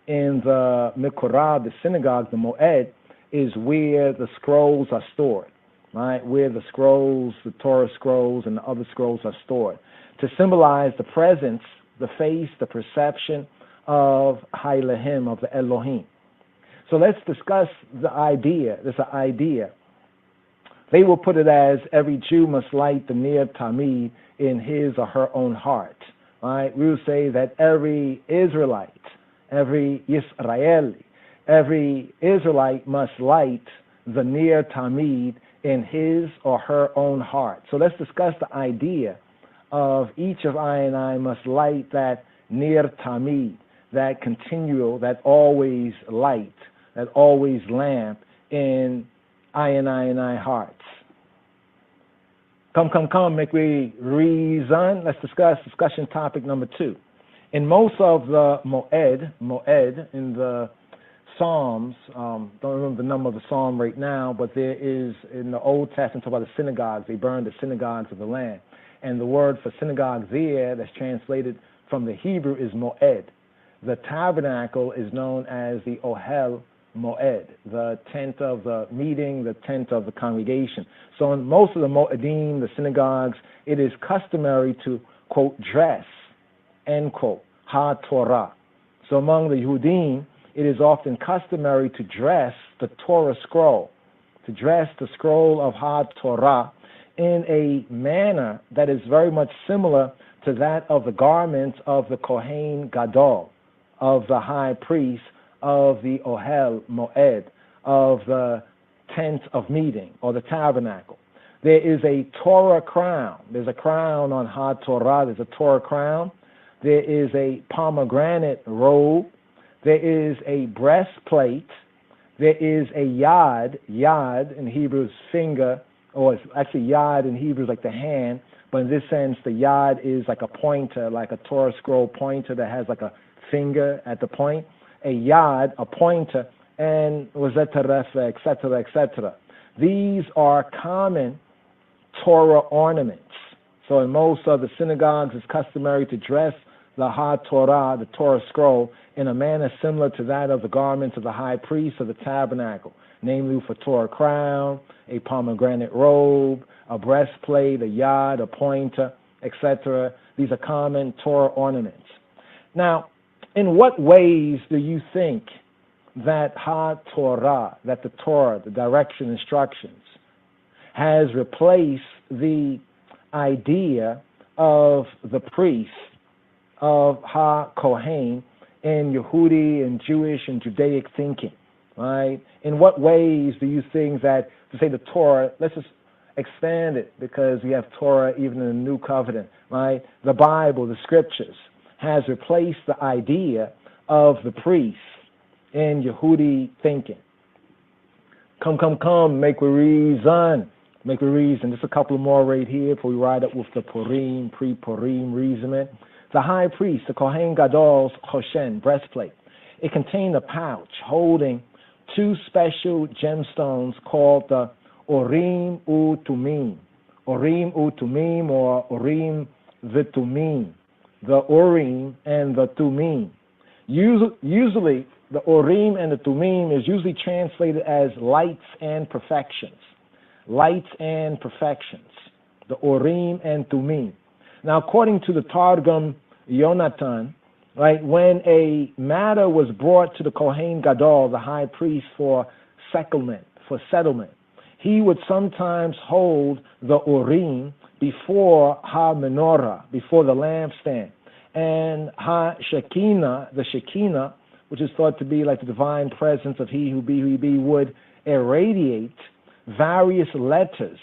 in the Mikorah, the synagogue, the Moed, is where the scrolls are stored, right? Where the scrolls, the Torah scrolls and the other scrolls are stored, to symbolize the presence, the face, the perception of Hailahim, of the Elohim. So let's discuss the idea. There's an idea. They will put it as every Jew must light the Ner Tamid in his or her own heart. Right? We will say that every Israelite, every Israeli, every Israelite must light the Ner Tamid in his or her own heart. So let's discuss the idea of each of I and I must light that Ner Tamid, that continual, that always light, that always lamp in I and I hearts. Come, make we reason. Let's discuss discussion topic number 2. In most of the Moed in the Psalms, don't remember the number of the Psalm right now, but there is in the Old Testament, talk about the synagogues. They burned the synagogues of the land. And the word for synagogue there that's translated from the Hebrew is Moed. The tabernacle is known as the Ohel Moed, the tent of the meeting, the tent of the congregation. So in most of the Moedim, the synagogues, it is customary to, quote, dress, end quote, ha-Torah. So among the Yehudim, it is often customary to dress the Torah scroll, to dress the scroll of ha-Torah in a manner that is very much similar to that of the garments of the Kohen Gadol, of the high priest, of the Ohel Moed, of the tent of meeting or the tabernacle. There is a Torah crown. There's a crown on HaTorah. There's a Torah crown. There is a pomegranate robe. There is a breastplate. There is a yad. Yad in Hebrew is finger, or it's actually yad in Hebrew is like the hand, but in this sense, the yad is like a pointer, like a Torah scroll pointer that has like a finger at the point. A yad, a pointer, and wazeterefa, etc., etc. These are common Torah ornaments. So in most of the synagogues, it's customary to dress the HaTorah, the Torah scroll, in a manner similar to that of the garments of the high priest of the tabernacle, namely for Torah crown, a pomegranate robe, a breastplate, a yad, a pointer, etc. These are common Torah ornaments. Now, in what ways do you think that HaTorah, that the Torah, the direction, instructions, has replaced the idea of the priest, of HaKohen, in Yehudi and Jewish and Judaic thinking, right? In what ways do you think that, to say the Torah, let's just expand it because we have Torah even in the New Covenant, right? The Bible, the Scriptures, has replaced the idea of the priest in Yehudi thinking. Come, make we reason. Make we reason. Just a couple more right here before we ride up with the Purim, pre-Purim reasoning. The high priest, the Kohen Gadol's Choshen, breastplate. It contained a pouch holding two special gemstones called the Urim Utumim. Urim Utumim or Urim Vitumim. The Urim and the Tumim. Usually, the Urim and the Tumim is usually translated as lights and perfections. Lights and perfections. The Urim and Tumim. Now, according to the Targum Yonatan, right, when a matter was brought to the Kohen Gadol, the high priest, for settlement, he would sometimes hold the Urim before ha-menorah, before the lampstand, and ha-shekinah, the Shekinah, which is thought to be like the divine presence of he who be, would irradiate various letters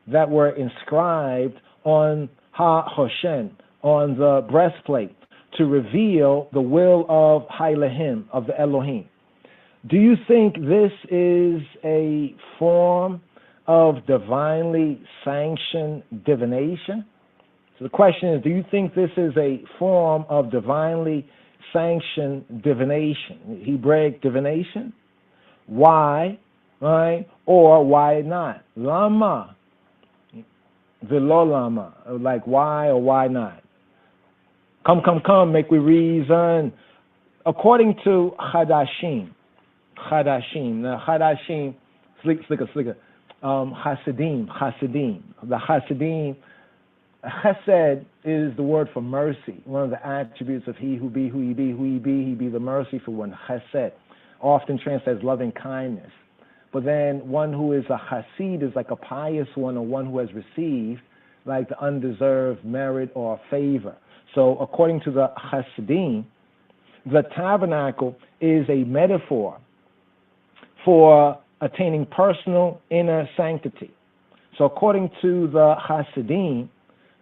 that were inscribed on ha-Hoshen, on the breastplate, to reveal the will of Hailahim, of the Elohim. Do you think this is a form of divinely sanctioned divination? So the question is, do you think this is a form of divinely sanctioned divination, Hebraic divination? Why, right? Or why not? Lama, velo lama, like why or why not? Come, make we reason. According to Chadashim, now Chadashim, slicker, Hasidim, the Hasidim, Chesed is the word for mercy, one of the attributes of he who be, he be the merciful one, Chesed, often translated as loving kindness. But then one who is a Hasid is like a pious one, or one who has received like the undeserved merit or favor. So according to the Hasidim, the tabernacle is a metaphor for attaining personal inner sanctity. So according to the Hasidim,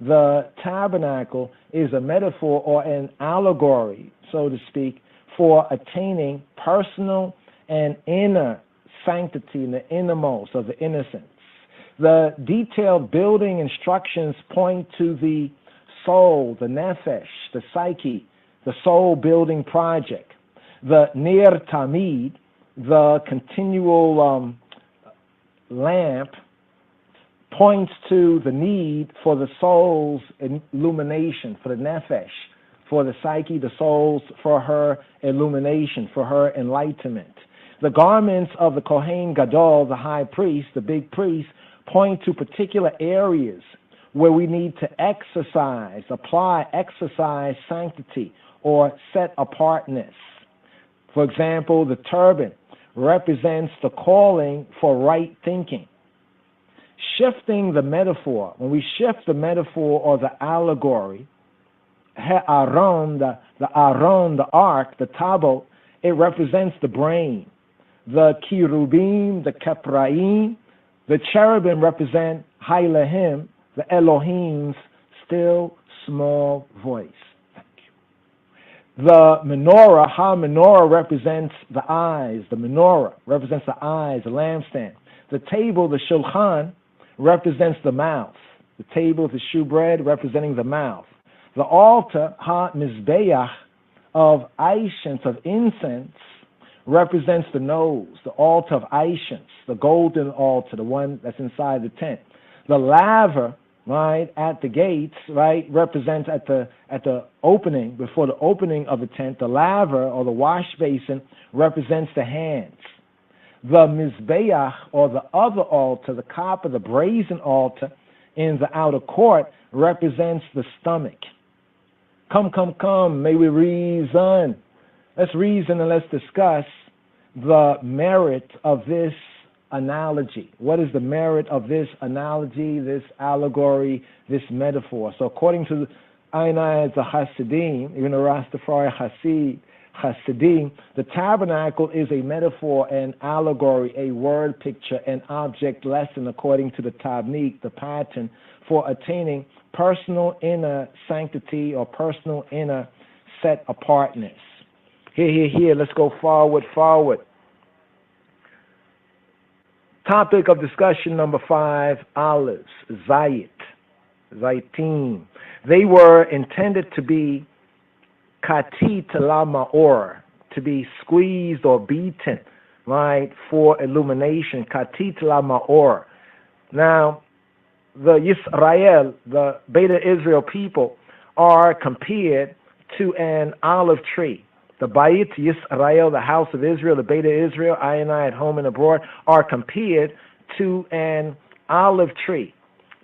the tabernacle is a metaphor or an allegory, so to speak, for attaining personal and inner sanctity in the innermost of the innocence. The detailed building instructions point to the soul, the nefesh, the psyche, the soul building project. The Nir Tamid, the continual lamp, points to the need for the soul's illumination, for the nefesh, for the psyche, the soul's, for her illumination, for her enlightenment. The garments of the Kohen Gadol, the high priest, the big priest, point to particular areas where we need to exercise sanctity or set apartness. For example, the turban represents the calling for right thinking. Shifting the metaphor, when we shift the metaphor or the allegory, Aaron, the ark, the tabot, it represents the brain. The kirubim, the kepraim, the cherubim represent Hailahim, the Elohim's still small voice. Thank you. The menorah, ha-menorah represents the eyes. The menorah represents the eyes, the lampstand. The table, the shulchan, represents the mouth. The table, the shewbread, representing the mouth. The altar, ha-mizbeach, of Ishens, of incense, represents the nose. The altar of Ishens, the golden altar, the one that's inside the tent. The laver, right, at the gates, right, represents at the opening, before the opening of the tent. The laver, or the wash basin, represents the hands. The mizbeach, or the other altar, the copper, the brazen altar in the outer court, represents the stomach. Come, may we reason. Let's reason and let's discuss the merit of this analogy. What is the merit of this analogy, this allegory, this metaphor? So according to the Hasidim, even the Rastafari Hasidim, the tabernacle is a metaphor, an allegory, a word picture, an object lesson according to the tabnik, the pattern for attaining personal inner sanctity or personal inner set apartness. Here, let's go forward. Topic of discussion number 5, olives, zaitim. They were intended to be katit la ma'or, to be squeezed or beaten, right, for illumination, katit la ma'or. Now, the Yisrael, the Beta Israel people, are compared to an olive tree. The Bayit Yisrael, the house of Israel, the Beta Israel, I and I at home and abroad, are compared to an olive tree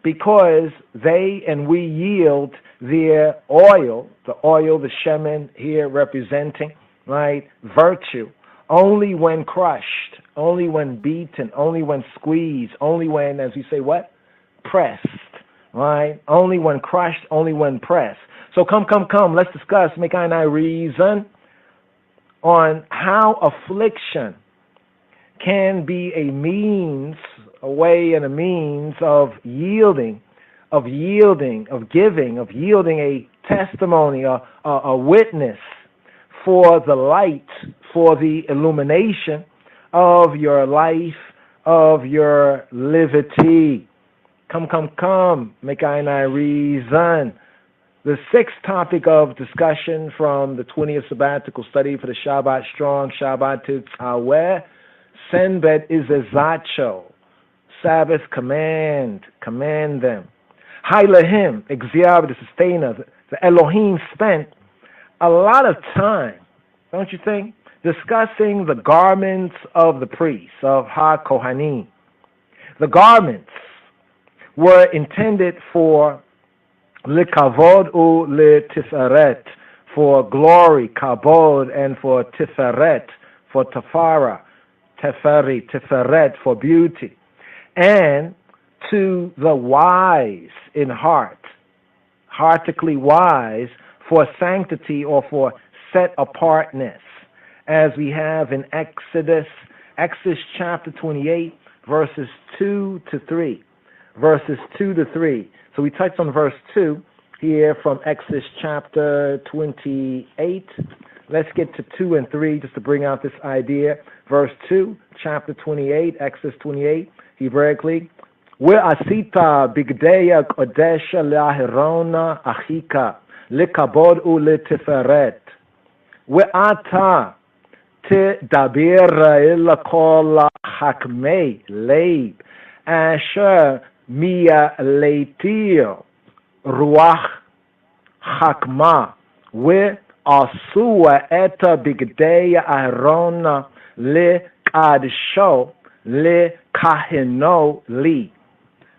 because they and we yield their oil, the shemen here representing, right, virtue, only when crushed, only when beaten, only when squeezed, only when, as we say, what? Pressed, right? Only when crushed, only when pressed. So come, let's discuss, make I and I reason on how affliction can be a means, a way and a means of yielding, of giving, of yielding a testimony, a witness for the light, for the illumination of your life, of your liberty. Come, make I and I reason. The 6th topic of discussion from the 20th sabbatical study for the Shabbat Strong, Shabbat Tetzaveh, Senbet Izzezachew, Sabbath command them. Hailahim, Exhiab, the sustainer, the Elohim spent a lot of time, don't you think, discussing the garments of the priests, of Ha-Kohanim. The garments were intended for likavod u letiferet, for glory, kabod, and for tiferet, for tafara, tiferet, for beauty, and to the wise in heart, heartically wise, for sanctity or for set apartness, as we have in Exodus chapter 28, verses 2 to 3. Verses 2 to 3. So we touched on verse 2 here from Exodus chapter 28. Let's get to 2 and 3 just to bring out this idea. Verse 2, chapter 28, Exodus 28, Hebraically. Ve'asita bigdeya kodesha le'aherona achika lekabod u letiferet. Ve'ata tedaber el kol hakmei leib asher Mia leitio ruach hakma we asua eta bigdeya ahrona le kadsho le kahino li.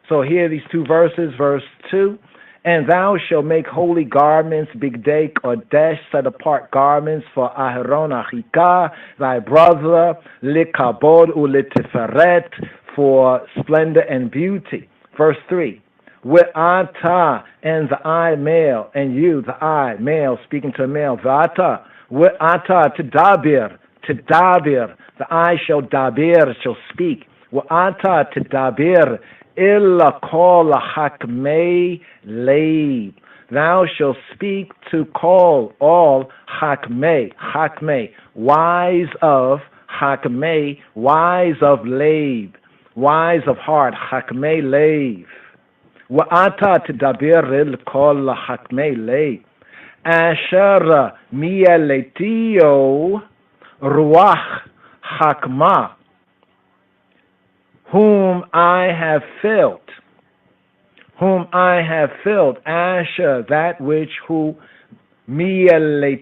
So here these 2 verses, verse 2, and thou shalt make holy garments, bigdei kodesh, set apart garments for Aharon achika, thy brother, le kabod u le tiferet, for splendor and beauty. Verse 3, Ve'ata, and the I male, and you, the I male, speaking to a male, Ve'ata, Ve'ata, tadabir, the I shall dabir, shall speak, Ve'ata, tadabir, illa kol hakmei leib. Thou shalt speak to call all hakmei, wise of hakmei, wise of leib, wise of heart, hakmei leib. Wa'ata tdaber el kol hakmei leib. Asher mi'eletio ruach hakma, whom I have filled, Asher, that which who, Asher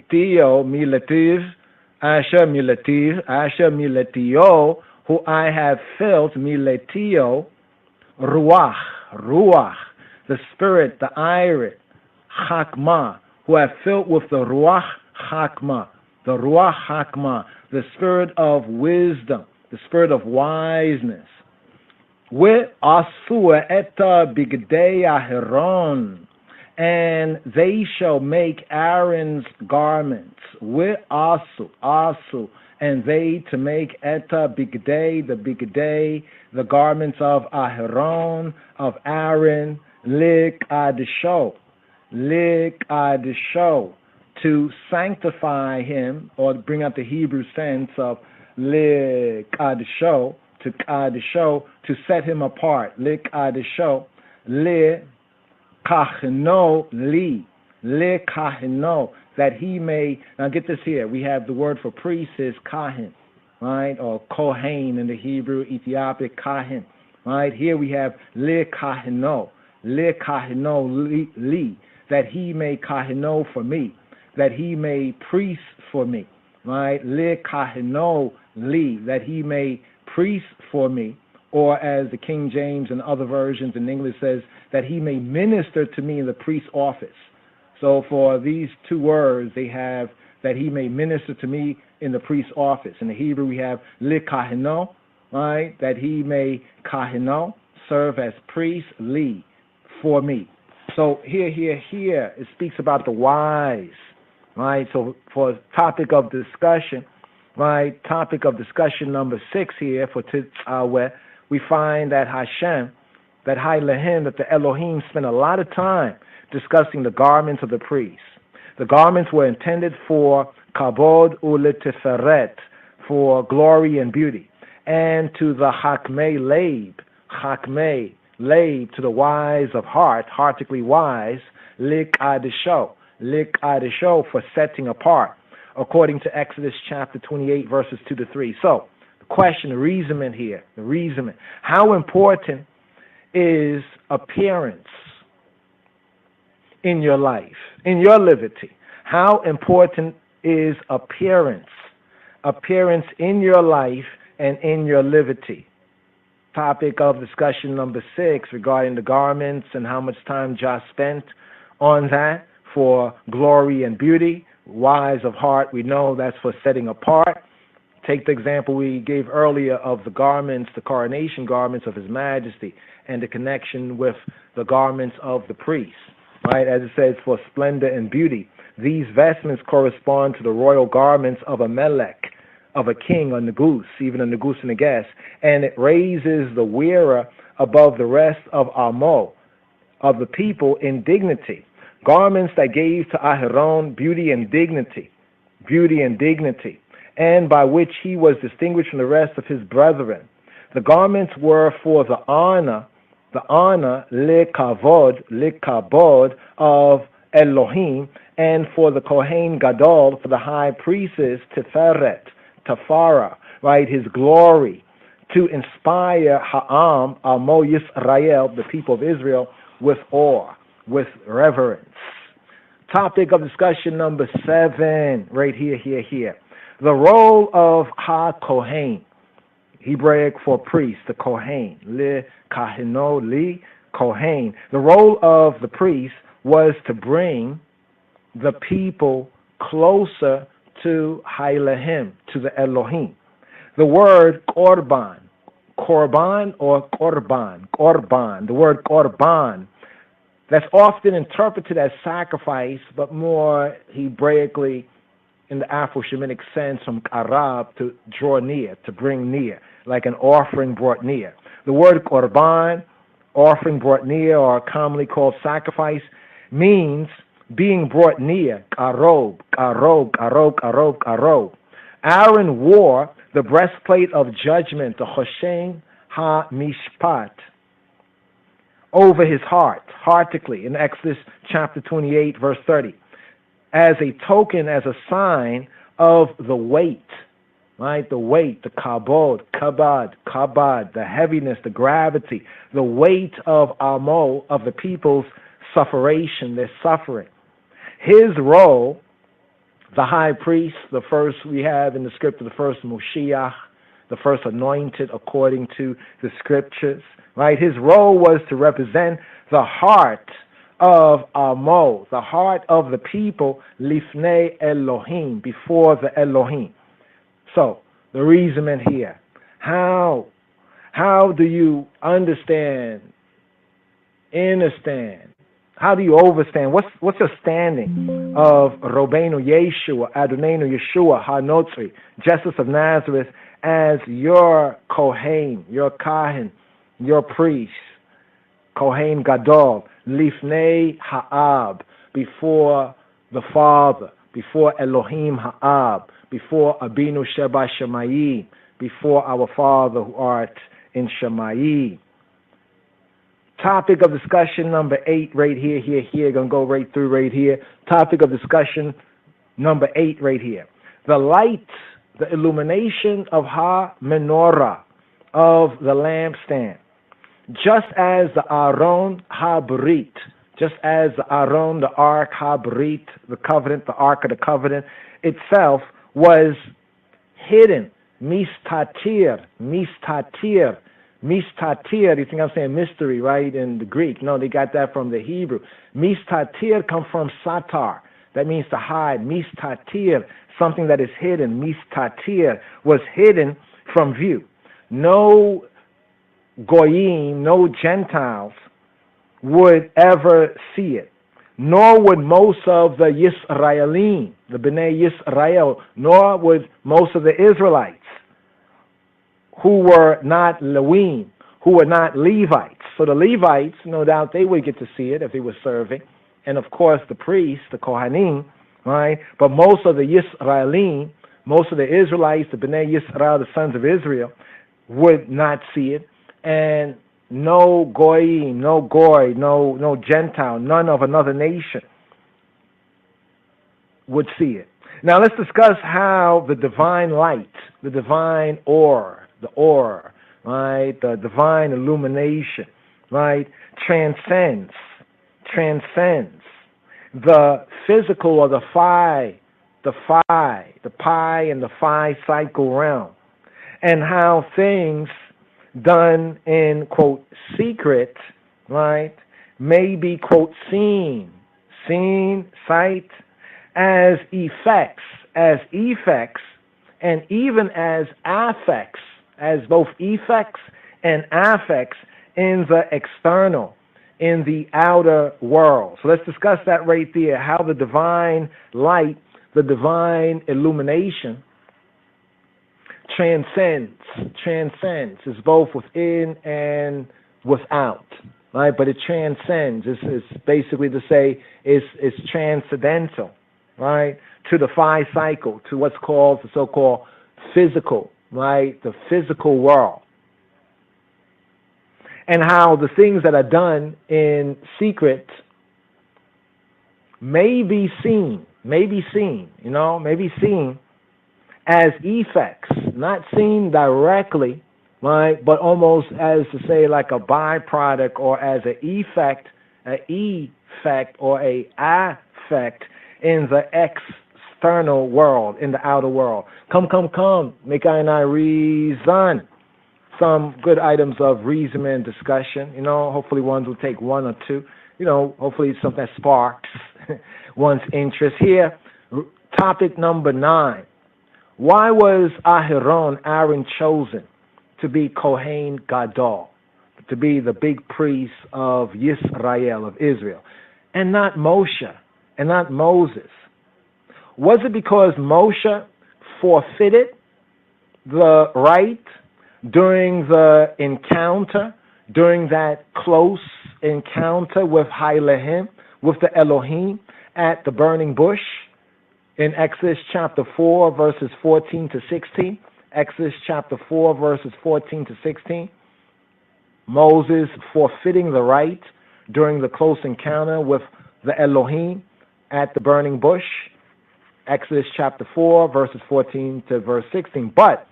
miletio, who I have filled, miletio, ruach, the spirit, the irit, hakma, who have filled with the ruach hakma, the spirit of wisdom, the spirit of wiseness. Ve'asu eta bigdei Aharon, and they shall make Aaron's garments. Ve'asu, and they to make eta bigdei, the garments of Aharon, of Aaron, likadisho, to sanctify him, or bring out the Hebrew sense of likadisho, to kadisho, to set him apart. Likadisho, likahno li, that he may. Now get this here. We have the word for priest is kahin, right, or kohen in the Hebrew, Ethiopic kahin, right. Here we have likahno li, that he may kahino for me, that he may priest for me, right. Likahno li, that he may priest for me, or as the King James and other versions in English says, that he may minister to me in the priest's office. So for these two words, they have that he may minister to me in the priest's office. In the Hebrew, we have likahino, right, that he may kahino, serve as priest, li, for me. So here, it speaks about the wise, right? So for topic of discussion, right, topic of discussion number 6 here for Tetzaveh, we find that Hashem, that Hailahim, that the Elohim spent a lot of time discussing the garments of the priests. The garments were intended for kabod u'leteferet, for glory and beauty, and to the hakmei leib, to the wise of heart, heartically wise, likadisho, for setting apart, according to Exodus chapter 28, verses 2 to 3. So, the question, the reasonment here, how important is appearance in your life, in your liberty? How important is appearance in your life and in your liberty? Topic of discussion number 6 regarding the garments and how much time Jah spent on that for glory and beauty. Wise of heart, we know that's for setting apart. Take the example we gave earlier of the garments, the coronation garments of His Majesty, and the connection with the garments of the priests, right? As it says, for splendor and beauty. These vestments correspond to the royal garments of a melech, of a king, a negus, even a negus and a guest, and it raises the wearer above the rest of Amo, of the people, in dignity. Garments that gave to Aharon beauty and dignity, and by which he was distinguished from the rest of his brethren. The garments were for the honor, likabod of Elohim, and for the Kohen Gadol, for the high priestess, Tafara, right, his glory, to inspire Ha'am, Amo Yisrael, the people of Israel, with awe, with reverence. Topic of discussion number 7, right here. The role of Ha-Kohen, Hebraic for priest, the Kohen, Li-Kahino, Li-Kohen. The role of the priest was to bring the people closer to Hailahim, to the Elohim. The word korban, the word korban, that's often interpreted as sacrifice, but more Hebraically in the Afro-Shemitic sense from Arab, to draw near, to bring near, like an offering brought near. The word korban offering brought near, or commonly called sacrifice, means being brought near. Karob, karob, karob, karob, karob. Aaron wore the breastplate of judgment, the Hoshen ha-mishpat, over his heart, heartically, in Exodus chapter 28, verse 30, as a token, as a sign of the weight, right? The weight, the kabod, kabad, the heaviness, the gravity, the weight of Amo, of the people's sufferation, their suffering. His role, the high priest, the first we have in the scripture, the first Moshiach, the first anointed according to the scriptures, right? His role was to represent the heart of Amo, the heart of the people, Lifnei Elohim, before the Elohim. So, the reason here, how do you understand, how do you overstand? What's your standing of Robbeinu Yeshua, Adonenu Yeshua, HaNotzri, Jesus of Nazareth, as your Kohen, your Kahin, your priest, Kohen Gadol, Lifnei Ha'ab, before the Father, before Elohim Ha'ab, before Abinu Sheba Shemayim, before our Father who art in Shemayim. Topic of discussion number 8 right here. Gonna go right through right here. Topic of discussion number 8 right here. The light, the illumination of Ha-Menorah, of the lampstand. Just as the Aron Ha-Brit, just as the Aron, the Ark Ha-Brit, the covenant, the Ark of the Covenant itself was hidden. Mistatir. You think I'm saying mystery, right, in the Greek? No, they got that from the Hebrew. Mistatir come from satar. That means to hide. Mistatir, something that is hidden. Mistatir was hidden from view. No Goyim, no Gentiles would ever see it. Nor would most of the Yisraelim, the Bnei Yisrael, nor would most of the Israelites who were not Lewim, who were not Levites. So the Levites, no doubt, they would get to see it if they were serving. And of course the priests, the Kohanim, right? But most of the Yisraelim, most of the Israelites, the Bnei Yisrael, the sons of Israel, would not see it. And no Goyim, no Goy, no Gentile, none of another nation would see it. Now let's discuss how the divine light, the divine right, the divine illumination, right, transcends the physical or the pi and the phi cycle realm, and how things done in, quote, secret, right, may be, quote, seen, sight, as effects, and even as affects, as both effects and affects in the external, in the outer world. So let's discuss that right there, how the divine light, the divine illumination transcends, is both within and without, right? But it transcends. It's basically to say it's transcendental, right, to the phi cycle, to what's called the so-called physical, right, the physical world. And how the things that are done in secret may be seen as effects, not seen directly, right, but almost as to say like a byproduct or as an effect or a affect in the external world, in the outer world. Come, make I and I reason. Some good items of reason and discussion, hopefully ones will take one or two, hopefully it's something that sparks one's interest. Here, topic number 9. Why was Aaron chosen to be Kohen Gadol, to be the big priest of Yisrael, of Israel, and not Moshe, and not Moses? Was it because Moshe forfeited the right during the encounter, during that close encounter with Hailehim, with the Elohim at the burning bush in Exodus chapter 4, verses 14 to 16. Exodus chapter 4, verses 14 to 16. Moses forfeiting the right during the close encounter with the Elohim at the burning bush. Exodus chapter 4, verses 14 to verse 16. But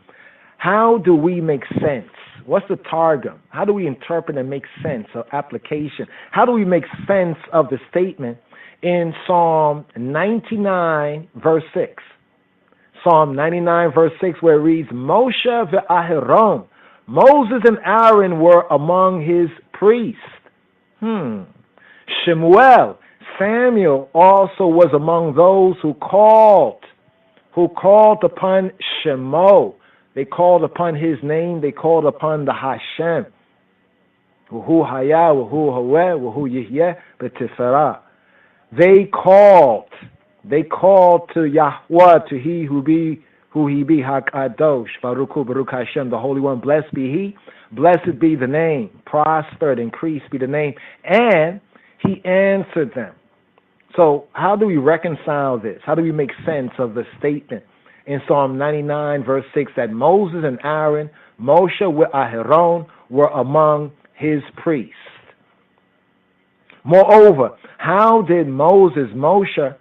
how do we make sense? What's the targum? How do we interpret and make sense of application? How do we make sense of the statement in Psalm 99, verse 6? Psalm 99, verse 6, where it reads, Moshe ve'Aharon, Moses and Aaron were among his priests. Shemuel, Samuel also was among those who called upon Shemo. They called upon his name. They called upon the Hashem. Whu haya, whu haweh, whu yihyeh, b'tiferah. They called to Yahweh, to he who be Hakadosh, Baruch Hashem, the Holy One. Blessed be he, blessed be the name, prospered, increased be the name. And he answered them. So how do we reconcile this? How do we make sense of the statement in Psalm 99, verse 6, that Moses and Aaron, Moshe with Aharon, were among his priests? Moreover, how did Moshe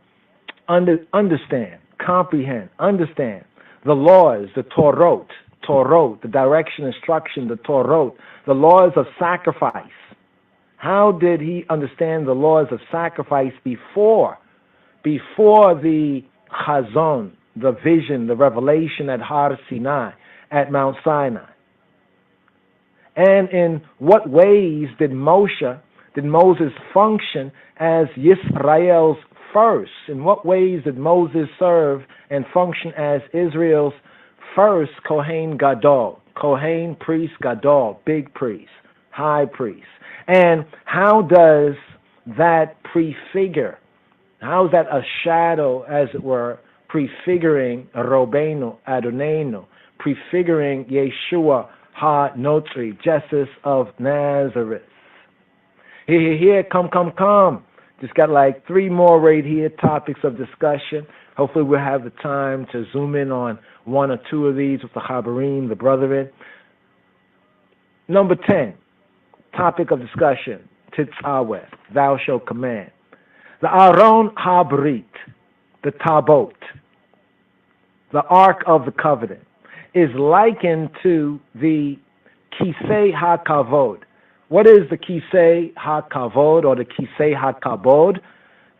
understand, comprehend, understand the laws, the Torah, the direction, instruction, the Torah, the laws of sacrifice? How did he understand the laws of sacrifice before the Chazon, the vision, the revelation at Har Sinai, at Mount Sinai? And in what ways did Moses function as Yisrael's first? In what ways did Moses serve and function as Israel's first Kohen Gadol, Kohen priest Gadol, big priest, high priest? And how does that prefigure, how is that a shadow, as it were, prefiguring Robenu, Adonenu, prefiguring Yeshua ha-Notri, Jesus of Nazareth? Here, come. Just got like 3 more right here, topics of discussion. Hopefully we'll have the time to zoom in on 1 or 2 of these with the Chabarim, the brethren. Number 10, topic of discussion, Tetzaveh, thou shalt command. The Aron HaBrit, the Tabot, the Ark of the Covenant, is likened to the Kisei HaKavod. What is the Kisei HaKavod or the Kisei HaKabod?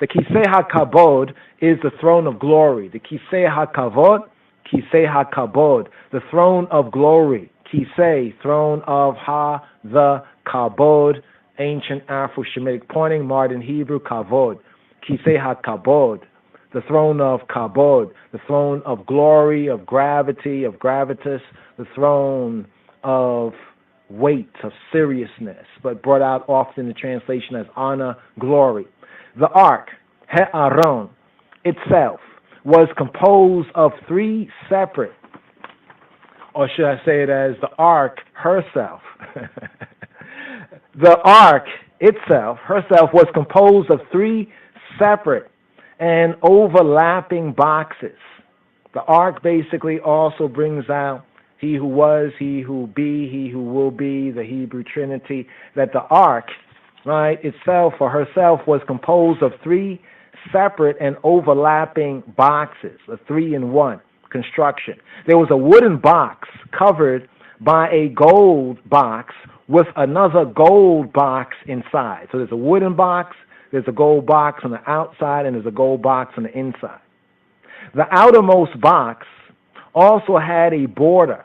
The Kisei HaKabod is the throne of glory. The Kisei HaKavod, Kisei HaKabod, the throne of glory. Kisei, throne of Ha, the Kabod, ancient Afro-Shemitic pointing, modern Hebrew, Kavod. Kisei HaKabod, the throne of Kabod, the throne of glory, of gravity, of gravitas, the throne of weight, of seriousness, but brought out often in the translation as honor, glory. The ark, He'aron, itself was composed of 3 separate, or should I say it as the ark herself. The ark itself, herself, was composed of 3 separate and overlapping boxes. The ark basically also brings out he who was, he who be, he who will be, the Hebrew Trinity, that the ark, right, itself or herself was composed of 3 separate and overlapping boxes, a 3-in-1 construction. There was a wooden box covered by a gold box with another gold box inside. So there's a wooden box, there's a gold box on the outside, and there's a gold box on the inside. The outermost box also had a border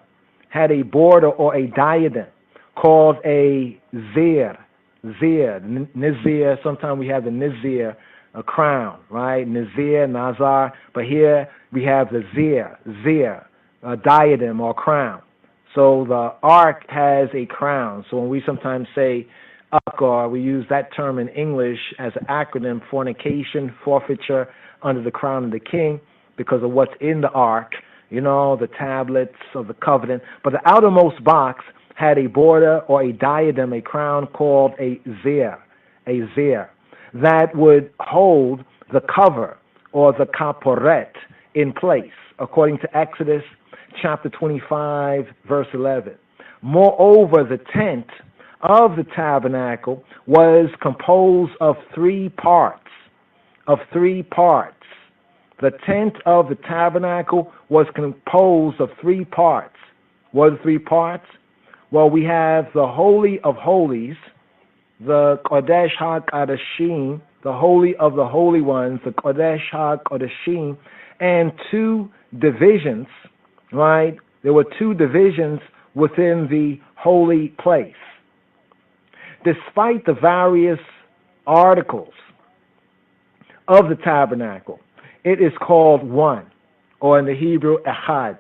or a diadem called a zir, nizir. Sometimes we have the nizir, a crown, right? Nizir, nazar, but here we have the zir, a diadem or crown. So the ark has a crown. So when we sometimes say uck, or we use that term in English as an acronym, fornication, forfeiture, under the crown of the king, because of what's in the ark, you know, the tablets of the covenant. But the outermost box had a border or a diadem, a crown called a zir, that would hold the cover or the kaporet in place, according to Exodus chapter 25, verse 11. Moreover, the tent of the tabernacle was composed of 3 parts. The tent of the tabernacle was composed of 3 parts. What are the 3 parts? Well, we have the Holy of Holies, the Kodesh HaKodashim, the Holy of the Holy Ones, the Kodesh HaKodashim, and 2 divisions, right? There were 2 divisions within the holy place. Despite the various articles of the tabernacle, it is called one, or in the Hebrew, echad,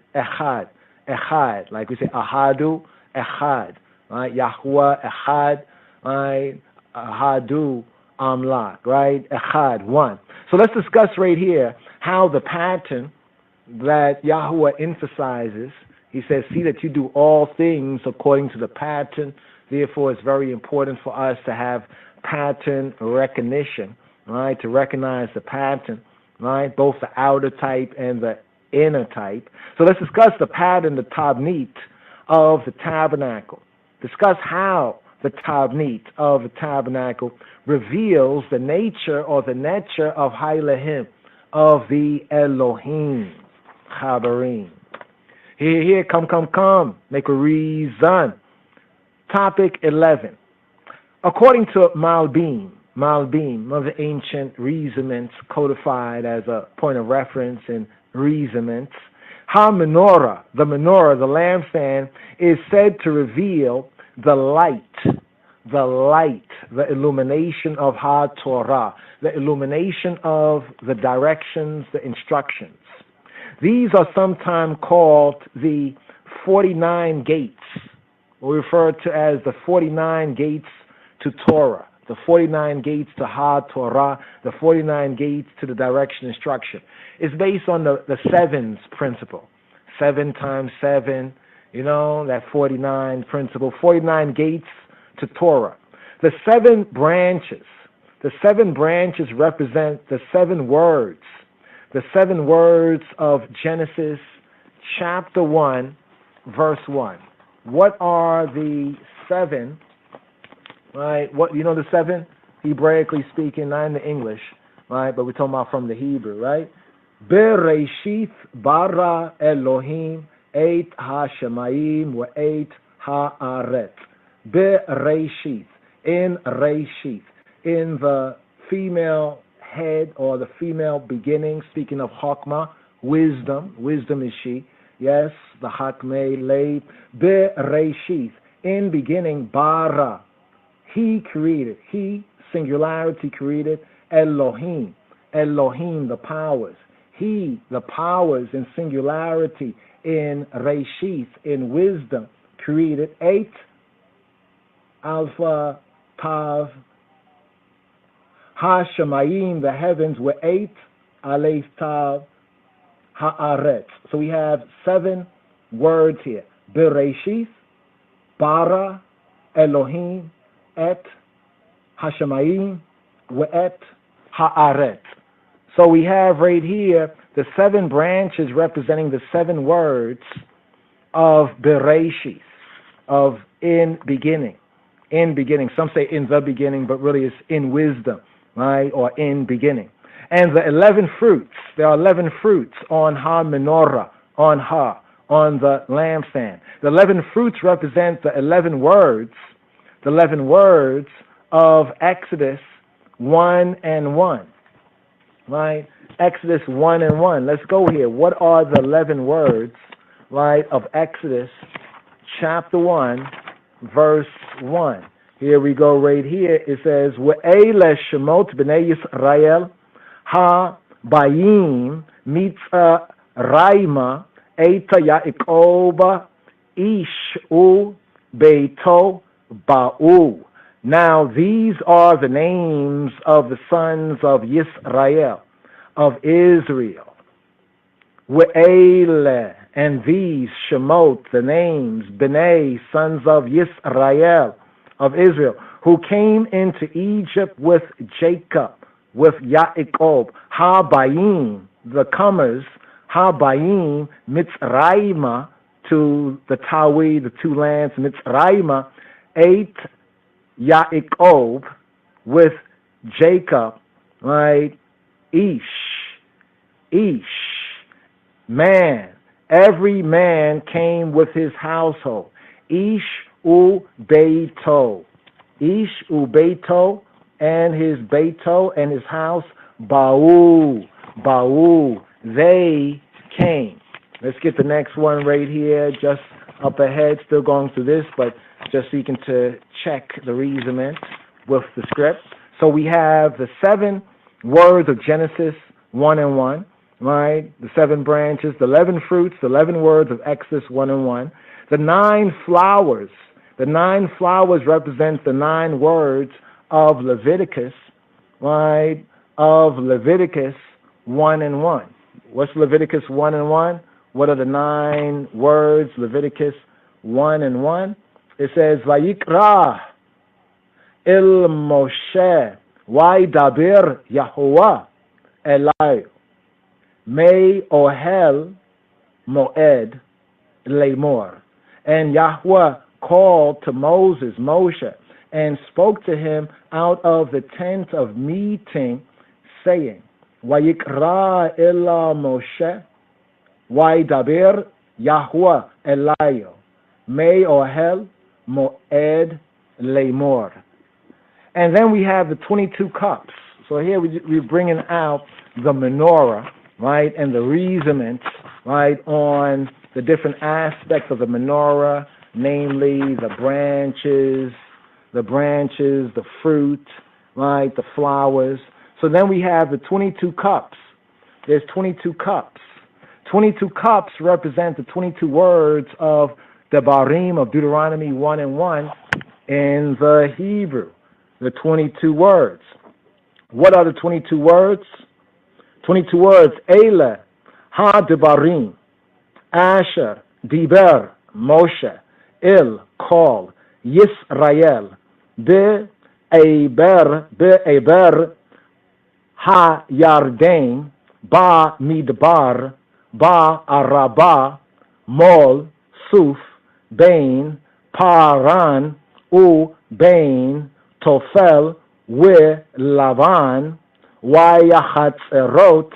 like we say, ahadu, echad, right? Yahuwah, echad, right? Ahadu, amlak, right? Echad, one. So let's discuss right here how the pattern that Yahuwah emphasizes. He says, see that you do all things according to the pattern. Therefore, it's very important for us to have pattern recognition, right? To recognize the pattern, right? Both the outer type and the inner type. So let's discuss the pattern, the tabnit of the tabernacle. Discuss how the tabnit of the tabernacle reveals the nature or the nature of Hailahim, of the Elohim, Chabarim. Here, come, make a reason. Topic 11. According to Malbim, one of the ancient reasonments codified as a point of reference in reasonments, the menorah, the lampstand, is said to reveal the light, the illumination of Ha-Torah, the illumination of the directions, the instructions. These are sometimes called the 49 gates, or referred to as the 49 gates to Torah, the 49 gates to Ha-Torah, the 49 gates to the direction instruction. It's based on the sevens principle. 7 times 7, that 49 principle, 49 gates to Torah. The 7 branches represent the 7 words. The 7 words of Genesis chapter 1, verse 1. What are the 7, right? The 7? Hebraically speaking, not in the English, right? But we're talking about from the Hebrew, right? Bereshith bara Elohim et ha-shemayim wa et ha-aret. Bereshith, in Reshith, in the female head or the female beginning, speaking of Chokmah, wisdom is she, yes, the Hakmei Leib, Bereshith, in beginning, Bara, he created, he, singularity created, Elohim, the powers, he, the powers in singularity, in Reshith, in wisdom, created 8, Alpha, Tav, Ha-Shemayim, the heavens, were 8, Aleph, Tav, Haaretz. So we have 7 words here. Bereshith, Bara, Elohim, Et, Hashemayim, We'et, Haaretz. So we have right here the 7 branches representing the 7 words of Bereshith, of in beginning. In beginning. Some say in the beginning, but really it's in wisdom, right? Or in beginning. And the 11 fruits, there are 11 fruits on Ha-Menorah, on the lampstand. The 11 fruits represent the 11 words of Exodus 1 and 1, right? Exodus 1 and 1. Let's go here. What are the 11 words, right, of Exodus chapter 1, verse 1? Here we go right here. It says, Ve'ele shemot b'nei Yisrael ha-bayim mitzah raima eita Yaakov ish u beito ba'u. Now these are the names of the sons of Yisrael, of Israel. Ve'ele, And these, Shemot, the names, B'nai, sons of Yisrael, of Israel, who came into Egypt with Jacob, with Yaakov, Habayim, the comers, Habayim, Mitzrayma, to the Tawi, the two lands, Mitzrayma, ate Yaakov with Jacob, right? Ish, man. Every man came with his household. Ish ubeito. Ish ubeito and his beito and his house. Ba'u. They came. Let's get the next one right here, just up ahead. Still going through this, but just so you can to check the reasoning with the script. So we have the 7 words of Genesis 1 and 1. Right, the 7 branches, the 11 fruits, the 11 words of Exodus 1 and 1. The 9 flowers. The 9 flowers represent the 9 words of Leviticus, right? Of Leviticus 1 and 1. What's Leviticus 1 and 1? What are the 9 words? Leviticus 1 and 1. It says, Vayikra il Moshe, Vaydaber Yahuwah Elai. May Ohel Moed Lemor. And Yahweh called to Moshe, and spoke to him out of the tent of meeting, saying, Vayikra ela Moshe, Vaydaber Yahweh Elayo. May Ohel Moed Lemor. And then we have the 22 cups. So here we're bringing out the menorah, right, and the reasonment, right, on the different aspects of the menorah, namely the branches, the fruit, right, the flowers. So then we have the 22 cups. There's 22 cups. 22 cups represent the 22 words of the Barim of Deuteronomy 1 and 1 in the Hebrew. The 22 words. What are the 22 words? 22 words, Eile, Ha-Debarim, Asher, Diber, Moshe, Il, call, Yisrael, Be'eber, Ha-Yarden, Ba-Midbar, Ba-Araba, Mol, Suf, Bain, Paran, U-Bain, Tofel, We-Lavan, Wayachatzerot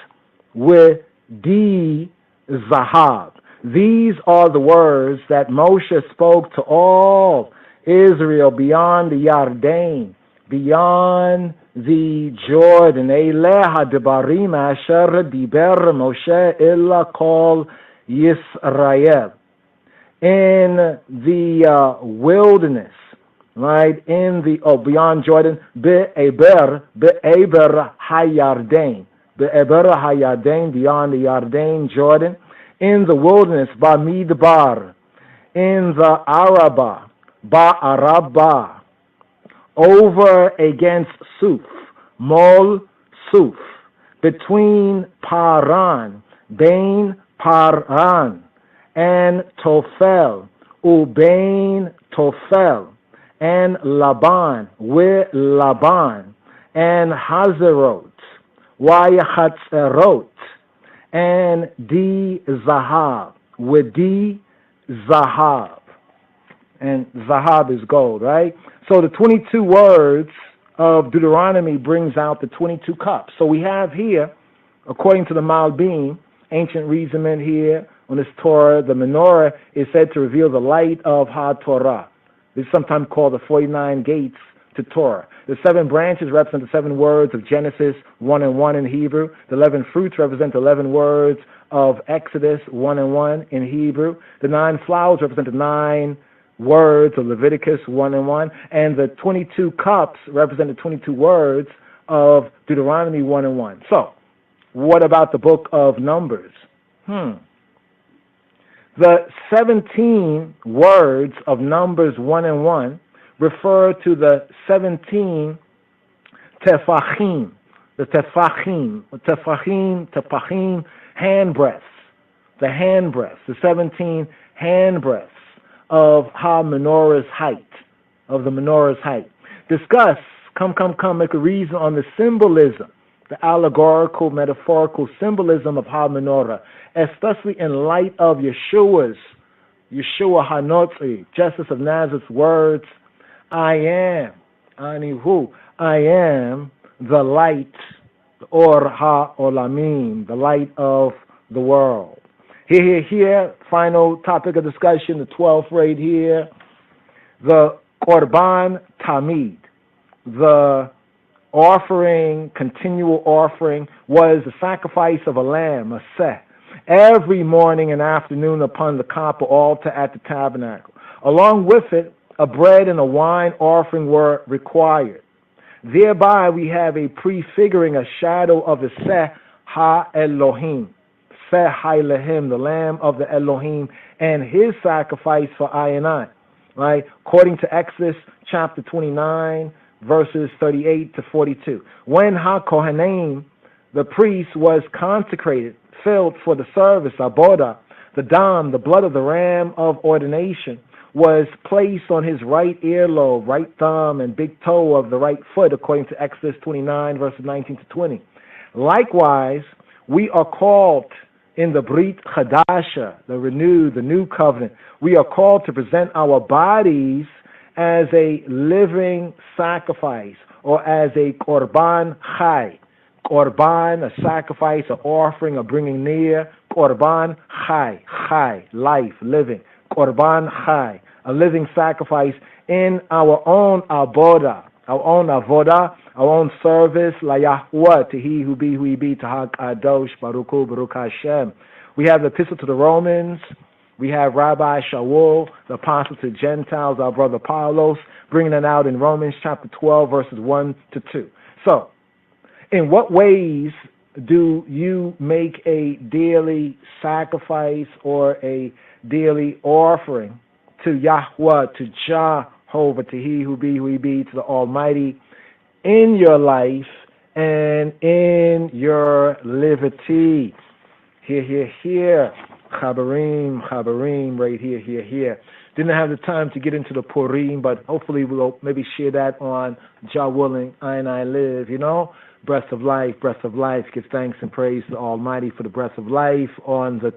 with di Zahav. These are the words that Moshe spoke to all Israel beyond the Yarden, beyond the Jordan. Eileha debarim asher diber Moshe illa kol Yisrael. In the wilderness, right, in the, beyond Jordan, Be'eber Hayarden, beyond the Yarden, Jordan, in the wilderness, Bamidbar, in the Arabah, Ba'arabah, over against Suf, Mol Suf, between Paran, Bain Paran, and Tofel, Ubain Tofel, and Laban, with Laban, and Hazerot, Wayachatzerot, and Di Zahav, with Di Zahav. And Zahav is gold, right? So the 22 words of Deuteronomy brings out the 22 cups. So we have here, according to the Malbim, ancient reasoning here on this Torah, the menorah is said to reveal the light of HaTorah. It's sometimes called the 49 gates to Torah. The 7 branches represent the 7 words of Genesis 1 and 1 in Hebrew. The 11 fruits represent the 11 words of Exodus 1 and 1 in Hebrew. The 9 flowers represent the 9 words of Leviticus 1 and 1. And the 22 cups represent the 22 words of Deuteronomy 1 and 1. So, what about the book of Numbers? The 17 words of Numbers 1 and 1 refer to the 17 tefachim, the tefachim, hand breadths, the hand breadths, the 17 hand breadths of menorah's height, of the menorah's height. Discuss, come, make a reason on the symbolism, the allegorical, metaphorical symbolism of menorah, especially in light of Yeshua Hanotzi, Justice of Nazareth's words, I am, Anihu, I am the light, Or HaOlamim, the light of the world. Here, final topic of discussion, the 12th right here, the Korban Tamid, the offering, continual offering, was the sacrifice of a lamb, a seh, every morning and afternoon upon the copper altar at the tabernacle. Along with it, a bread and a wine offering were required. Thereby we have a prefiguring, a shadow of the Seh Ha-Elohim, Seh Ha-Elohim, the Lamb of the Elohim, and his sacrifice for I and I. Right? According to Exodus chapter 29, verses 38 to 42. When Ha-Kohanim, the priest, was consecrated, filled for the service, Abodah, the dam, the blood of the ram of ordination, was placed on his right earlobe, right thumb, and big toe of the right foot, according to Exodus 29, verses 19 to 20. Likewise, we are called in the Brit Chadasha, the renewed, the new covenant, we are called to present our bodies as a living sacrifice, or as a Korban Chai. Korban, a sacrifice, an offering, a bringing near. Korban Chai, Chai, life, living. Korban Chai, a living sacrifice in our own avodah, our own service, la Yahweh, to he who be, to HaKadosh, Baruch Hu, Baruch Hashem. We have the Epistle to the Romans. We have Rabbi Shaul, the Apostle to Gentiles, our brother Paulos, bringing it out in Romans chapter 12, verses 1 to 2. So, in what ways do you make a daily sacrifice or a daily offering to Yahweh, to Jehovah, to he who be, to the Almighty, in your life and in your liberty? Here. Chabarim, right here. Didn't have the time to get into the Purim, but hopefully we'll maybe share that on Jah willing, I live, breath of life, give thanks and praise to the Almighty for the breath of life on the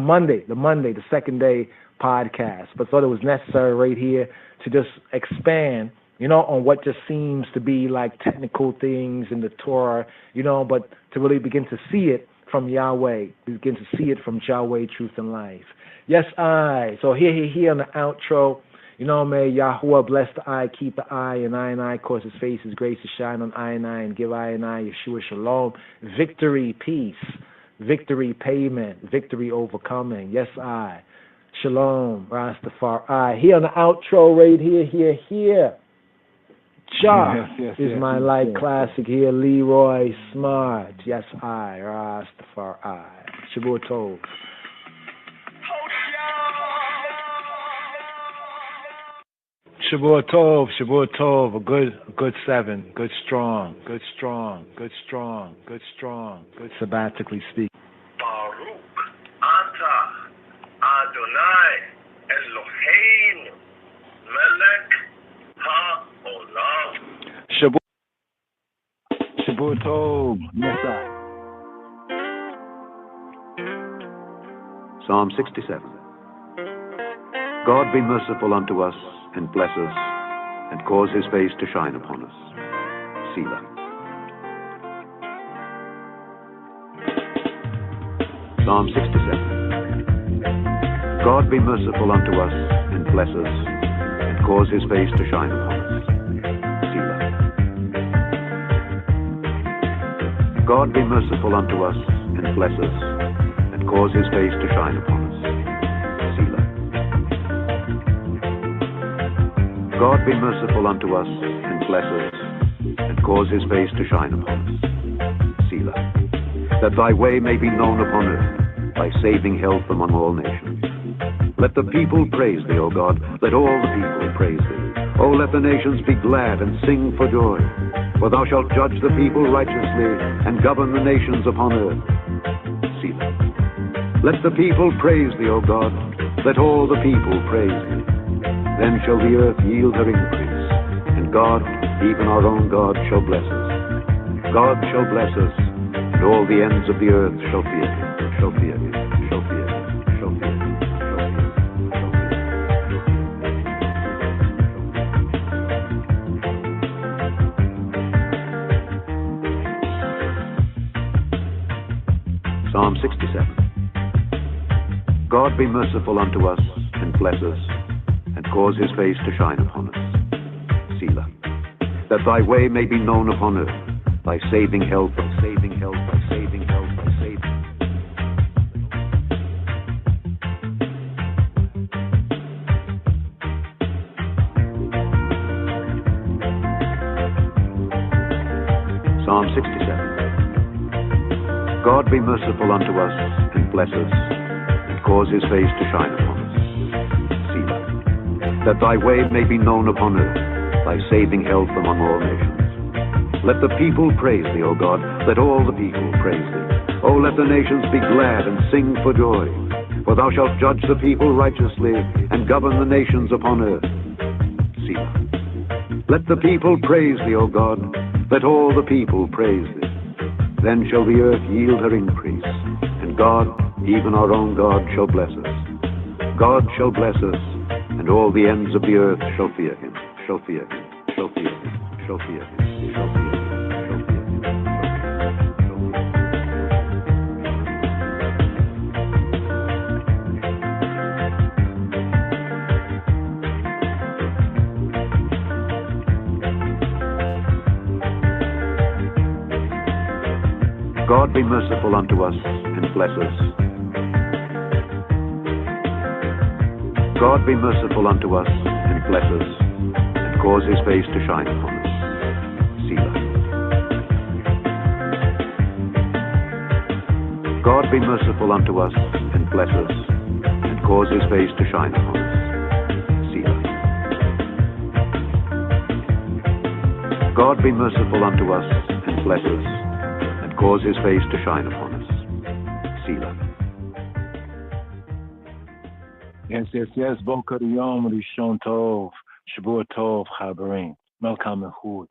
Monday, the second day podcast. But thought it was necessary right here to just expand, on what just seems to be like technical things in the Torah, but to really begin to see it from Yahweh, begin to see it from Yahweh, truth and life. Yes, I. So here on the outro, may Yahweh bless the eye, keep the eye, and I cause his face, his grace to shine on I, and give I, Yeshua shalom, victory, peace, victory, payment, victory, overcoming. Yes, I. Shalom, Rastafari. Here on the outro, right here. Jah is my life classic here, Leroy Smart. Yes, I, Rastafari. Shabbat Tov. Shabbat Tov. A good 7, good strong, good sabbatically speaking. Baruch Ata Adonai Eloheinu Melech HaOlam. Shabbat Tov. Yes, I. Psalm 67. God be merciful unto us, and bless us, and cause his face to shine upon us. Selah. Psalm 67. God be merciful unto us, and bless us, and cause his face to shine upon us. Selah. God be merciful unto us, and bless us, and cause his face to shine upon us. Selah. God be merciful unto us, and bless us, and cause his face to shine upon us. Selah. That thy way may be known upon earth, thy saving health among all nations. Let the people praise thee, O God. Let all the people praise thee. O let the nations be glad and sing for joy. For thou shalt judge the people righteously, and govern the nations upon earth. Selah. Let the people praise thee, O God. Let all the people praise thee. Then shall the earth yield her increase, and God, even our own God, shall bless us. God shall bless us, and all the ends of the earth shall fear him, shall fear him, shall fear him, shall fear him, shall fear him, shall fear him. Psalm 67. God be merciful unto us, and bless us, and cause his face to shine upon us. Selah. That thy way may be known upon earth, thy saving help, thy saving help, thy saving help, thy saving help. Psalm 67. God be merciful unto us, and bless us, and cause his face to shine upon us. Selah. That thy way may be known upon earth, thy saving help among all nations. Let the people praise thee, O God. Let all the people praise thee. O let the nations be glad and sing for joy. For thou shalt judge the people righteously, and govern the nations upon earth. Selah. Let the people praise thee, O God. Let all the people praise thee. Then shall the earth yield her increase, and God, even our own God, shall bless us. God shall bless us, and all the ends of the earth shall fear him, shall fear him, shall fear him, shall fear him, shall fear him, shall fear him, shall fear him. God be merciful unto us, and bless us. God be merciful unto us, and bless us, and cause his face to shine upon us. Selah. God be merciful unto us, and bless us, and cause his face to shine upon us. Selah. God be merciful unto us, and bless us, and cause his face to shine upon us. Selah. Yes. Boker Yom Rishon Tov, Shavua Tov, Chaverim. Melkam Echud.